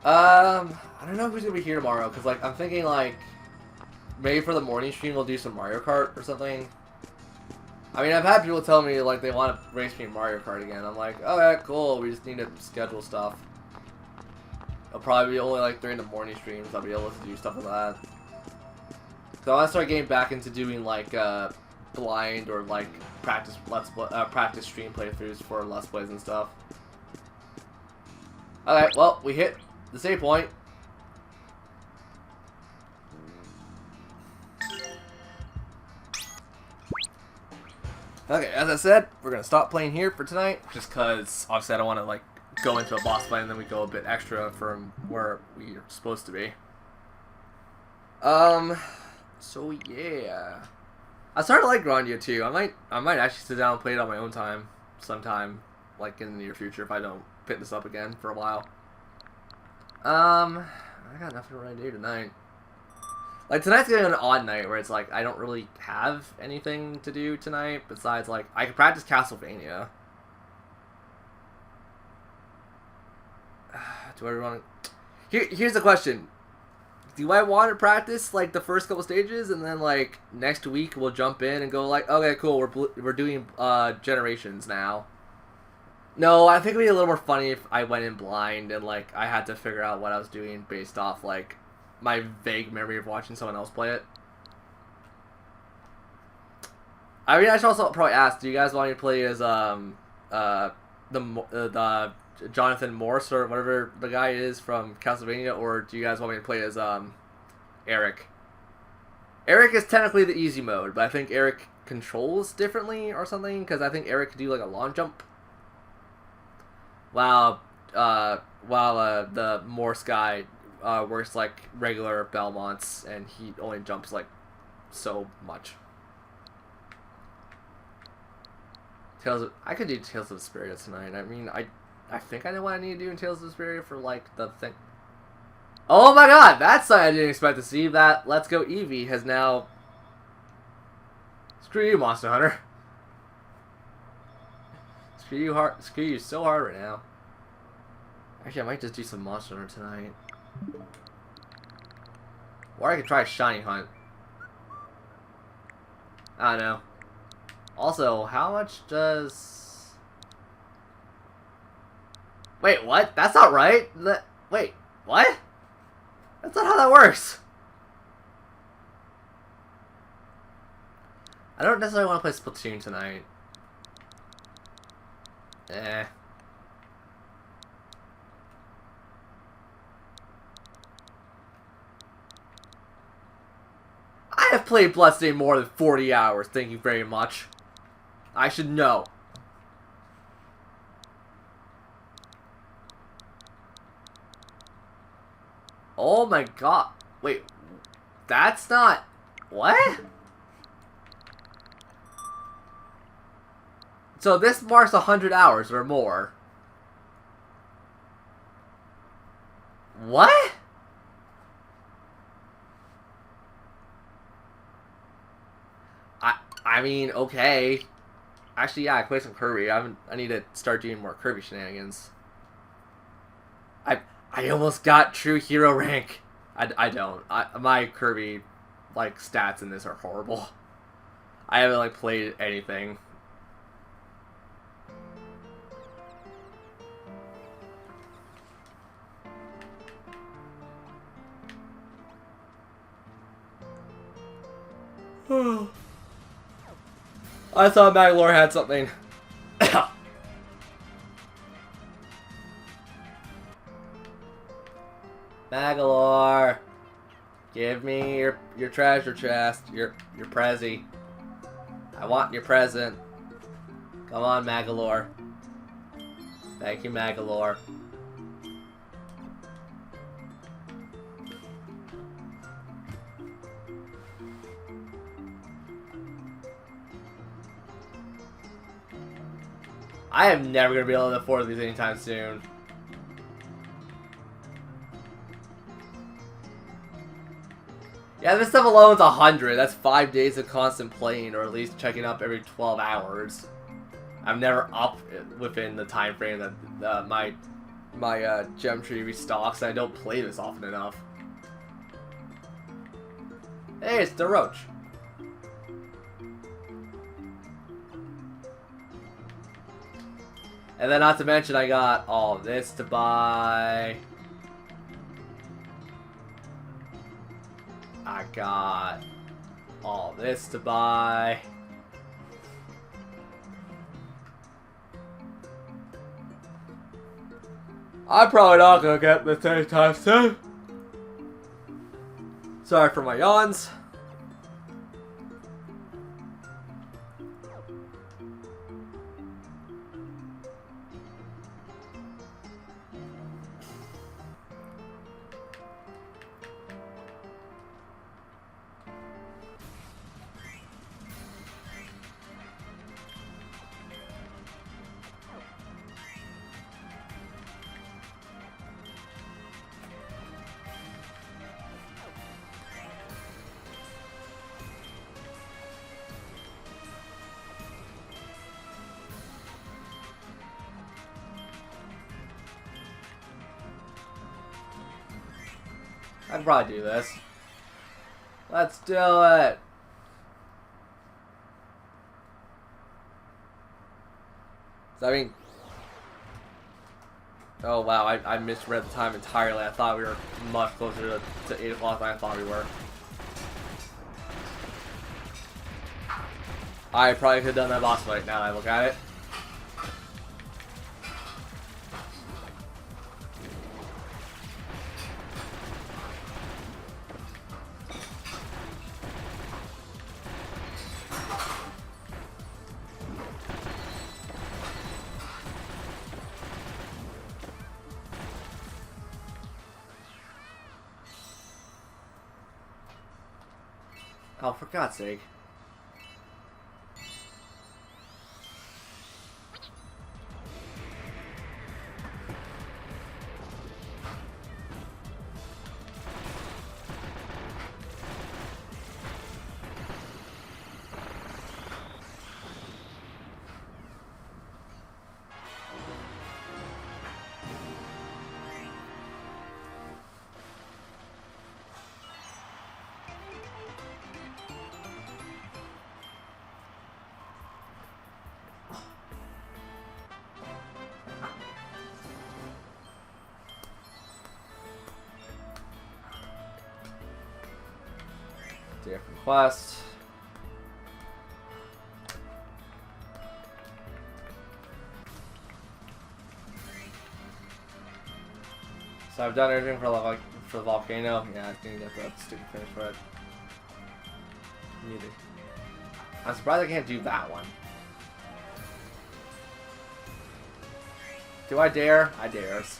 I don't know who's gonna be here tomorrow, because, like, I'm thinking, like, maybe for the morning stream we'll do some Mario Kart or something. I mean, I've had people tell me, like, they want to race me in Mario Kart again. I'm like, okay, cool, we just need to schedule stuff. I'll probably be only, like, during the morning streams I'll be able to do stuff like that. So I want to start getting back into doing, like, blind or, like, practice stream playthroughs for Let's Plays and stuff. Okay, well, we hit the save point. Okay, as I said, we're gonna stop playing here for tonight, just because obviously I don't want to like go into a boss fight and then we go a bit extra from where we're supposed to be. So yeah, I started to like Grandia too. I might actually sit down and play it on my own time sometime, like in the near future if I don't pick this up again for a while. I got nothing to really do tonight. Like, tonight's gonna be an odd night where it's like, I don't really have anything to do tonight besides, like, I could practice Castlevania. Do I want to... Here's the question. Do I want to practice, like, the first couple stages and then, like, next week we'll jump in and go, like, okay, cool, we're doing, Generations now. No, I think it would be a little more funny if I went in blind and, like, I had to figure out what I was doing based off, like, my vague memory of watching someone else play it. I mean, I should also probably ask, do you guys want me to play as, the Jonathan Morse or whatever the guy is from Castlevania, or do you guys want me to play as, Eric? Eric is technically the easy mode, but I think Eric controls differently or something, because I think Eric could do, like, a long jump. While the Morse guy works like regular Belmonts, and he only jumps like so much. I could do Tales of Vesperia tonight. I mean, I think I know what I need to do in Tales of Vesperia for like the thing. Oh my god, that's something I didn't expect to see. That Let's Go Eevee has now. Screw you, Monster Hunter. Screw you so hard right now. Actually, I might just do some Monster Hunter tonight. Or I could try Shiny Hunt. I don't know. Also, how much does... Wait, what? That's not right! Wait, what? That's not how that works! I don't necessarily want to play Splatoon tonight. I have played Bloodstained more than 40 hours, thank you very much. I should know. Oh my god. Wait. That's not... What? So this marks 100 hours or more. What? I mean, okay. Actually, yeah, I play some Kirby. I need to start doing more Kirby shenanigans. I almost got true hero rank. I don't. My Kirby like stats in this are horrible. I haven't like played anything. I thought Maglore had something. Magalore, give me your treasure chest, your Prezi. I want your present. Come on, Magalore. Thank you, Magalore. I am never gonna be able to afford these anytime soon. Yeah, this stuff alone's 100. That's 5 days of constant playing, or at least checking up every 12 hours. I'm never up within the time frame that my gem tree restocks. I don't play this often enough. Hey, it's the roach. And then not to mention I got all this to buy. I got all this to buy. I'm probably not gonna get this anytime soon. Sorry for my yawns. I can probably do this. Let's do it! So, I mean... Oh wow, I misread the time entirely. I thought we were much closer to 8 o'clock than I thought we were. I probably could have done that boss fight now that I look at it. Oh, for God's sake. Different quest. So I've done everything for the volcano. Yeah, I didn't get that stupid finish for it. Neither. I'm surprised I can't do that one. Do I dare? I dares.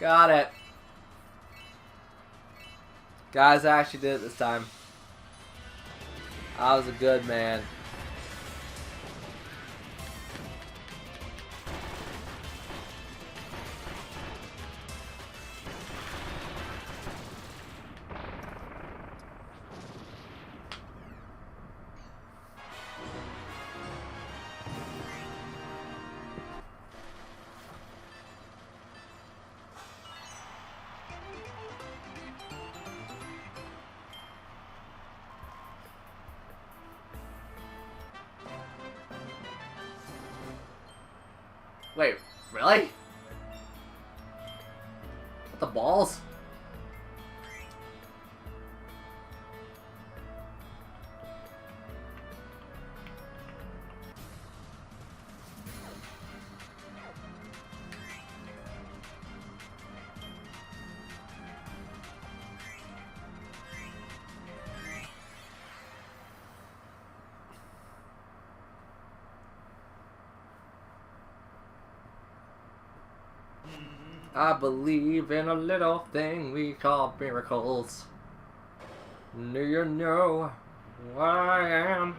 Got it. Guys, I actually did it this time. I was a good man. Wait, really? What the balls? I believe in a little thing we call miracles. Do you know what I am?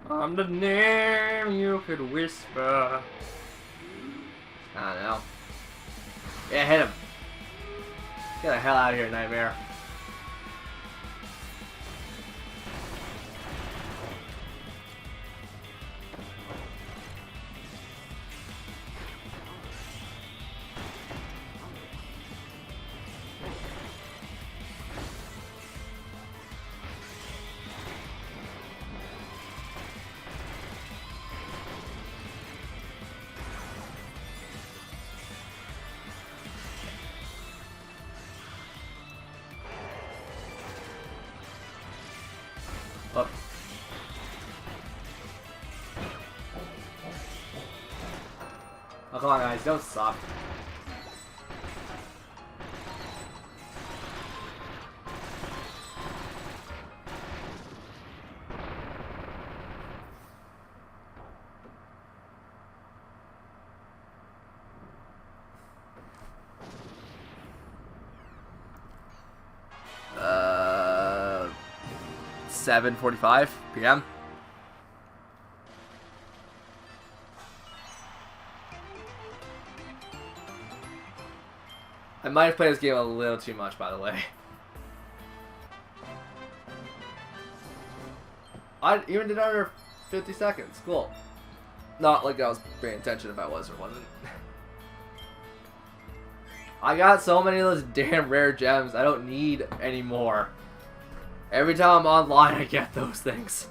I'm the name you could whisper. I don't know. Yeah, hit him. Get the hell out of here, Nightmare. Oh. Oh, come on, guys, don't suck. Uh, 7:45 p.m. I might have played this game a little too much, by the way. I even did under 50 seconds. Cool. Not like I was paying attention if I was or wasn't. I got so many of those damn rare gems. I don't need any more. Every time I'm online, I get those things.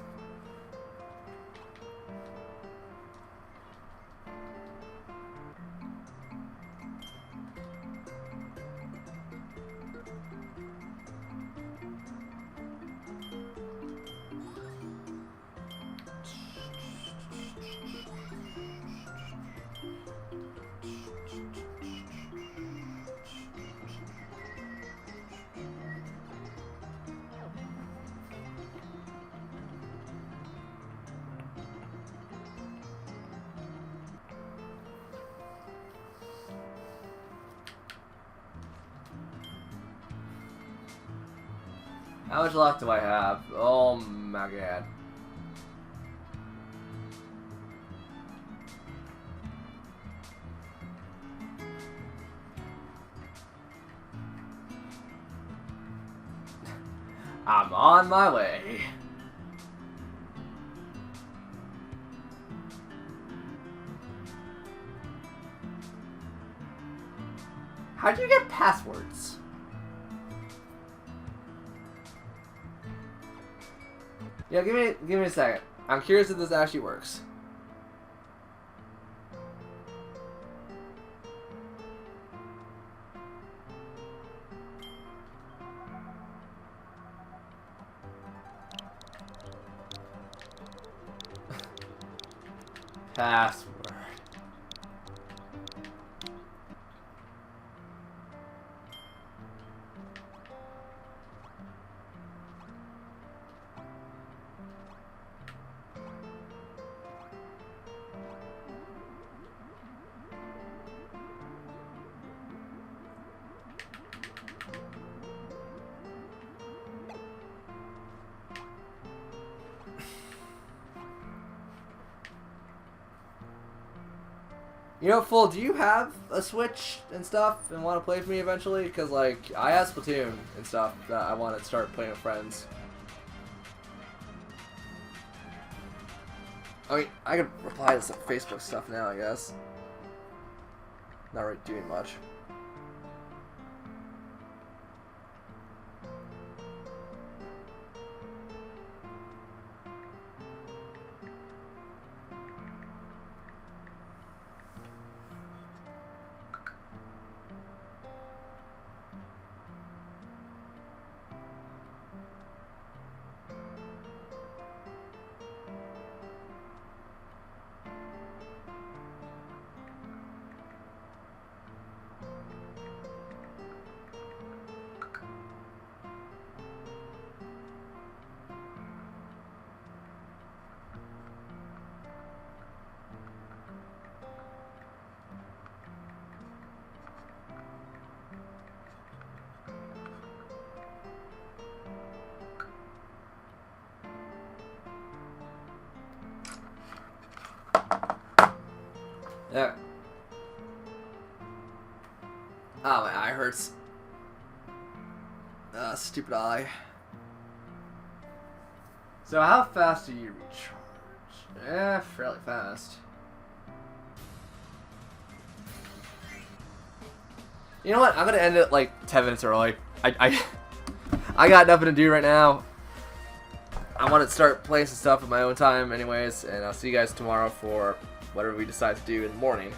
How much luck do I have? Oh my god. I'm on my way. How'd you get passwords? Yeah, give me a second. I'm curious if this actually works. Password. You know, Full, do you have a Switch and stuff and want to play with me eventually? Because, like, I have Splatoon and stuff that I want to start playing with friends. I mean, I could reply to some Facebook stuff now, I guess. Not really doing much. Yeah. Oh, my eye hurts. Stupid eye. So how fast do you recharge? Fairly fast. You know what? I'm gonna end it like 10 minutes early. I got nothing to do right now. I want to start playing some stuff at my own time anyways, and I'll see you guys tomorrow for whatever we decide to do in the morning.